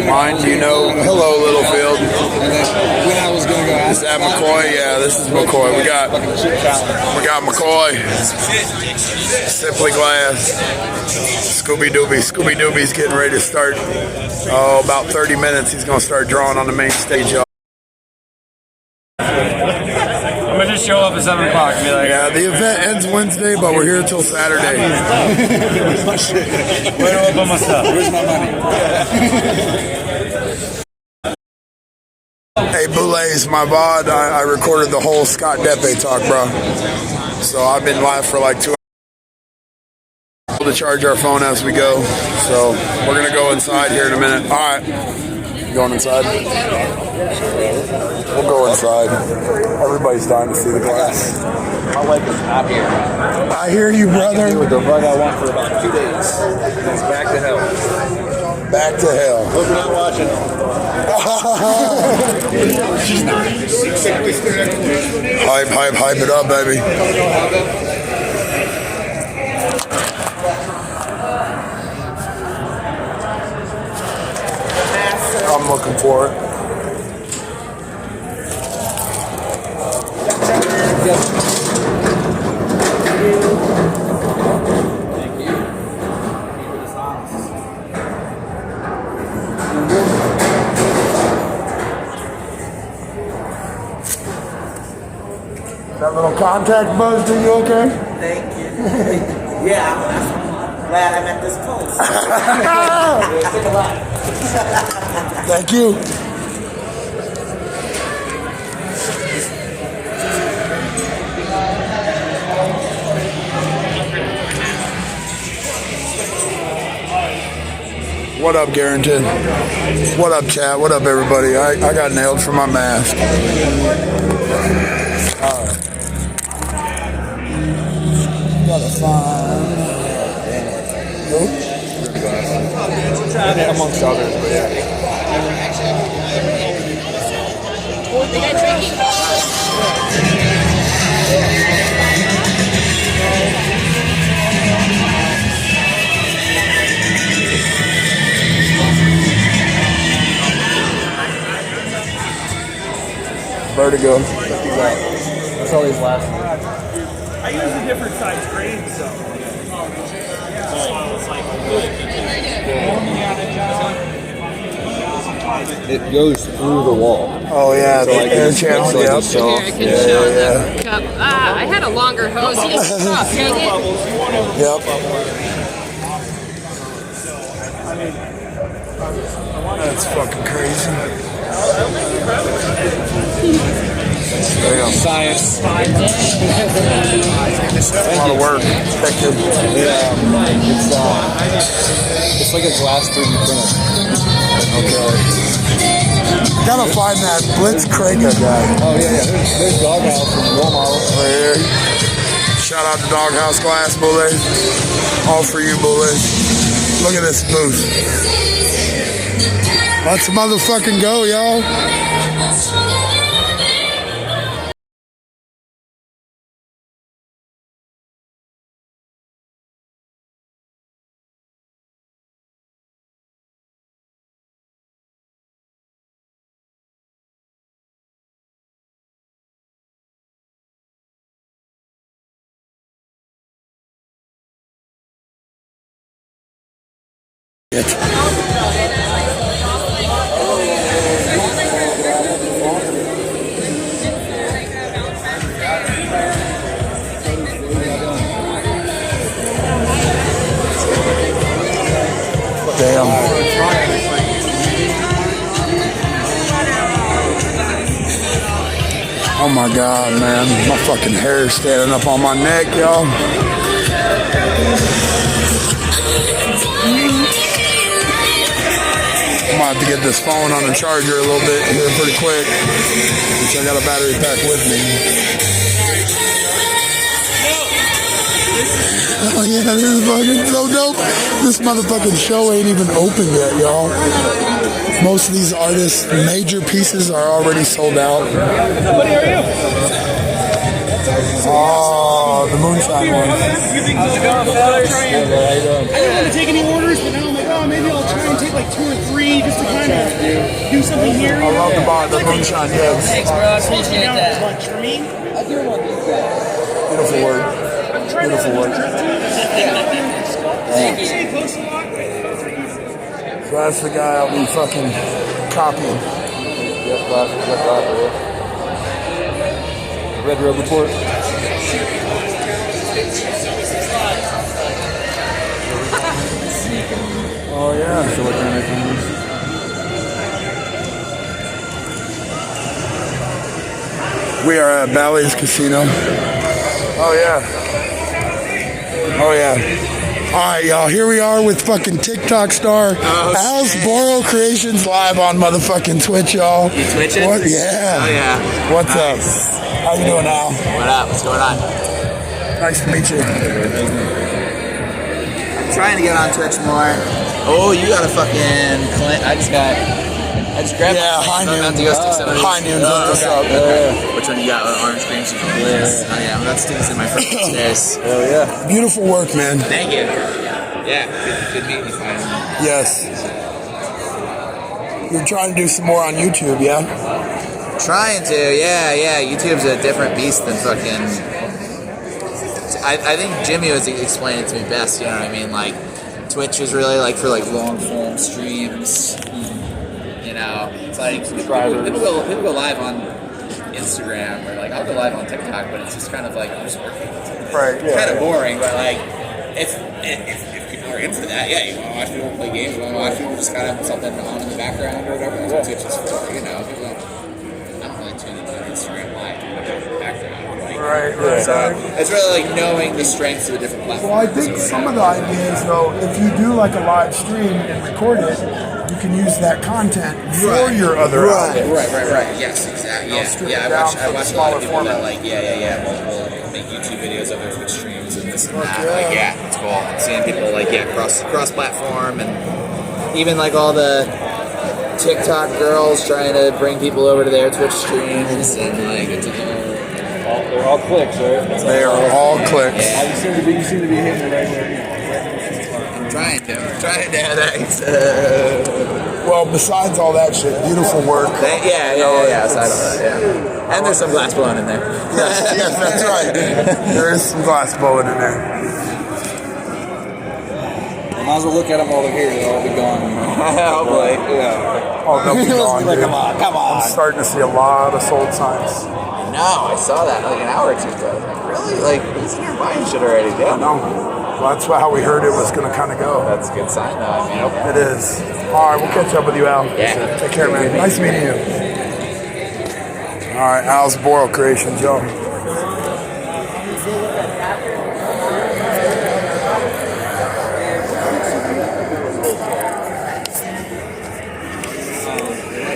Mine, you know. Hello, Littlefield. And then when I was gonna go ask, Is that McCoy? Yeah, this is McCoy. We got McCoy. Simply Glass. Scooby Dooby's getting ready to start. Oh, about 30 minutes. He's gonna start drawing on the main stage, y'all. I'm gonna just show up at 7 o'clock and be like, yeah, the event ends Wednesday, but we're here until Saturday. Where's my shit? Where do I put my stuff? Where's my money? Hey, Boulez, my VOD, I recorded the whole Scott Deppe talk, bro. So I've been live for like 2 hours. To charge our phone as we go. So we're going to go inside here in a minute. All right. Going inside? We'll go inside. Everybody's dying to see the glass. My leg is not here. I hear you, brother. I can do the rug I want for about 2 days. And it's back to hell. Back to hell. Hope you're not watching. She's not. Hype it up, baby. I'm looking for it. Thank you. That little contact buzz, are you okay? Thank you. Yeah. glad I'm at this post. Thank you. What up, Garrington? What up, chat? What up, everybody? I got nailed for my mask. Alright. Gotta find... Who? Amongst others, but yeah. Vertigo. That's always last. I use a different size grade, so. It goes through the wall. Oh yeah, So like air it's channel. like Yep. a soft. Here, I can show the cup. Ah, I had a longer hose. You stop, dang it. Yep. That's fucking crazy. Damn. Science. That's a lot of work. Thank you. It's like a glass 3D printer. Okay. Gotta find that Blitzkrieg guy. Oh yeah. There's Doghouse and role model. Right here. Shout out to Doghouse Glass, Bully. All for you, Bully. Look at this booth. Let's motherfucking go, y'all. Damn. Oh my god, man. My fucking hair is standing up on my neck, y'all. I'm gonna have to get this phone on the charger a little bit here pretty quick, which I got a battery pack with me. Oh yeah, this is fucking so dope. This motherfucking show ain't even open yet, y'all. Most of these artists' major pieces are already sold out. Buddy, how are you? Oh, the moonshine one. How's it going, fellas? I didn't want to take any orders, but now I'm like, oh, maybe I'll try and take like 2 or 3 just to kind of do something here. I love the moonshine, yes. Thanks, bro. I appreciate that. Lunch for me? I do want these guys. Beautiful work. Beautiful work. So that's the guy I'll be fucking copying. Yep, last. Red Road Report. Oh yeah. So what kind of cameras? We are at Bally's Casino. Oh yeah. Oh yeah. Alright, y'all, here we are with fucking TikTok star Al's Boro Creations live on motherfucking Twitch, y'all. You twitching? What? Yeah. Oh yeah. What's up? How you doing, Al? What up? What's going on? Nice to meet you. I'm trying to get on Twitch more. Oh, you got a fucking Clint. I just grabbed High my Noon. about to go stick some of these. High Noon, hook us up. Which one you got? Orange cream cheese? Yes. Oh yeah, I'm about to stick this in my front stairs. Oh yeah. Beautiful work, man. Thank you. Yeah, good meeting you finally. Yes. You're trying to do some more on YouTube, yeah? Trying to, yeah. YouTube's a different beast than fucking. I think Jimmy was explaining it to me best. You know what I mean? Like, Twitch is really like for like long form streams. You know, it's like people go live on Instagram or like I'll go live on TikTok, but it's just kind of like I'm just working. Right. Yeah. Kind of boring, but like if people in for that. Yeah, you want to watch people play games, you want to watch people just kind of have something on in the background or whatever. That's what Twitch is for, you know. People don't, I don't really tune into Instagram Live in the background. Like, Right. So it's really like knowing the strengths of the different platforms. Well, I think some of the ideas, though, if you do like a live stream and record it, you can use that content for your other outlets. Right. Yes, exactly. Yeah. I watch a lot of people that like, will make YouTube videos of their Twitch streams and this and that. Like, yeah, it's cool. I'm seeing people like, cross platform, and even like all the TikTok girls trying to bring people over to their Twitch streams, and like it's They're all clicks, right? They are all clicks. Yeah. You seem to be hitting it right where Trying to. Thanks. Well, besides all that shit, beautiful work. Aside all that, yeah. And there's some glass blowing in there. yes, that's right. There is some glass blowing in there. I might as well look at them while they're here. They'll all be gone. Hopefully. Yeah. Oh, they'll be gone, like, dude. come on. I'm starting to see a lot of sold signs. No, I saw that like an hour or two ago. Like, really? Like, he's in here buying shit already, dude. I know. Well, that's how we heard it was going to kind of go. That's a good sign, though. I mean, it is. All right, we'll catch up with you, Al. Yeah. Take care, man. Nice meeting you. All right, Al's Boral Creations, yo.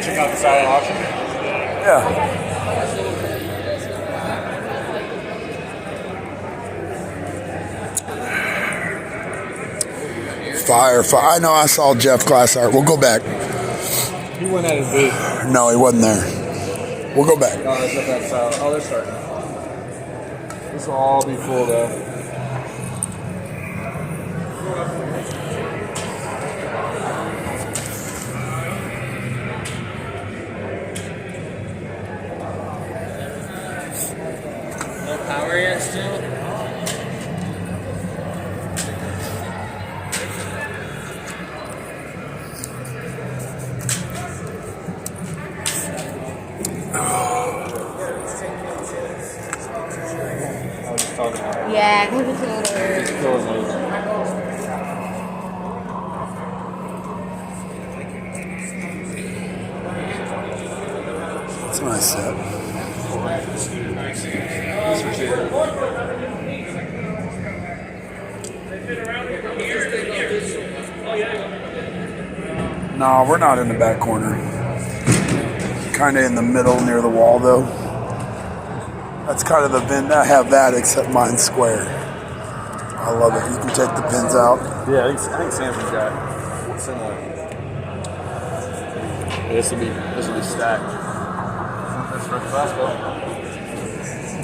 Check out the silent auction. Yeah. Fire. I know I saw Jeff Glassart. We'll go back. He went at his booth. No, he wasn't there. We'll go back. Oh, that's out. Oh, they're starting. This will all be full, though. No power yet still? Yeah, give it to her. That's a nice set. No, we're not in the back corner. Kind of in the middle near the wall, though. That's kind of the bin. I have that, except mine's square. I love it. You can take the pins out. Yeah, I think Samson's got similar. This will be stacked. That's for the fastball.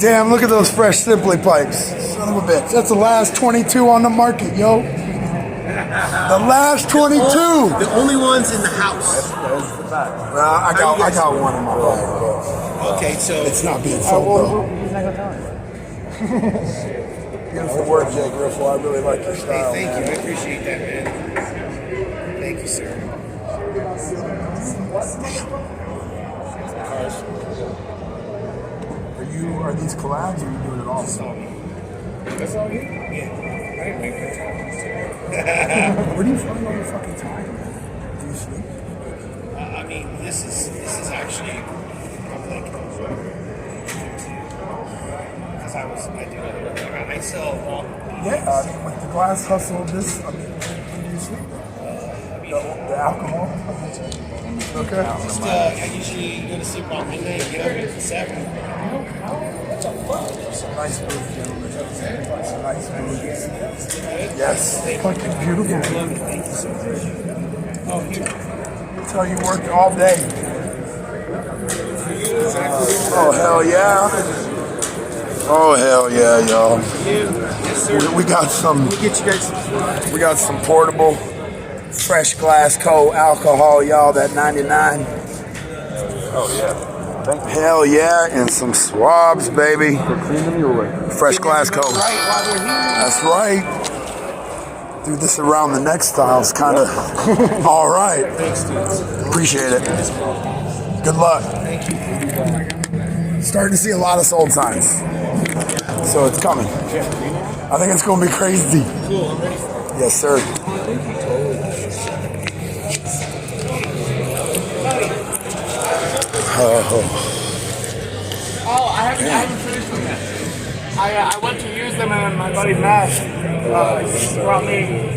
Damn, look at those fresh Simply pipes. Son of a bitch. That's the last 22 on the market, yo. The last 22. The only ones in the house. That's the fact. I got one in my bag. Okay, so It's not being sold, though. He's not gonna tell me. Beautiful work, Jay Griffel. I really like your style. Hey, thank you. I appreciate that, man. Thank you, sir. Are these collabs or are you doing it all? That's all you? Yeah. I didn't make that time. Where do you find all your fucking time, man? Do you sleep? I mean, this is actually public. Because I sell all. Yeah, I mean, with the glass hustle, when do you sleep? The alcohol? Okay. I usually go to sleep around midnight, get up at 7. It's a nice move, gentlemen. It's a nice move. Yes, fucking beautiful. Thank you so much. Oh, here. That's how you worked all day. Oh, hell yeah. Oh, hell yeah, y'all. We got some. We got some portable, fresh glass cold alcohol, y'all. That 99. Oh yeah. Hell yeah, and some swabs, baby. Clean them your way. Fresh glass cold. That's right. Dude, this around the neck style is kind of all right. Thanks, dude. Appreciate it. Good luck. Thank you. Starting to see a lot of sold signs. So it's coming. I think it's going to be crazy. Cool, I'm ready. Yes, sir. Oh, I haven't finished them yet. I went to use them and my buddy Matt brought me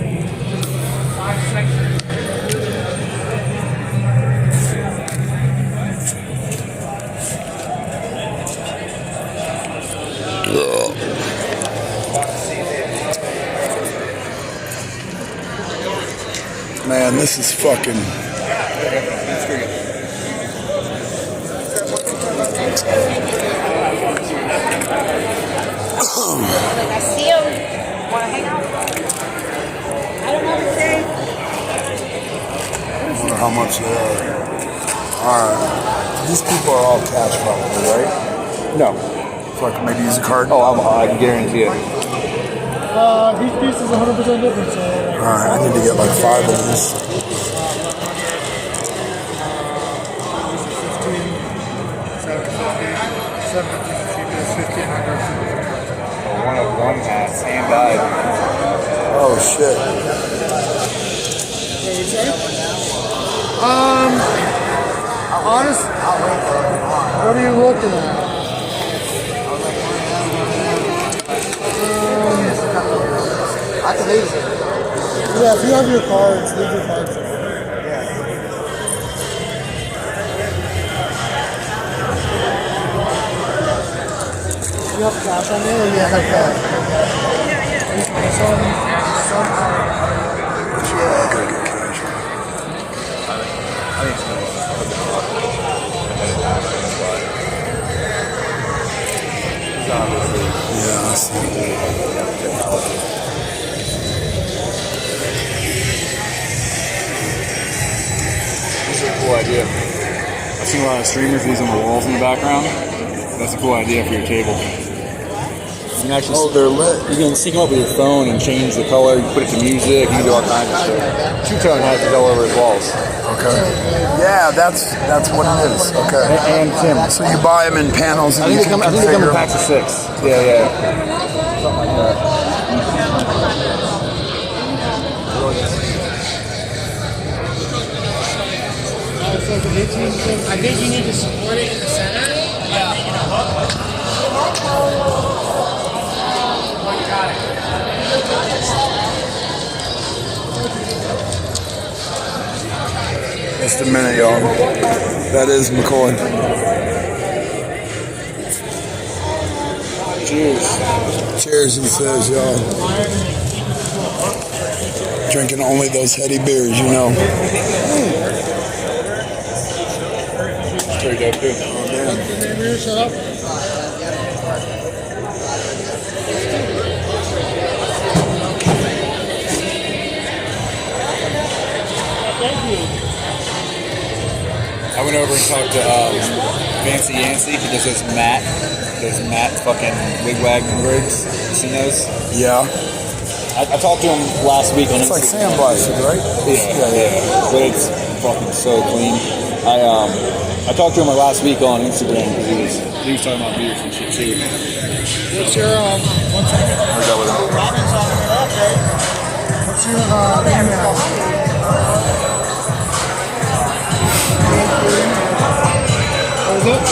5 sections. Man, this is fucking. I see him. Want to hang out? I don't know what to say. I wonder how much they are. Alright. These people are all cash probably, right? No. So I can maybe use a card? Oh, I can guarantee it. Each piece is 100% different, so... Alright, I need to get like 5 of these. One hat, same dive. Oh shit. Honest, what are you looking at? I can leave it. Yeah, if you have your cards, leave your cards. You have cash on there, or you have cash? Yeah, I gotta get cash. Yeah, I see. This is a cool idea. I've seen a lot of streamers using the walls in the background. That's a cool idea for your table. You can actually they're lit. You can sync them up with your phone and change the color. You can put it to music. You can do all kinds of stuff. Two-tone has it all over his walls. Okay. Yeah, that's what it is. Okay. And Tim. So you buy them in panels. And I think they come in packs of 6. Yeah. Something like that. I think you need to support it in the center. Yeah. Make it a hook. Got it. Just a minute, y'all. That is McCoy. Cheers. Cheers, he says, y'all. Drinking only those heady beers, you know. Pretty dope, too. Oh, man. Shut up. I went over and talked to Fancy Yancey. He does those matte fucking wigwag rigs. You seen those? Yeah. I talked to him last week on It's like Instagram. sandblasted, right? Yeah. But it's fucking so clean. I talked to him last week on Instagram because he was talking about beers and shit too. What's your one second? Where's that with him? What's your email? What is it?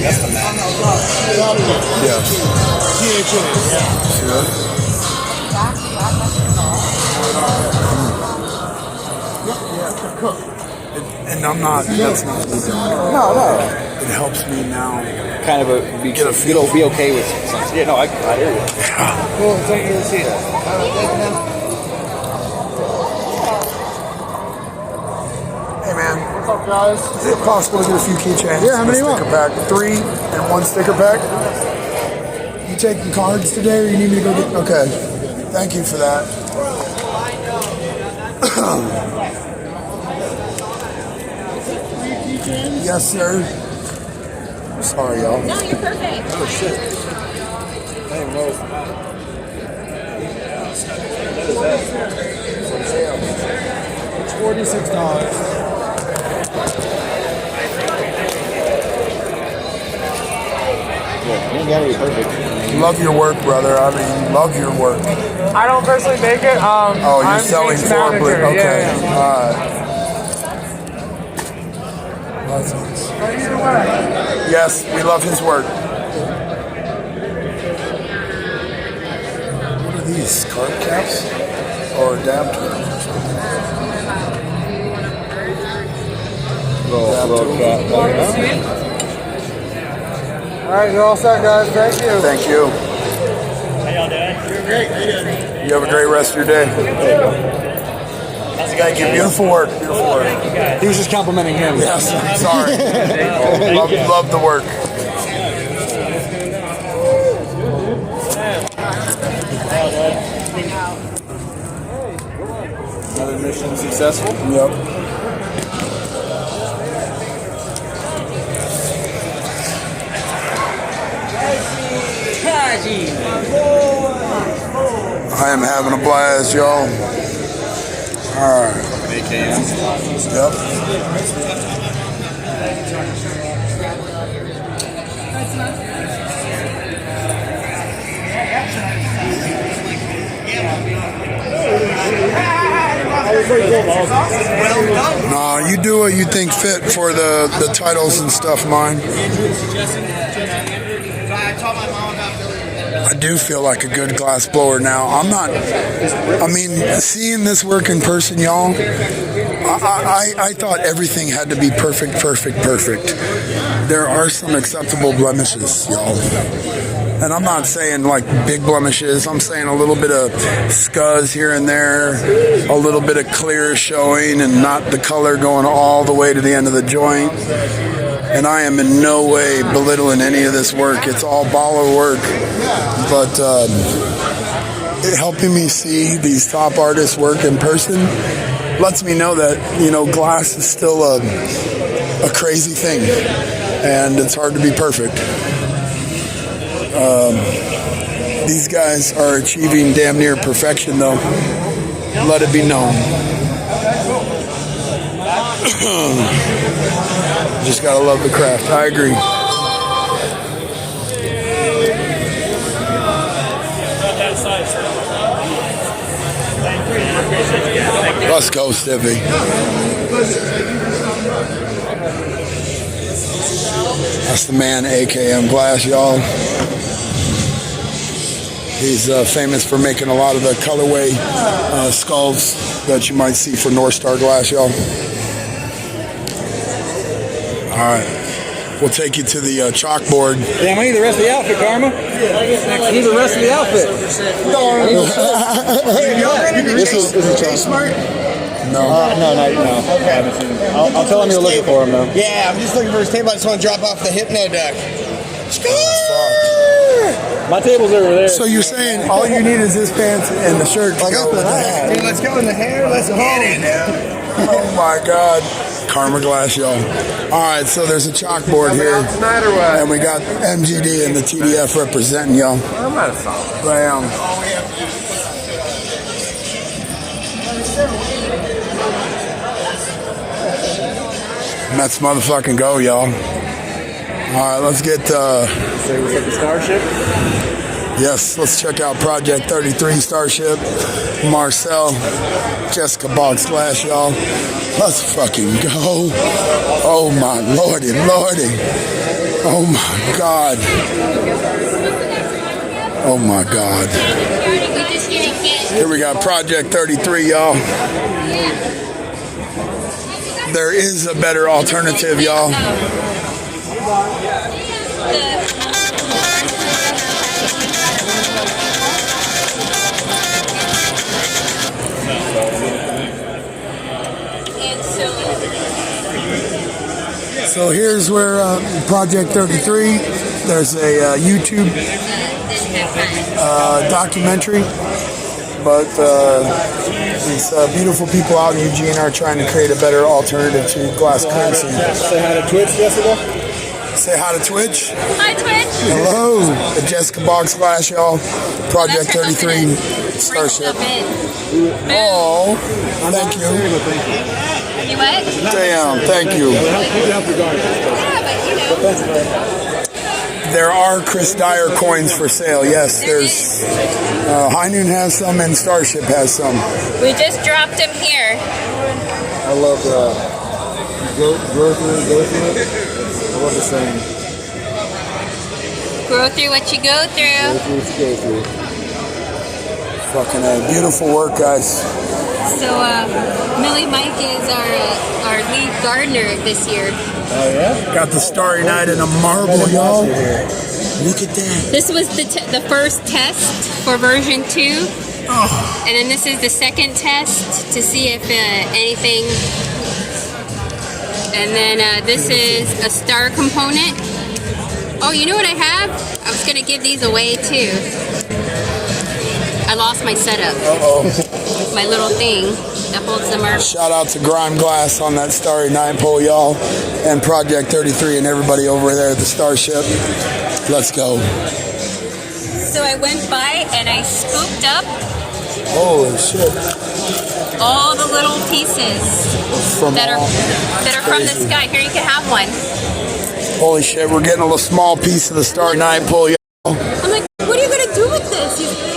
That's the map. Yeah. And I'm not, that's not easy. No. It helps me now. Kind of it'll be okay with something. Yeah, no, I hear you. Yeah. Cool, thank you. See that. Hey, man. What's up, guys? Is it possible to get a few keychains? Yeah, how many you want? Sticker pack. 3 and 1 sticker pack. You taking cards today, or you need me to go get? Okay. Thank you for that. Yes, sir. Sorry, y'all. No, you're perfect. Oh, shit. I didn't even notice the map. It's $46. ain't gotta be perfect. Love your work, brother. I mean, love your work. I don't personally make it. Oh, you're I'm selling Jake's for manager. Okay. Yeah. All right. That's nice. Yes, we love his work. What are these? Card caps? Or adapters? Little cap. All right, you're all set, guys. Thank you. Thank you. How y'all doing? Doing great. How you doing? You have a great rest of your day. Thank you. Beautiful work. Beautiful work. He was just complimenting him. Yes. Sorry. Love the work. Another mission successful? Yep. I am having a blast, y'all. All right. AKM. Yep. No, you do what you think fit for the titles and stuff, mine. I do feel like a good glass blower now. I mean, seeing this work in person, y'all, I thought everything had to be perfect. There are some acceptable blemishes, y'all. And I'm not saying like big blemishes. I'm saying a little bit of scuzz here and there, a little bit of clear showing and not the color going all the way to the end of the joint. And I am in no way belittling any of this work. It's all baller work. But helping me see these top artists work in person lets me know that, you know, glass is still a crazy thing. And it's hard to be perfect. These guys are achieving damn near perfection, though. Let it be known. Just gotta love the craft. I agree. Let's go, Stiffy. That's the man, AKM Glass, y'all. He's famous for making a lot of the colorway skulls that you might see for North Star Glass, y'all. All right. We'll take you to the chalkboard. Damn, I need the rest of the outfit, Karma. I need the rest of the outfit. This is smart. No. No. I'll tell him you're looking for him, though. Yeah, I'm just looking for his table. I just want to drop off the Hypno deck. My table's over there. So you're saying all you need is this pants and the shirt to go with the hat? Dude, let's go in the hair. Let's get it now. Oh my God. Karma Glass, y'all. All right, so there's a chalkboard here. And we got MGD and the TDF representing y'all. Bam. Let's motherfucking go, y'all. All right, let's get... So we set the Starship? Yes, let's check out Project 33 Starship. Marcel, Jessica Box Glass, y'all. Let's fucking go. Oh my lordy. Oh my God. Oh my God. Here we got Project 33, y'all. There is a better alternative, y'all. So here's where Project 33, there's a YouTube documentary, but these beautiful people out in Eugene are trying to create a better alternative to glass currency. Say hi to Twitch, Jessica. Say hi to Twitch. Hi, Twitch. Hello, the Jessica Box Glass, y'all. Project 33 Starship. Oh, thank you. You what? Damn, thank you. There are Chris Dyer coins for sale. Yes, there's. High Noon has some and Starship has some. We just dropped them here. I love go through it. I love the saying. Grow through what you go through. Go through what you go through. Fucking beautiful work, guys. So, Millie Mike is our lead gardener this year. Oh yeah. Got the Starry Night in a marble, y'all. Look at that. This was the first test for version 2. Oh. And then this is the second test to see if anything. And then this is a star component. Oh, you know what I have? I was gonna give these away too. I lost my setup. My little thing that holds the marble. Shout out to Grime Glass on that Starry Night pole, y'all, and Project 33 and everybody over there at the Starship. Let's go. So I went by and I scooped up Holy shit. all the little pieces that are from the sky. Here, you can have one. Holy shit, we're getting a little small piece of the Starry Night pole, y'all. I'm like, what are you gonna do with this? He's like,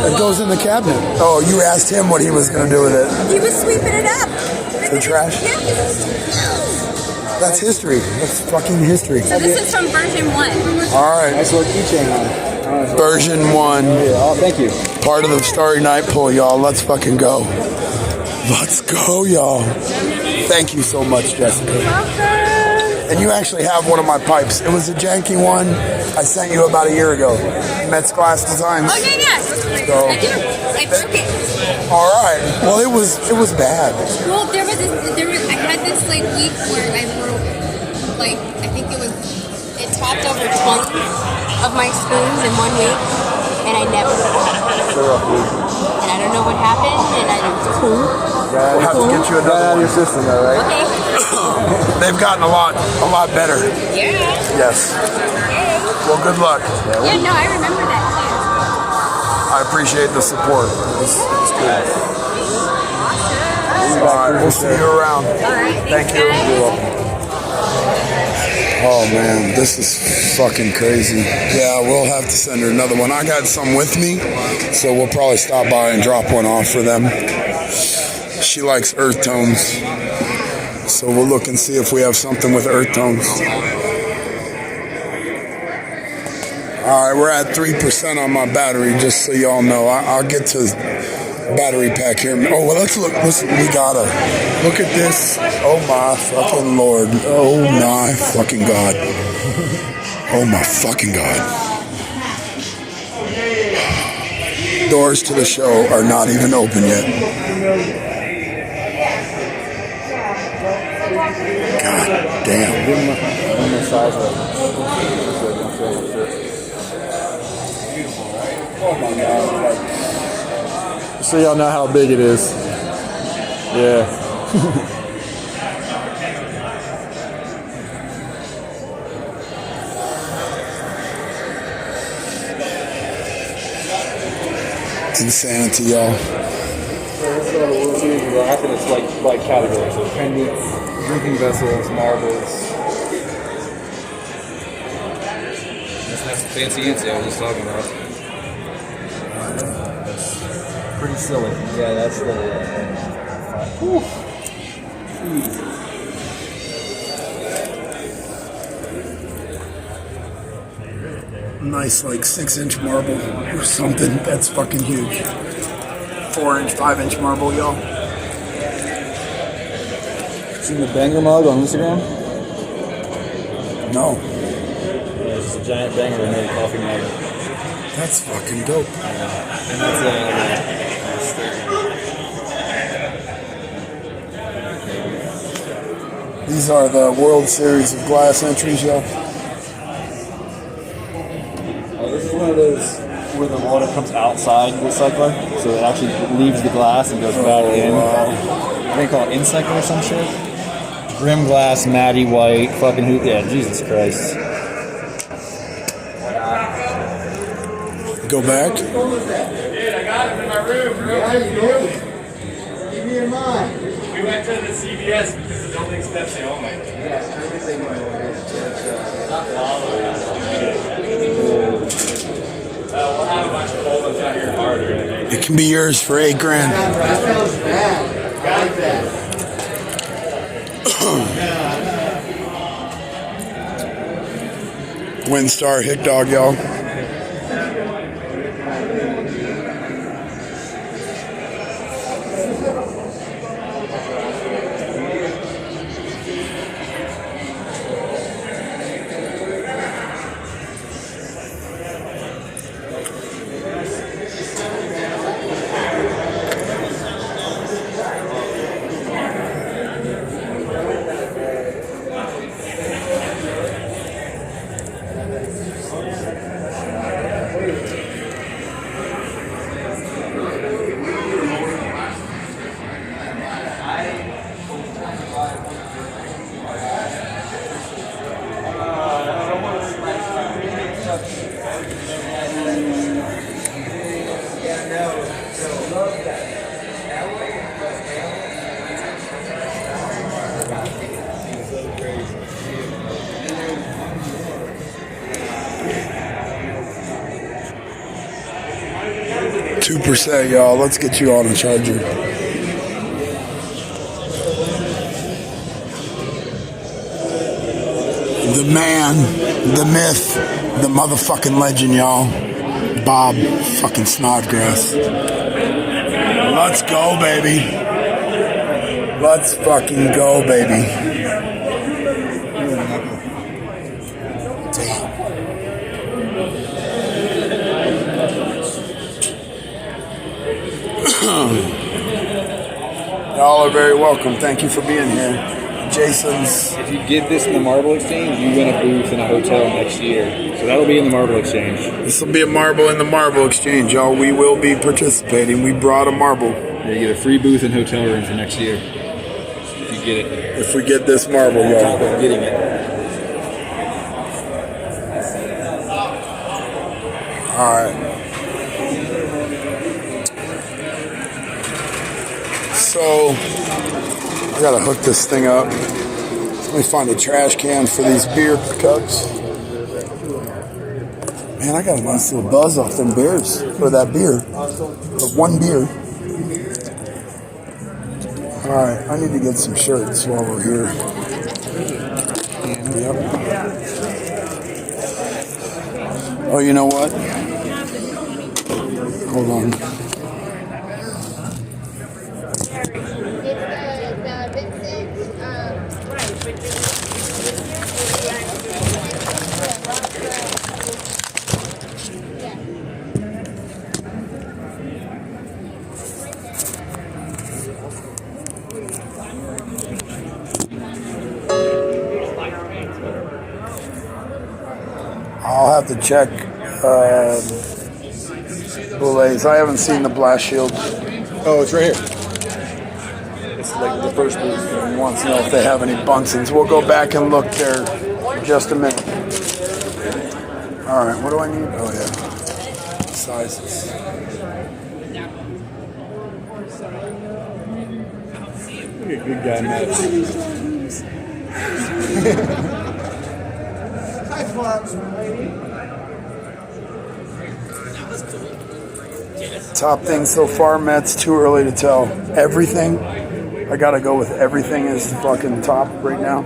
It goes in the cabinet. Oh, you asked him what he was going to do with it. He was sweeping it up. The trash? That's history. That's fucking history. So this is from version 1. All right. Nice little keychain on it. Version 1. Oh, thank you. Part of the Starry Night poll, y'all. Let's fucking go. Let's go, y'all. Thank you so much, Jessica. And you actually have one of my pipes. It was a janky one I sent you about a year ago. Metz Glass Designs. Oh, yeah. So, I do. I broke it. All right. Well, it was bad. Well, I had this like week where I broke, like, I think it topped over 20 of my spoons in 1 week, and I never and I don't know what happened, and I don't We'll have to get you another out of your system, though, right? Okay. They've gotten a lot better. Yeah. Yes. Well, good luck. Yeah, no, I remember that too. I appreciate the support. It's good. All right, we'll see you around. All right, Thank you. Oh man, this is fucking crazy. Yeah, we'll have to send her another one. I got some with me, so we'll probably stop by and drop one off for them. She likes earth tones, so we'll look and see if we have something with earth tones. All right, we're at 3% on my battery, just so y'all know. I'll get to battery pack here. Oh, well, let's look. Listen, we gotta look at this. Oh my fucking Lord. Oh my fucking God. Oh my fucking God. Doors to the show are not even open yet. God damn. Give him the size of it. Oh my God. Just so y'all know how big it is. Yeah. It's insanity, y'all. This is all the World Series of glass, and it's like categories. So pendants, drinking vessels, marbles. That's the fancy antsy I was just talking about. Pretty silly. Yeah, that's the. Nice, like 6-inch marble or something. That's fucking huge. 4-inch, 5-inch marble, y'all. Seen the banger mug on Instagram? No. Yeah, it's just a giant banger that made a coffee mug. That's fucking dope. And that's These are the World Series of glass entries, y'all. This is one of those where the water comes outside the recycler, so it actually leaves the glass and goes back in. Wow. I think called Incycle or some shit. Grim glass, matty white, fucking hoop. Yeah, Jesus Christ. Go back. Dude, I got him in my room, bro. How you doing? Keep me in mind. We went to the CVS because the building's Pepsi only. Yeah, everything. We'll have a bunch of old ones out here harder. It can be yours for $8 grand. Windstar Hick Dog, y'all. %, y'all. Let's get you on a charger. The man, the myth, the motherfucking legend, y'all. Bob fucking Snodgrass. Let's go, baby. Let's fucking go, baby. Y'all are very welcome. Thank you for being here. Jason's. If you get this in the Marble Exchange, you win a booth in a hotel next year. So that'll be in the Marble Exchange. This will be a marble in the Marble Exchange, y'all. We will be participating. We brought a marble. Yeah, you get a free booth and hotel room for next year. If you get it. If we get this marble, y'all. On top of getting it. Alright. So, I gotta hook this thing up. Let me find a trash can for these beer cups. Man, I got a nice little buzz off them beers. For that beer. For one beer. Alright, I need to get some shirts while we're here. Yep. Oh, you know what? Hold on. I'll have to check Boulets. I haven't seen the blast shield. Oh, it's right here. It's like the first booth. He wants to know if they have any Bunsen's. We'll go back and look there in just a minute. Alright, what do I need? Oh, yeah. Sizes. Look at good guy, Matt. Top thing so far, Matt's too early to tell. Everything, I gotta go with everything is fucking top right now.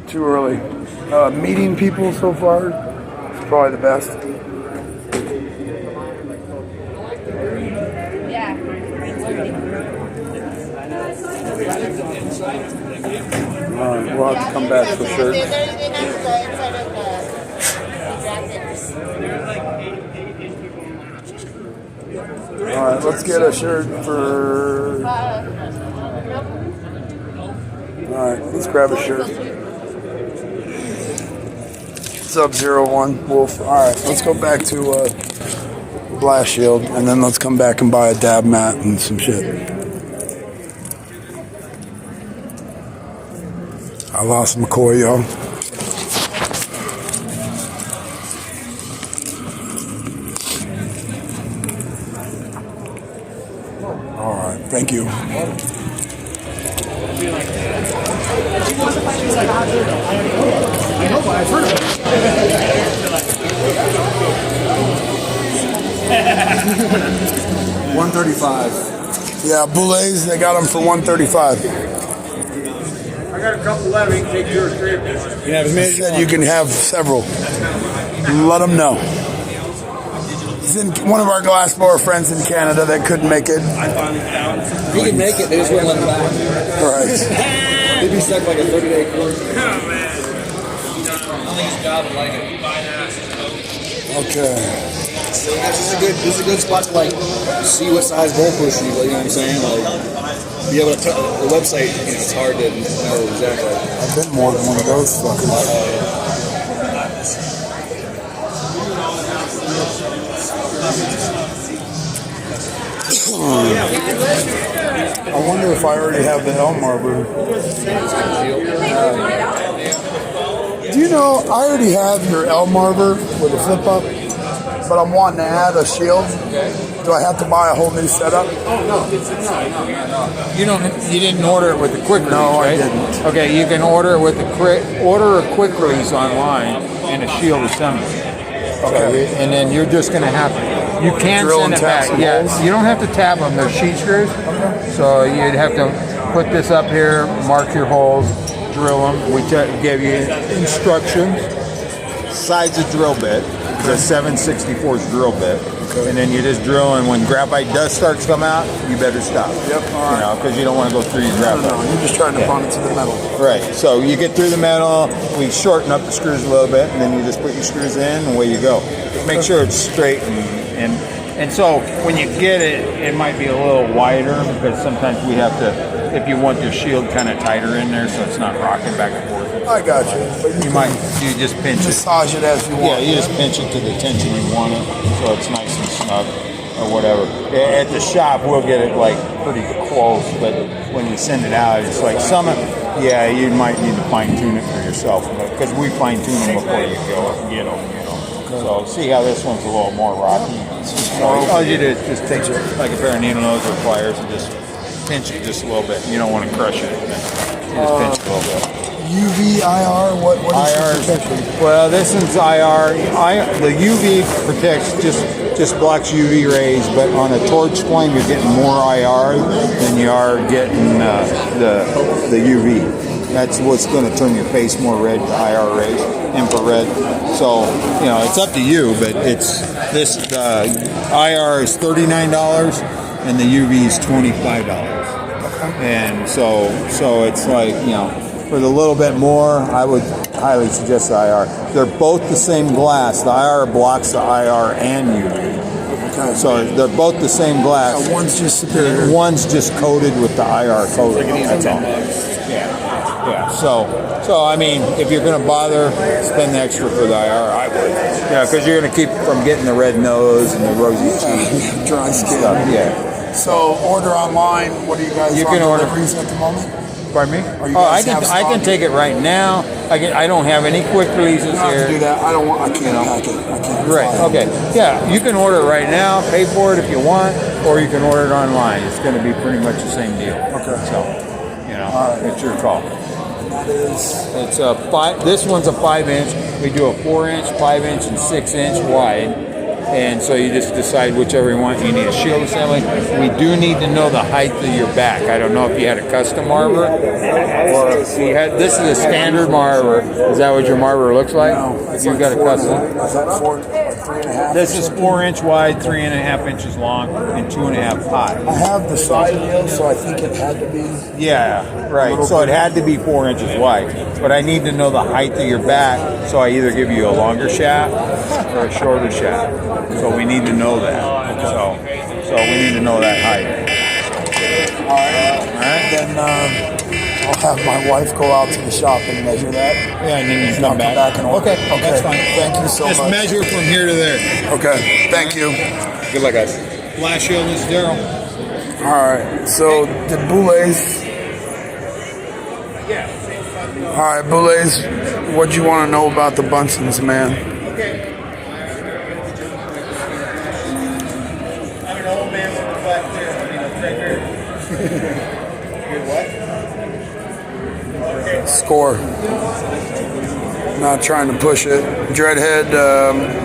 Too early. Meeting people so far is probably the best. We'll have to come back for sure. Alright, let's get a shirt for... Alright, let's grab a shirt. Sub-01 Wolf. Alright, let's go back to Blast Shield, and then let's come back and buy a dab mat and some shit. I lost McCoy, y'all. All right, thank you. know, but I've heard of it. 135. Yeah, boulets, they got them for 135. I got a couple left. You can take 2 or 3 if you want. You have as many as you want. You can have several. Let them know. He's in one of our glass blower friends in Canada that couldn't make it. He can make it, they just wouldn't let him back. Right. He'd be stuck like a 30-day course. Oh, man. I think his job would like it. Okay. So this is a good spot to like see what size goalpost you, you know what I'm saying? Like be able to tell the website, it's hard to know exactly. I've been more than one of those fuckers. I wonder if I already have the Elm Arbor. Do you know, I already have your Elm Arbor with a flip up, but I'm wanting to add a shield. Do I have to buy a whole new setup? You didn't order it with the quick release, No, right? I didn't. Okay, you can order it with the order a quick release online and a shield assembly. Okay, and then you're just going to have to. You can Drill send and it tap back. some Yeah, holes? you don't have to tap them. They're sheet screws. Okay. So you'd have to put this up here, mark your holes, drill them. We give you instructions. Size of drill bit. The 7/64 drill bit. Okay. And then you just drill, and when graphite dust starts to come out, you better stop. Yep. All right. You know, because you don't want to go through your graphite. No, you're just trying to bond it to the metal. Right. So you get through the metal, we shorten up the screws a little bit, and then you just put your screws in, and away you go. Make sure it's straight, and so when you get it, it might be a little wider because sometimes we have to, if you want your shield kind of tighter in there, so it's not rocking back and forth. I got you. But You just pinch it. Massage it as you want. Yeah, you just pinch it to the tension you want it, so it's nice and snug or whatever. At the shop, we'll get it like pretty close, but when you send it out, it's like yeah, you might need to fine tune it for yourself, because we fine tune them before you get them. So see how this one's a little more rocky. So all you do is just take like a pair of needle nose or pliers and just pinch it just a little bit. You don't want to crush it. You just pinch it a little bit. UV, IR, what is IR the protection? Well, this one's IR. The UV protects, just blocks UV rays, but on a torch flame, you're getting more IR than you are getting the UV. That's what's going to turn your face more red to IR rays, infrared. So, it's up to you, but the IR is $39 and the UV is $25. And so it's like, for the little bit more, I would highly suggest the IR. They're both the same glass. The IR blocks the IR and UV. Okay. So they're both the same glass. One's just superior. One's just coated with the IR coating. That's all. Yeah. So I mean, if you're going to bother, spend the extra for the IR. I would. Yeah, because you're going to keep from getting the red nose and the rosy cheeks, dry skin. Stuff. Yeah. So order online. What do you guys? You can order deliveries at the moment. Pardon me? I can take it right now. I don't have any quick releases You don't have here. to do that. I can't pack it. I can't. Right. Okay. Yeah, you can order it right now. Pay for it if you want, or you can order it online. It's going to be pretty much the same deal. Okay. So, it's your call. That is. It's a 5. This one's a 5-inch. We do a 4-inch, 5-inch, and 6-inch wide. And so you just decide whichever you want. You need a shield assembly. We do need to know the height of your back. I don't know if you had a custom arbor or if you had. This is a standard arbor. Is that what your arbor looks like? No, If you've got a custom. Is that 3.5? This is 4-inch wide, 3.5 inches long, and 2.5 high. I have the side deal, so I think it had to be. Yeah, right. So it had to be 4 inches wide. But I need to know the height of your back, so I either give you a longer shaft or a shorter shaft. So we need to know that. So we need to know that height. All right. Then I'll have my wife go out to the shop and measure that. Yeah, and then you come back. and order. Okay, that's fine. Thank you so Just much. measure from here to there. Okay, thank you. Good luck, guys. Last shield is Daryl. All right, so the boulets. All right, boulets, what do you want to know about the Bunsen's, man? Okay. I'm an old man with a flat beard. I mean, a straight beard. Good what? score. Not trying to push it. Dreadhead,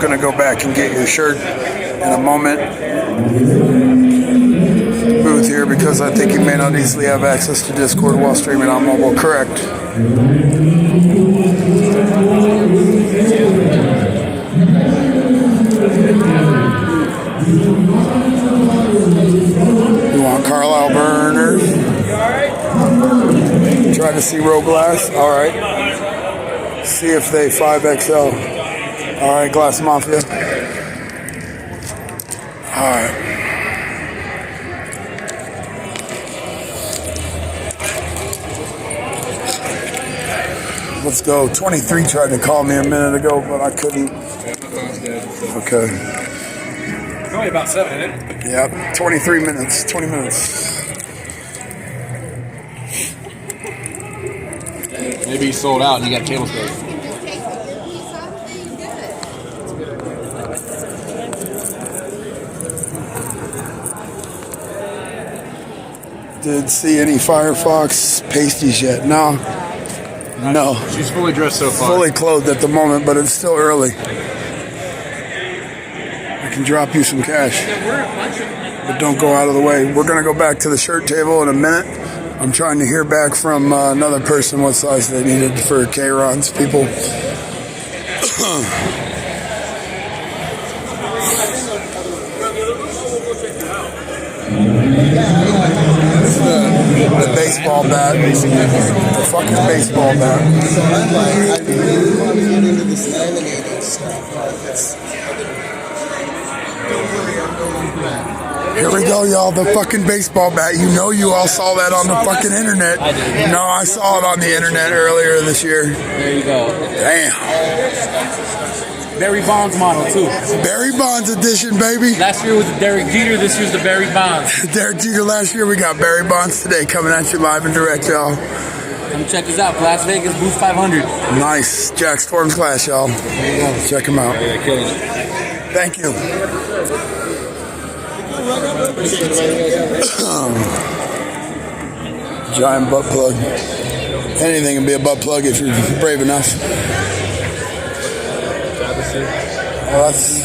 gonna go back and get your shirt in a moment. Booth here because I think you may not easily have access to Discord while streaming on mobile. Correct. You want Carlisle Burners? Try to see row glass. All right. See if they 5XL. All right, Glass Mafia. All right. Let's go. 23 tried to call me a minute ago, but I couldn't. Okay. Only about 7, isn't it? Yeah, 23 minutes. 20 minutes. Maybe you sold out and you got table space. Did see any Firefox pasties yet? No. No. She's fully dressed so far. Fully clothed at the moment, but it's still early. I can drop you some cash. But don't go out of the way. We're going to go back to the shirt table in a minute. I'm trying to hear back from another person what size they needed for K-Ron's people. The baseball bat. The fucking baseball bat. Here we go, y'all. The fucking baseball bat. You know you all saw that on the fucking internet. I did. No, I saw it on the internet earlier this year. There you go. Damn. Barry Bonds model, too. Barry Bonds edition, baby. Last year was the Derek Jeter, this year's the Barry Bonds. Derek Jeter last year. We got Barry Bonds today coming at you live and direct, y'all. Come check us out. Las Vegas Booth 500. Nice. Jack Storm's Glass, y'all. There you go. Check him out. Yeah, killing it. Thank you. Giant butt plug. Anything can be a butt plug if you're brave enough. Well, that's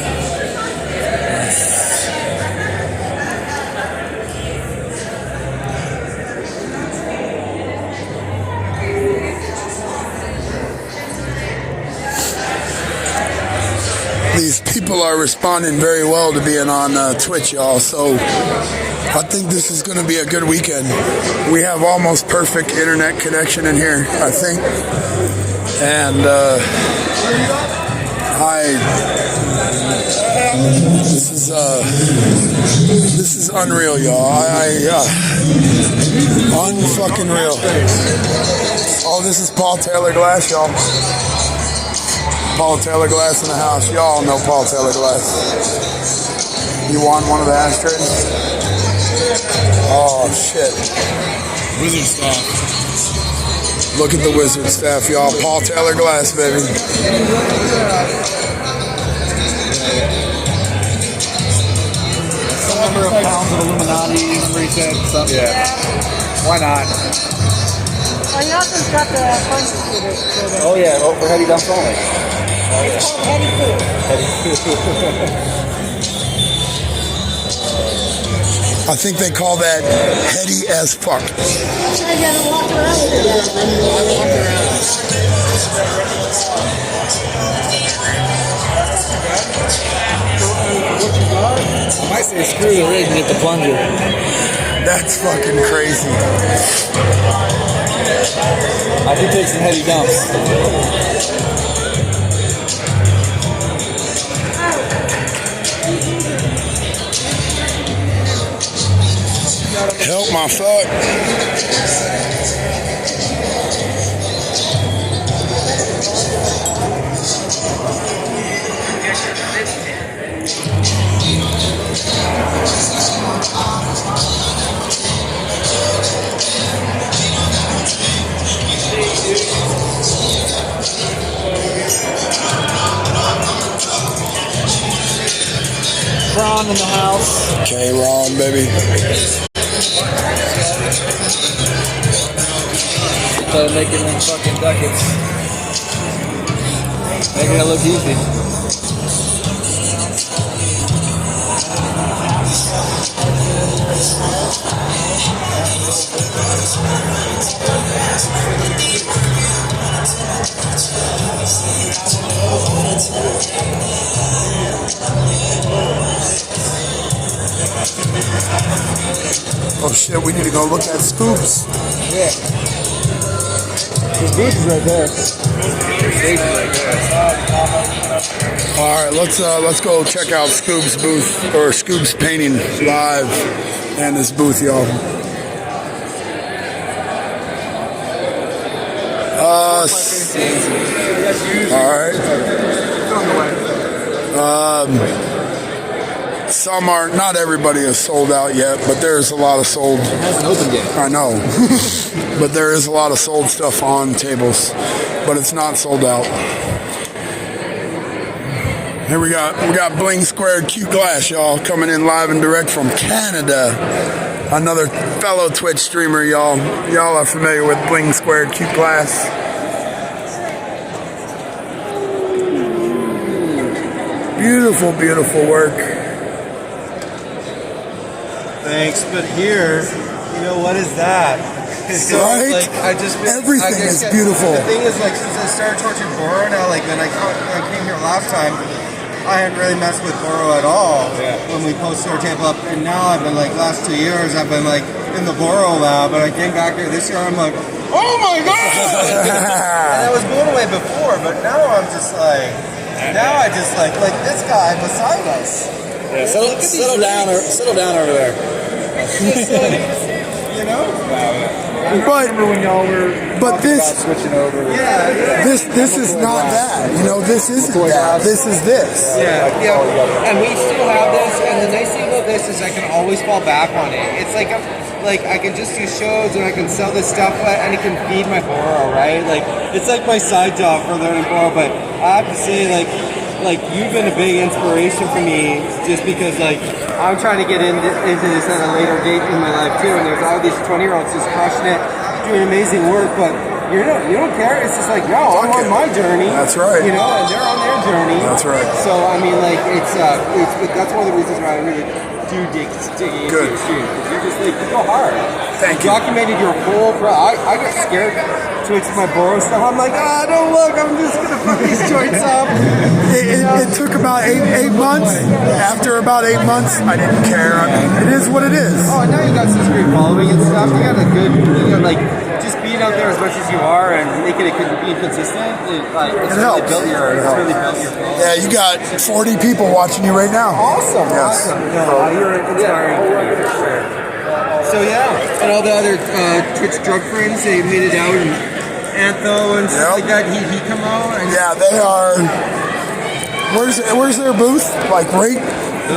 these people are responding very well to being on Twitch, y'all. So I think this is going to be a good weekend. We have almost perfect internet connection in here, I think. And this is unreal, y'all. Unfucking real. Oh, this is Paul Taylor Glass, y'all. Paul Taylor Glass in the house. Y'all know Paul Taylor Glass. You want one of the ashtrays? Oh, shit. Wizard staff. Look at the wizard staff, y'all. Paul Taylor Glass, baby. Some number of pounds of Illuminati, reset, stuff. Yeah. Why not? Oh, you also got the punch with it. Oh, yeah. Oh, for heavy dumps only. Oh, yeah. It's called Heady Food. I think they call that heady as fuck. I gotta walk around with it. I might say screw the rig and get the plunger. That's fucking crazy. I do take some heavy dumps. Help my fuck. Ron in the house. Okay, Ron, baby. instead of making them fucking ducats. Making it look easy. Oh shit, we need to go look at Scoops. Yeah. His booth is right there. Stage is right there. Alright, let's go check out Scoops' booth, or Scoops Painting live, and his booth, y'all. Alright. Some are, not everybody is sold out yet, but there's a lot of sold. It hasn't opened yet. I know. But there is a lot of sold stuff on tables, but it's not sold out. Here we got Bling Squared Q Glass, y'all, coming in live and direct from Canada. Another fellow Twitch streamer, y'all. Y'all are familiar with Bling Squared Q Glass. Beautiful, beautiful work. Thanks, but here, you know, what is that? So, right? Like, Everything is beautiful. The thing is, like, since I started torching Boro now, like, when I came here last time, I hadn't really messed with Boro at all when we posted our table up, and now I've been, like, last 2 years, I've been, like, in the Boro lab, and I came back here this year, I'm like, oh my god! And I was blown away before, but now I'm just like, now I just like this guy beside us. Yeah, settle down over there. You know? But this, switching over. this is not that. You know, this isn't that. This is this. Yeah. And we still have this, and the nice thing about this is I can always fall back on it. It's like I can just do shows and I can sell this stuff, and it can feed my Boro, right? Like it's like my side job for learning Boro. But I have to say, like you've been a big inspiration for me, just because like I'm trying to get into this at a later date in my life too. And there's all these 20-year-olds just crushing it, doing amazing work, but you don't care. It's just like, no, I'm on my journey. That's right. You know, and they're on their journey. That's right. So I mean, like it's that's one of the reasons why I really do dig into your stream. You just like you go hard. Thank you. You Documented your whole I get scared twitching my Boro stuff. I'm like, don't look. I'm just gonna fuck these joints up. It took about eight months. After about 8 months, I didn't care. I mean, it is what it is. Oh, and now you got such great following and stuff. You got a good, like just being out there as much as you are and making it being consistent. It's really built your following. Yeah, you got 40 people watching you right now. Awesome. Yes. Awesome. No, you're inspiring for sure. So yeah, and all the other Twitch drug friends, they made it out, and Antho and stuff like that. He come out. And yeah, they are. Where's their booth? Like right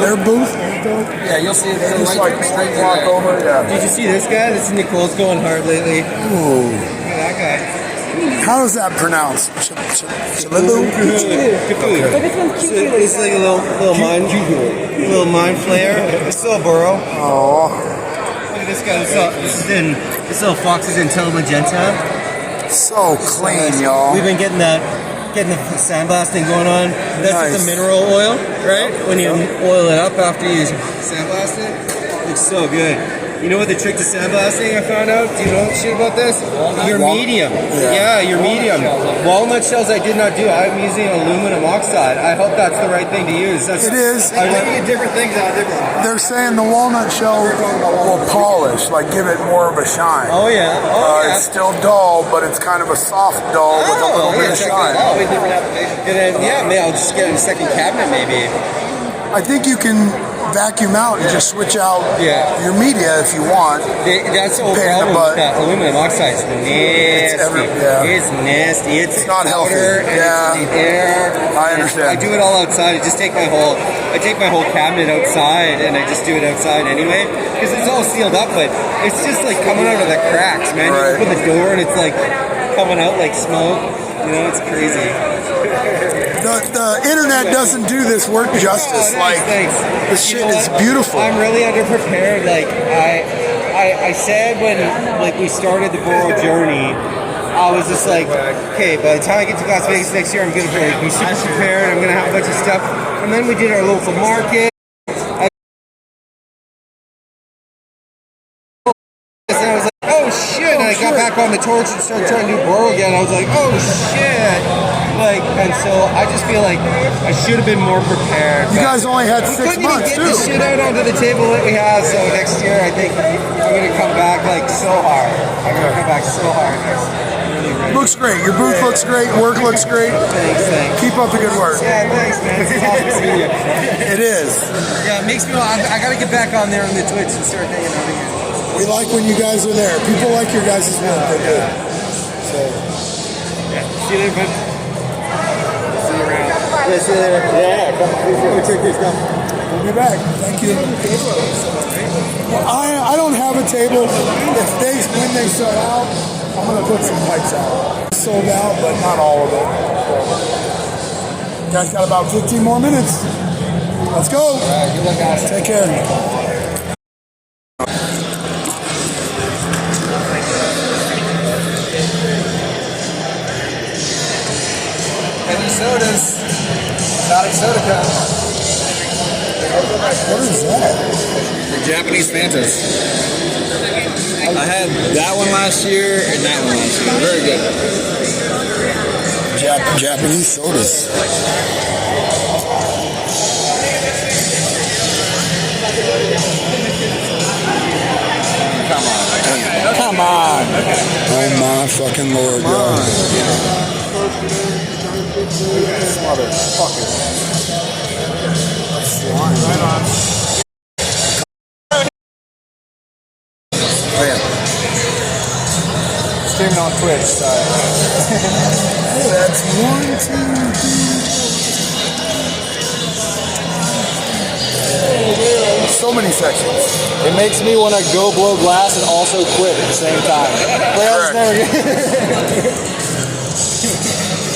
their booth? Yeah, you'll see it. Just Right, like straight walk to over. Yeah. Did you see this guy? This is Nicole's going hard lately. Ooh. Look at that guy. How is that pronounced? Chalibu? It's like a little mind flare. It's still a Boro. Oh. Look at this guy. This little fox is in Tele Magenta. So clean, y'all. We've been getting the sandblasting going on. That's just the mineral oil, right? When you oil it up after you sandblast it, looks so good. You know what the trick to sandblasting I found out? Do you know shit about this? Your medium. Yeah, your medium. Walnut shells I did not do. I'm using aluminum oxide. I hope that's the right thing to use. It is. I get different things out of different. They're saying the walnut shell will polish, like give it more of a shine. Oh yeah. It's still dull, but it's kind of a soft dull with a little bit of shine. Different applications. Yeah, maybe I'll just get a second cabinet maybe. I think you can vacuum out and just switch out your media if you want. That's the whole problem with that aluminum oxide. It's nasty. It's nasty. It's not healthy. And it's in the air. I understand. I do it all outside. I just take my whole cabinet outside, and I just do it outside anyway because it's all sealed up. But it's just like coming out of the cracks, man. You open the door and it's like coming out like smoke. You know, it's crazy. The internet doesn't do this work justice. This shit is beautiful. I'm really underprepared. Like I said when we started the Boro journey, I was just like, okay, by the time I get to Las Vegas next year, I'm gonna be super prepared. I'm gonna have a bunch of stuff. And then we did our local market. And I was like, oh shit! And I got back on the torch and started trying to do Boro again. I was like, oh shit! Like, and so I just feel like I should have been more prepared. You guys only had 6 months, too. We couldn't even get the shit out onto the table that we have. So next year, I think I'm gonna come back like so hard. I'm gonna come back so hard. Looks great. Your booth looks great. Work looks great. Thanks. Keep up the good work. Yeah, thanks, man. It's awesome seeing you. It is. Yeah, it makes me. I gotta get back on there on the Twitch and start hanging out again. We like when you guys are there. People like your guys' work. They do. So. Yeah. See you later, bud. See you around. Yeah, see you later. Yeah, come check this out. We'll be back. Thank you. I don't have a table. When they sell out, I'm gonna put some pipes out. Sold out, but not all of it. You guys got about 15 more minutes. Let's go. All right, good luck, guys. Take care. Heavy sodas. Exotic soda cup. What is that? The Japanese Fantas. I had that one last year and that one last year. Very good. Japanese sodas. Come on. Oh my fucking Lord, y'all. Motherfucker. Oh yeah. Streaming on Twitch, sorry. Oh, that's 1, 2, 3. So many sections. It makes me want to go blow glass and also quit at the same time.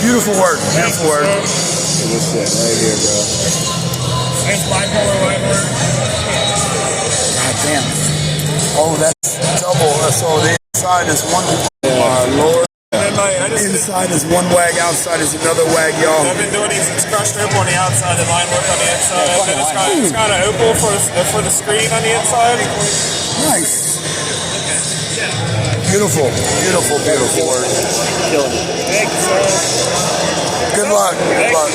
Beautiful work. Beautiful work. This shit right here, bro. Nice bipolar line work. God damn. Oh, that's double. So the inside is one. My Lord. Inside is one wag, outside is another wag, y'all. I've been doing these. It's crushed opal on the outside and line work on the inside. Then it's got an opal for the screen on the inside. Nice. Beautiful, beautiful, beautiful work. Killing it. Thank you, sir. Good luck. Good luck.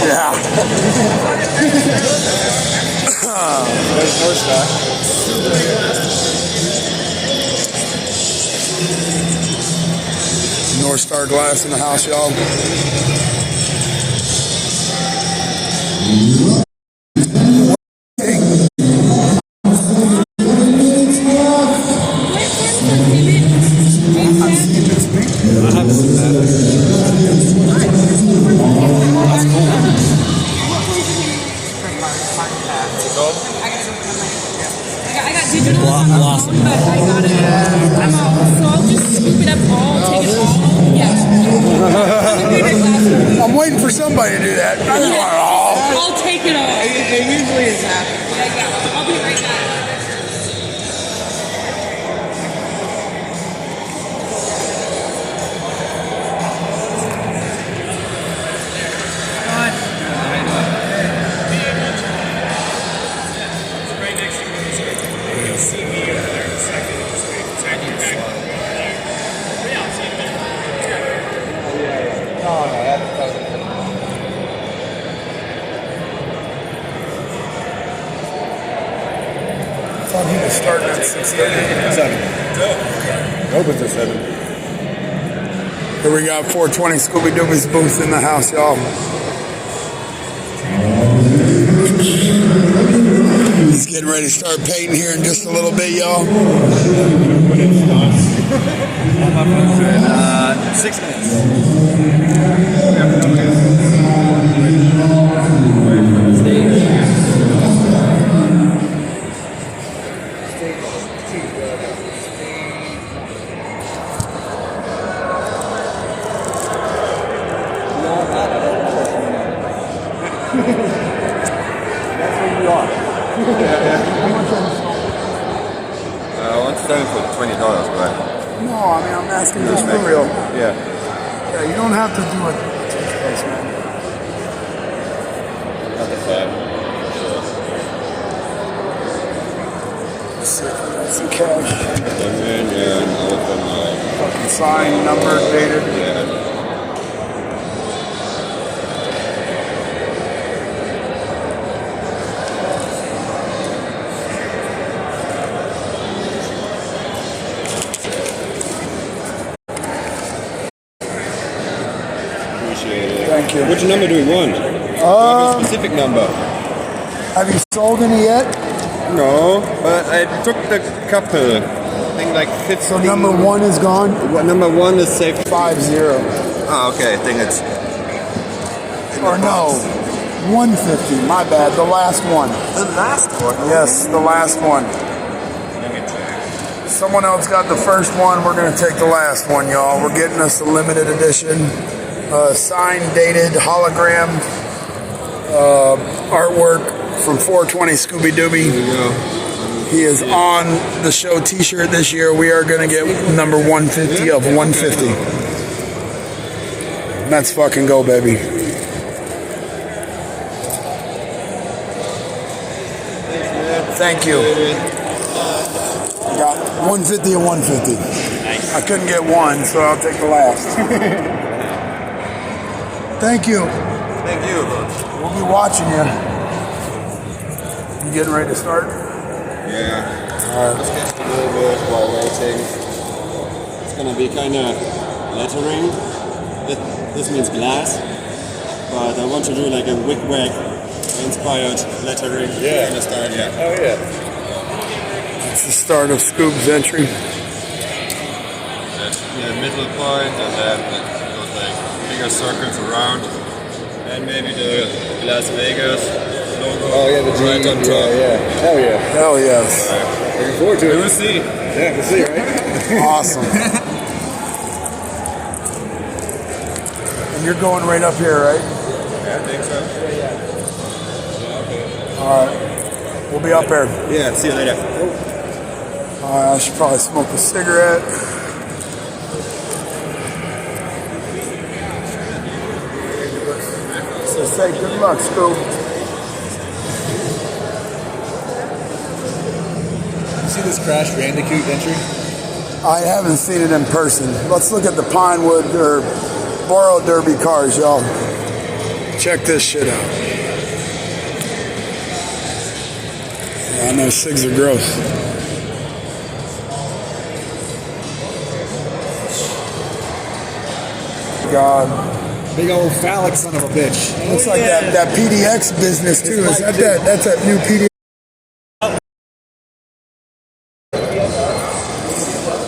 Yeah. There's North Star. North Star glass in the house, y'all. I got digital, but I got it. So I'll just scoop it up all, take it all. Yeah. I'm waiting for somebody to do that. I'll take it all. It usually is that. Yeah. I'll be right back. I thought he was starting at 6:30. 7. Opens at 7. Here we got 420 Scooby Dooby's booth in the house, y'all. He's getting ready to start painting here in just a little bit, y'all. 6 minutes. That's where you are. How much on the I want to sell it for $20, but No, I mean, I'm asking just for real. Yeah. Yeah, you don't have to do it. Thanks, man. Not the fat. Let's see if I got some cash. Yeah, and all of them. Fucking signed, numbered, dated. Yeah. Thank you. Which number do we want? A specific number. Have you sold any yet? No, but I took the couple. I think like 15. So number 1 is gone? Number 1 is safe. 50. Oh, okay. I think it's. Or no, 150. My bad. The last one. The last one? Yes, the last one. Someone else got the first one. We're gonna take the last one, y'all. We're getting us a limited edition, signed, dated, hologram, artwork from 420 Scooby Dooby. There you go. He is on the show T-shirt this year. We are gonna get number 150 of 150. Let's fucking go, baby. Thank you. I got 150 and 150. Nice. I couldn't get one, so I'll take the last. Thank you. Thank you. We'll be watching you. You getting ready to start? Yeah. All right. Let's get a little bit while waiting. It's gonna be kind of lettering. This means glass, but I want to do like a wig-wag inspired lettering. Yeah. Kind of style, yeah. Oh yeah. It's the start of Scoob's entry. That's the middle point, and then it goes like bigger circles around, and maybe the Las Vegas logo. Oh yeah, the G. Right on top. Yeah. Hell yeah. Hell yes. Looking forward to it. We'll see. Yeah, we'll see, right? Awesome. And you're going right up here, right? Yeah, I think so. All right. We'll be up there. Yeah, see you later. I should probably smoke a cigarette. So say good luck, Scoob. You see this Crash Bandicoot entry? I haven't seen it in person. Let's look at the Pinewood or Borrow Derby cars, y'all. Check this shit out. Yeah, I know SIGs are gross. God. Big old phallic son of a bitch. Looks like that PDX business too. Is that's that new PDX?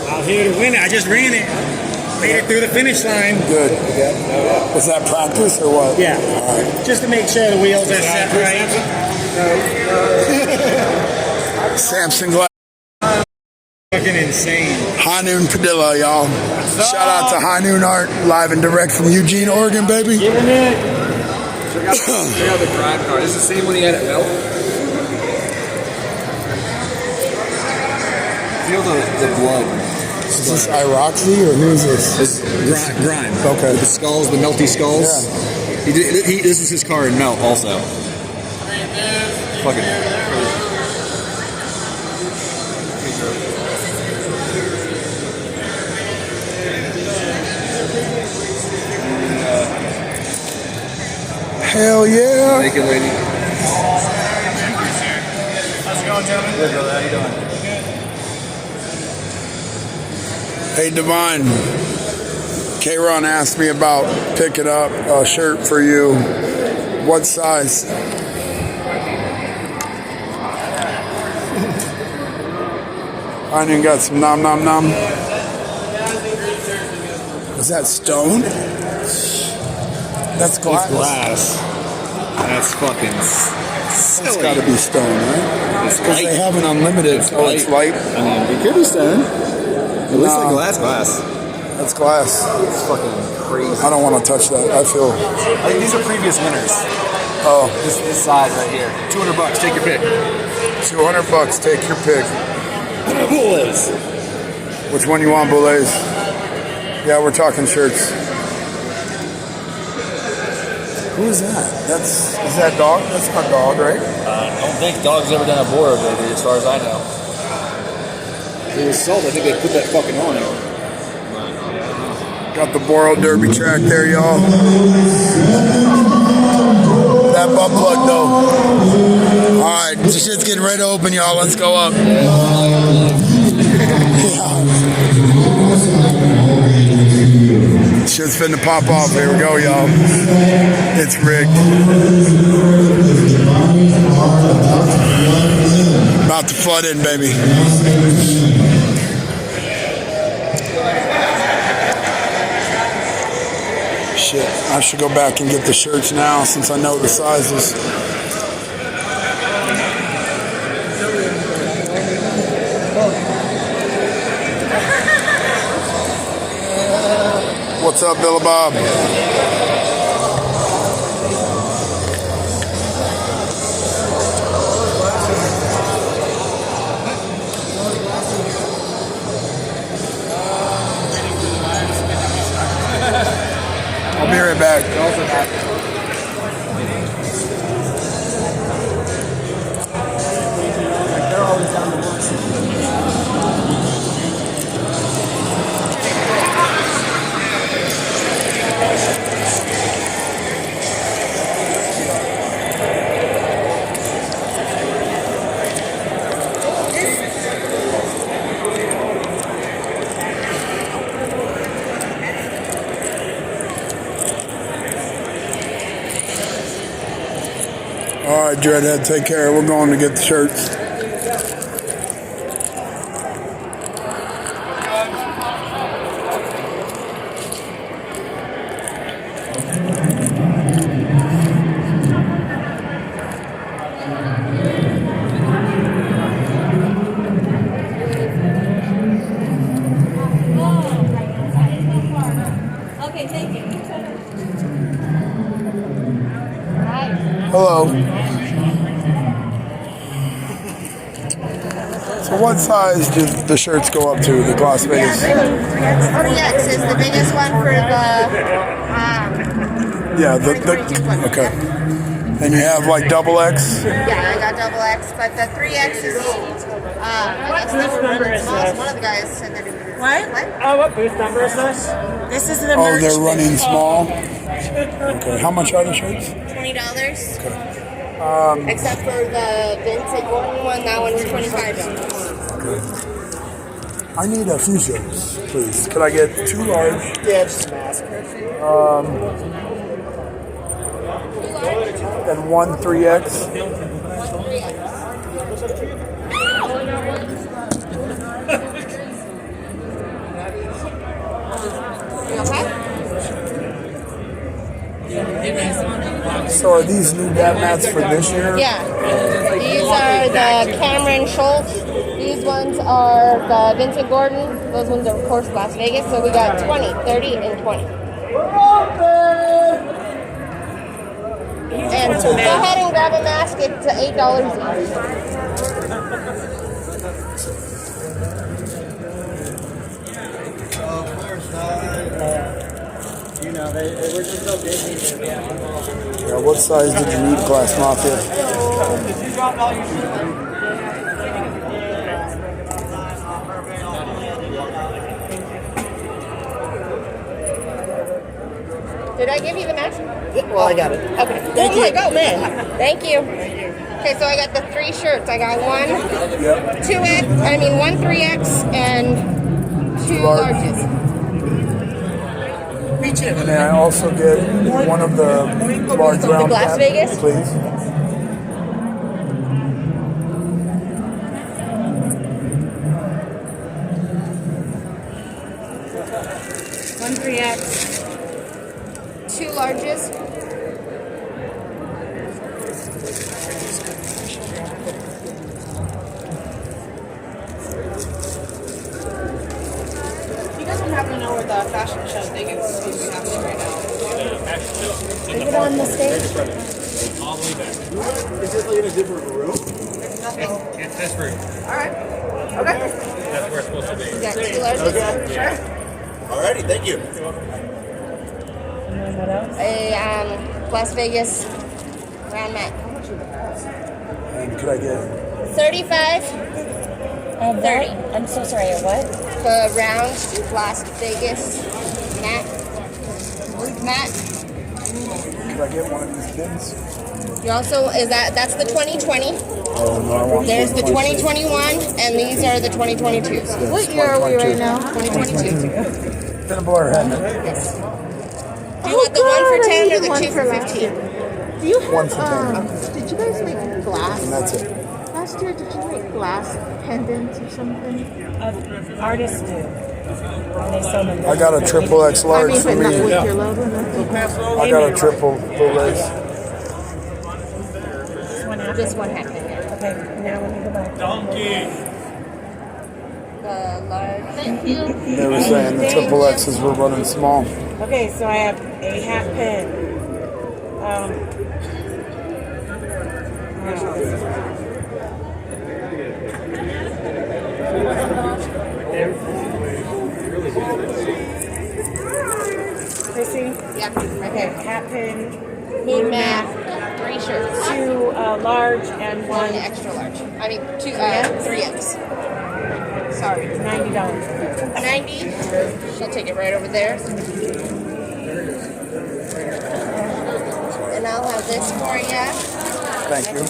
Out here to win it. I just ran it. Made it through the finish line. Good. Was that practice or what? Yeah. All right. Just to make sure the wheels are set right. Samson Glass. Fucking insane. High Noon Padilla, y'all. Shout out to High Noon Art, live and direct from Eugene, Oregon, baby. Giving it. Check out the drive car. This is the same one he had at Mel. Feel the blood. Is this Iroxy or who is this? This is Grime. Okay. With the skulls, the melty skulls. Yeah. This was his car in Melt also. Fucking. Hell yeah. Thank you, lady. How's it going, gentlemen? Good, brother. How you doing? Hey, Divine. K-Ron asked me about picking up a shirt for you. What size? I even got some nom nom nom. Is that stone? That's glass. It's glass. That's fucking silly. It's got to be stone, right? It's because light. they have an unlimited. It's Oh, it's light. I mean, it could be stone. It looks like glass. That's glass. It's fucking crazy. I don't want to touch that. I feel. I think these are previous winners. Oh, this size right here. $200. Take your pick. $200. Take your pick. Bulls. Which one you want, Boulez? Yeah, we're talking shirts. Who is that? Is that dog? That's not dog, right? I don't think Dog's ever done a Bora baby, as far as I know. It was sold. I think they put that fucking on it. Got the Boro Derby track there, y'all. That butt plug, though. Alright, this shit's getting ready to open, y'all. Let's go up. Shit's finna pop off. Here we go, y'all. It's rigged. About to flood in, baby. Shit, I should go back and get the shirts now since I know the sizes. What's up, Billy Bob? I'll be right back. They're always down the work. All right, Dreadhead, take care. We're going to get the shirts. Okay, thank you. Hello. So what size do the shirts go up to, the Las Vegas? 3X is the biggest one for the Okay. And you have like double X? yeah, I got double X, but the 3X is I guess they were running small. One of the guys said they're doing What? What booth number is this? This is the Oh, merch they're running booth. small? Okay. How much are the shirts? $20. Okay. Except for the Vincent Gordon one, that one's $25. Okay. I need a few shirts, please. Could I get 2 large? Yeah, just a mask. And 1 3X? You okay? So are these new dab mats for this year? Yeah. These are the Cameron Schultz. These ones are the Vincent Gordon. Those ones are, of course, Las Vegas. So we got 20, 30, and 20. And go ahead and grab a mask. It's $8 each. You know, we're just so busy. Yeah, what size did you need, Glass Mafia? Did I give you the mask? Well, I got it. Okay. Thank oh my you. God, man. Thank you. Okay, so I got the 3 shirts. I got one 1 3X, and 2 larges. And then I also get one of the large round Las caps, Vegas? please. One 3X, 2 larges. You guys don't happen to know where the fashion show thing is supposed to be happening right now? Is it on the stage? All the way back. Is it like in a different room? Nothing. It's this room. All right. Okay. that's where it's supposed to be. You got 2 larges? Sure. Alrighty, thank you. A Las Vegas round mat. And could I get 35. 30. I'm so sorry, a what? The round Las Vegas mat. Mat. could I get one of these pins? You also that's the 2020. Oh no, I want There's the 2021 and these are the 2022s. What year are we right now? 2022. Pinball hat. Yes. Do you want the 1 for 10 or the 2 for 15? Do you have, 1 for 10. did you guys make glass? And that's it. Last year, did you make glass pendants or something? Artists do. They sell them. I got a triple X large but for not me. with your logo, nothing. I got a triple full race. Just one half pin. Okay, now let me go back. Donkey. The large. Thank you. They were saying the triple X's were running small. Okay, so I have a hat pin. Chrissy? Yeah. Okay, hat pin. Moon mat. 3 shirts. 2 large and 1 extra large. I mean, 3X. Sorry. $90. 90. She'll take it right over there. And I'll have this for you. Thank you.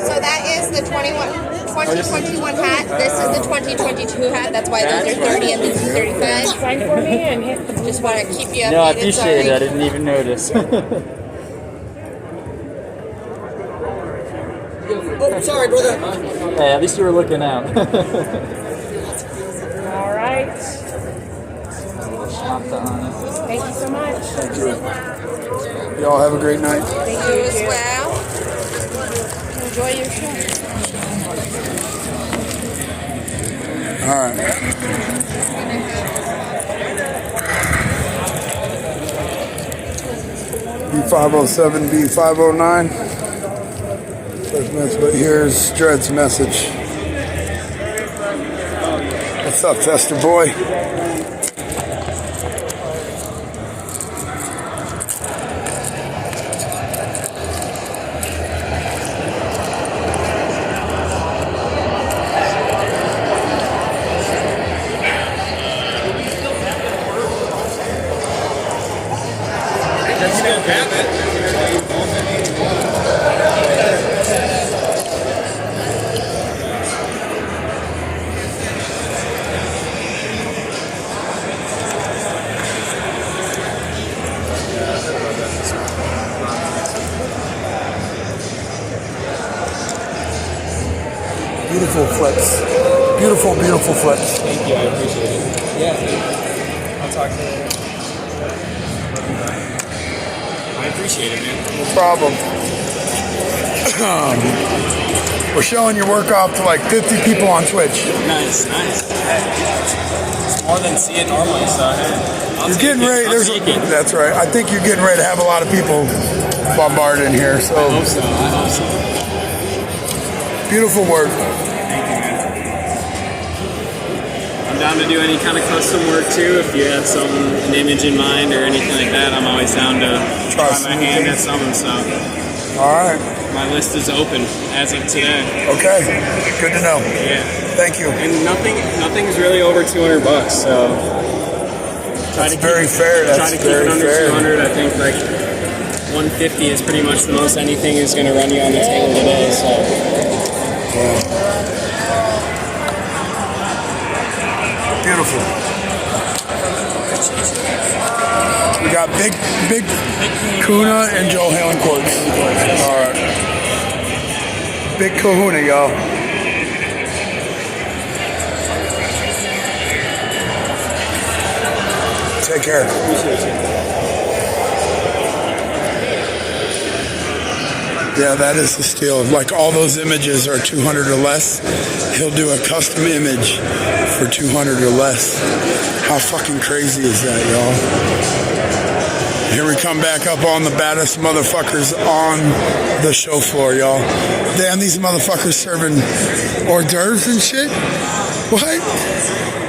So that is the 2021 hat. This is the 2022 hat. That's why those are 30 and these are 35. Sign for me and hit the... Just want to keep you updated. No, I appreciate it. I Sorry. didn't even notice. Oh, sorry, brother. Hey, at least you were looking out. All right. Thank you so much. Thank you. Y'all have a great night. Thank you as well. Enjoy your show. All right. B507, B509. But here's Dread's message. What's up, Fester boy? Beautiful flips. Beautiful, beautiful flips. Thank you. I appreciate it. Yeah. I'll talk to you. I appreciate it, man. No problem. We're showing your work off to like 50 people on Twitch. Nice, nice. It's more than see it normally, so hey. You're getting ready. That's right. I think you're getting ready to have a lot of people bombarded in here. So I hope so. I hope so. Beautiful work. Thank you, man. I'm down to do any kind of custom work too. If you have an image in mind or anything like that, I'm always down to try my hand at something. So, all right. My list is open as of today. Okay, good to know. Yeah. Thank you. And nothing's really over $200, so that's very fair. Try to keep it under 200. I think like 150 is pretty much the most anything is going to run you on the table today. So. Yeah. Beautiful. We got big Kuna and Joe Halen quartz. All right. Big kahuna, y'all. Take care. Yeah, that is the steal. Like all those images are 200 or less. He'll do a custom image for 200 or less. How fucking crazy is that, y'all? Here we come back up on the baddest motherfuckers on the show floor, y'all. Damn, these motherfuckers serving hors d'oeuvres and shit. What?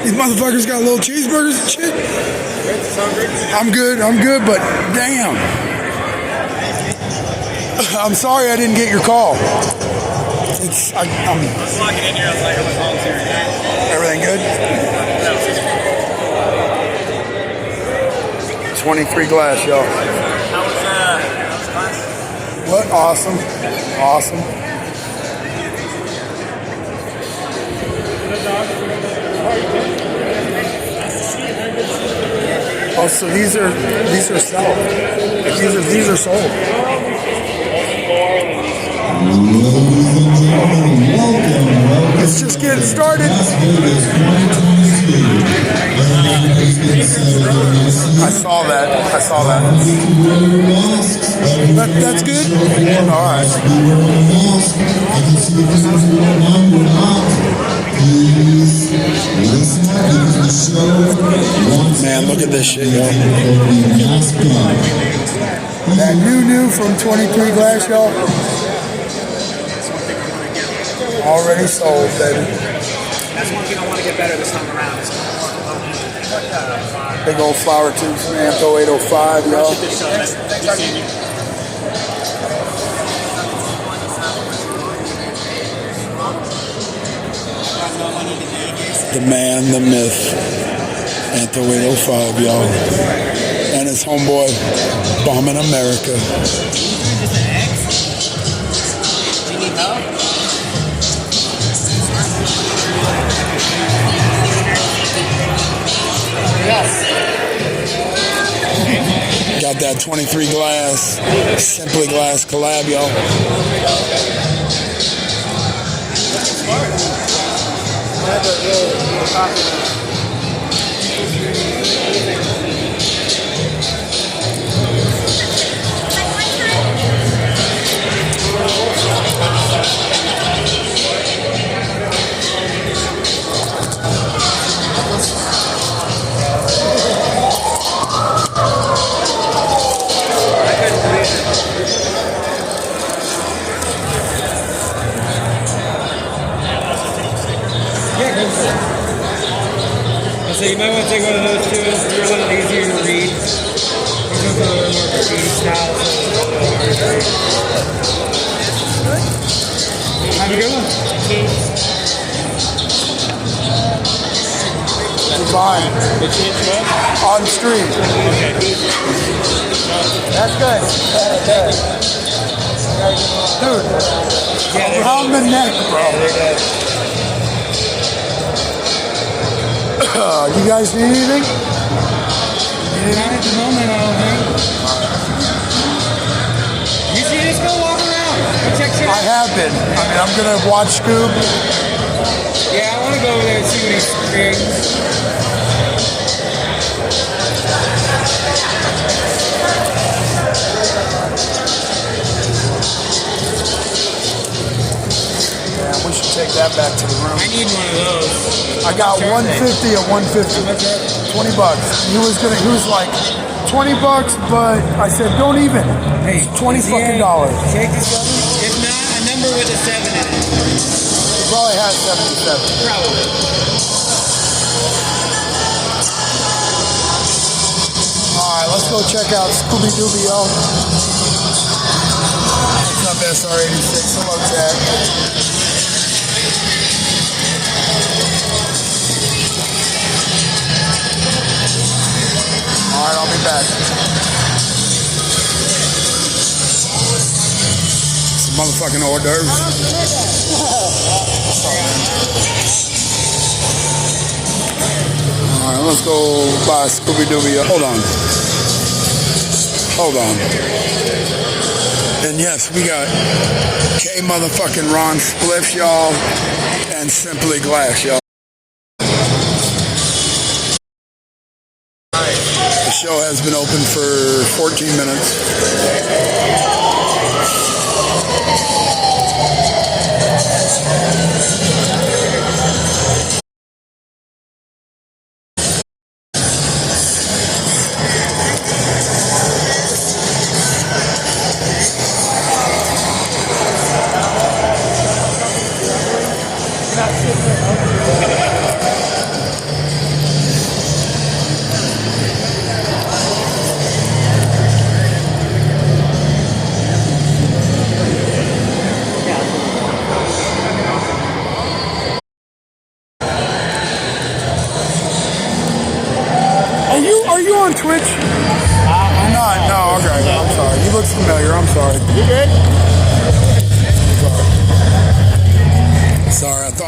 These motherfuckers got little cheeseburgers and shit. I'm good, but damn. I'm sorry I didn't get your call. I'm walking in here, I was like, I'm calling here. Everything good? 23 glass, y'all. How was class? What? Awesome. Oh, so these are sold. These are sold. It's just getting started. I saw that. That's good? All right. Man, look at this shit, yo. That new from 23 glass, y'all. Already sold, baby. That's one thing I want to get better this time around. Big old flower tubes from Antho 805, y'all. The man, the myth, Antho 805, y'all. And his homeboy, bombing America. Do you need help? Got that 23 glass, Simply Glass collab, y'all. So you might want to take one of those two. They're a little easier to read. These ones are a little more graffiti style, so it's a little harder to read. Have a good one. Fine. On stream. That's good. Dude, around the neck, bro. You guys need anything? Not at the moment, I don't think. You should just go walk around. Go check shit out. I have been. I mean, I'm gonna watch Scoob. Yeah, I want to go over there and see what he's creating. Yeah, we should take that back to the room. I need one of those. I got 150 at 150. $20. He was like $20, but I said don't even. Hey, $20 fucking dollars. Take the 7. If not, a number with a 7 in it. He probably has 77. Probably. Alright, let's go check out Scooby Dooby, y'all. What's up, SR86? Hello, Jack. Alright, I'll be back. Some motherfucking hors d'oeuvres. Alright, let's go buy Scooby Dooby. Hold on. And yes, we got K motherfucking Ron Spliff, y'all, and Simply Glass, y'all. The show has been open for 14 minutes.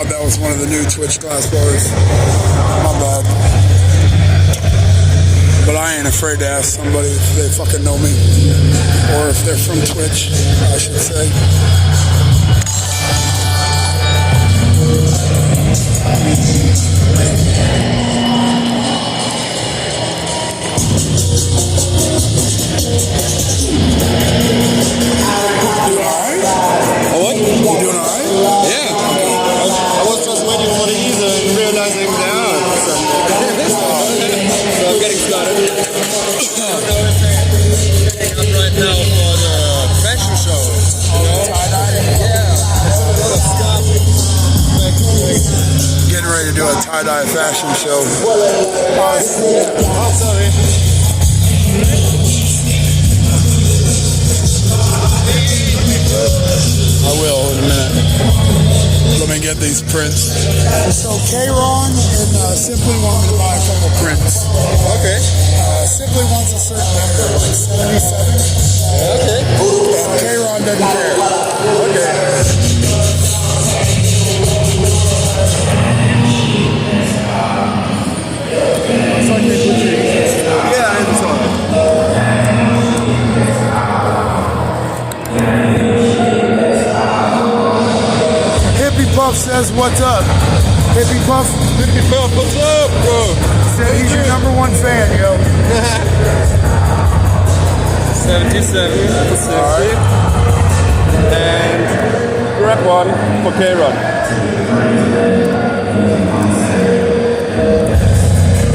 thought that was one of the new Twitch class bars. My bad. But I ain't afraid to ask somebody if they fucking know me. Or if they're from Twitch, I should say. What? You doing alright? Yeah. I was just waiting for the user and realizing they are. So I'm getting started. I'm right now for the fashion show. You know? Yeah. Getting ready to do a tie-dye fashion show. Oh, sorry. I will in a minute. Let me get these prints. So K-Ron and Simply want me to buy a couple prints. Okay. Simply wants a certain number, like 77. Okay. And K-Ron doesn't care. Okay. Yeah, I saw it. Hippie Puff says, what's up? Hippie Puff? Hippie Puff, what's up, bro? Said he's your #1 fan, yo. 77. Alright. And grab one for K-Ron.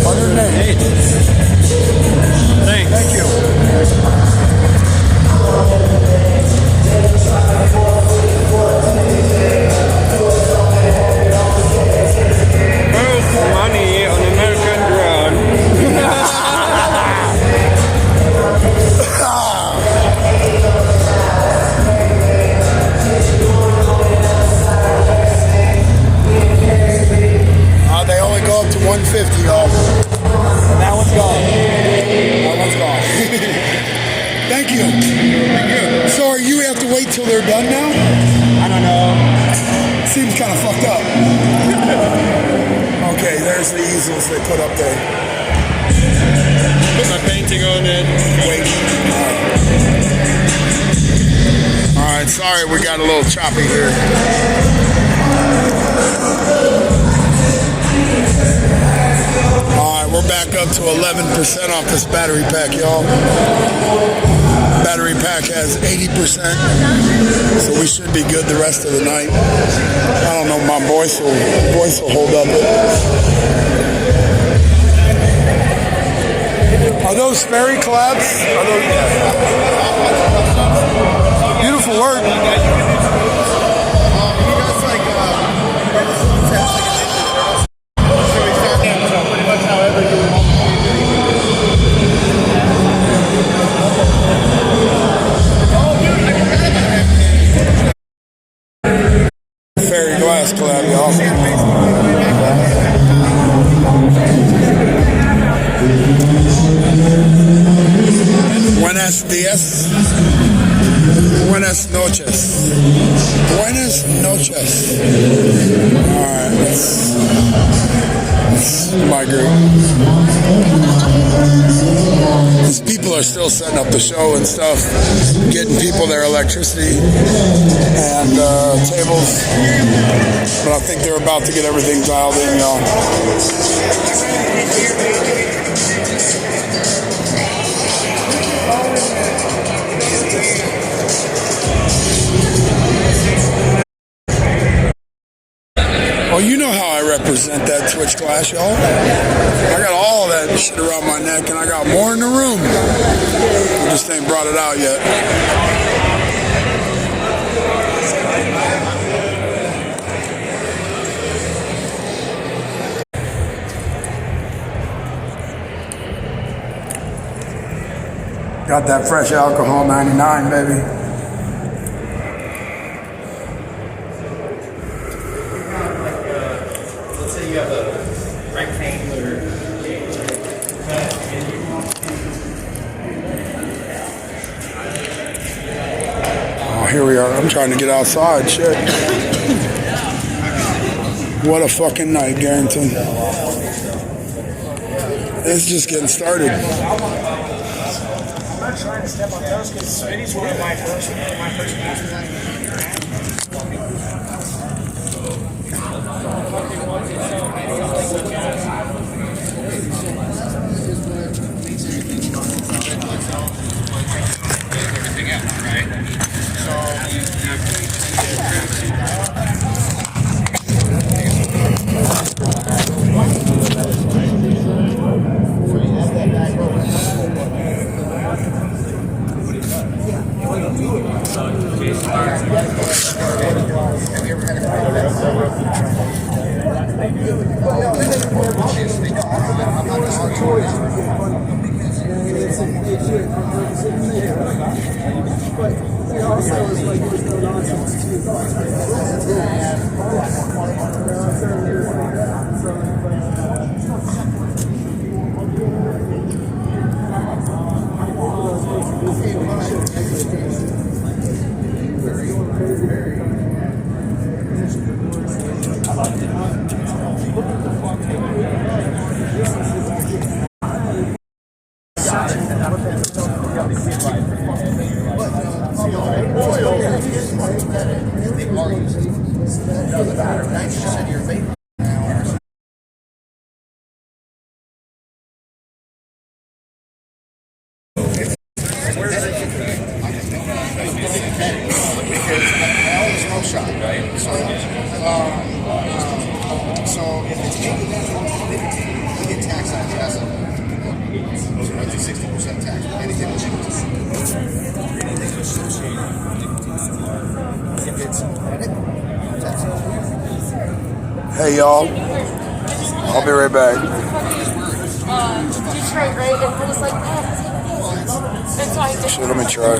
108. Thanks. Thank you. First money on American ground. They only go up to 150, y'all. That one's gone. That one's gone. Thank you. Thank you. So are you have to wait till they're done now? I don't know. Seems kind of fucked up. Okay, there's the easels they put up there. Put my painting on it. Wait. All right, sorry we got a little choppy here. Alright, we're back up to 11% off this battery pack, y'all. Battery pack has 80%, so we should be good the rest of the night. I don't know, my voice will hold up. Are those fairy collabs? Are those... Beautiful work. Fairy glass collab, y'all. Buenos dias. Buenas noches. Buenas noches. Alright, let's migrate. These people are still setting up the show and stuff, getting people their electricity and tables. But I think they're about to get everything dialed in, y'all. Oh, you know how I represent that Twitch class, y'all. I got all that shit around my neck, and I got more in the room. I just ain't brought it out yet. Got that fresh alcohol 99, baby. Let's say you have a rectangular. Oh, here we are. I'm trying to get outside. Shit. What a fucking night, Garrington. It's just getting started. I'm not trying to step on toes because Smitty's one of my first Everything else, right? So if it's 80, we get taxed on it. So I think 60% tax. Anything associated. If it's tax. Hey y'all, I'll be right back. Detroit, right? And it was like, and so I did. So let me try.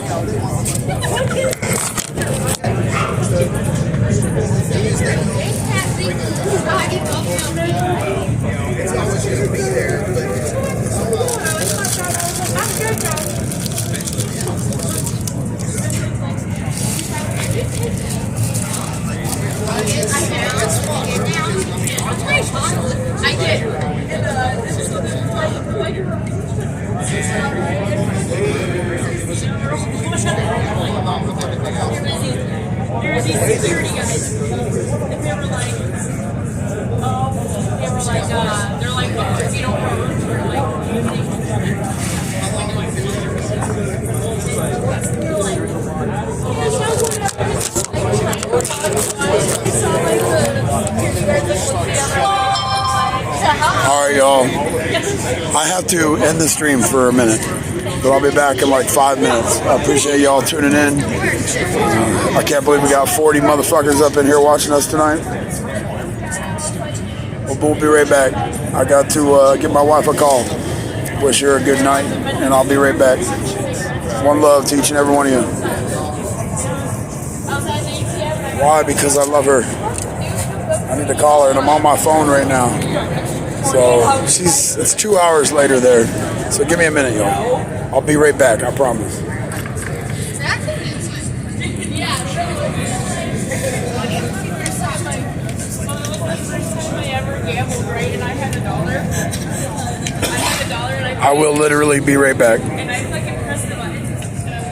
It's always going to be there, I there were these security guys, and they were like, they're like, if you don't have rooms, we're all right, y'all. I have to end the stream for a minute, but I'll be back in like 5 minutes. I appreciate y'all tuning in. I can't believe we got 40 motherfuckers up in here watching us tonight. We'll be right back. I got to give my wife a call. Wish her a good night, and I'll be right back. One love to each and every one of you. Why? Because I love her. I need to call her, and I'm on my phone right now. So it's 2 hours later there. So give me a minute, y'all. I'll be right back, I promise. I will literally be right back.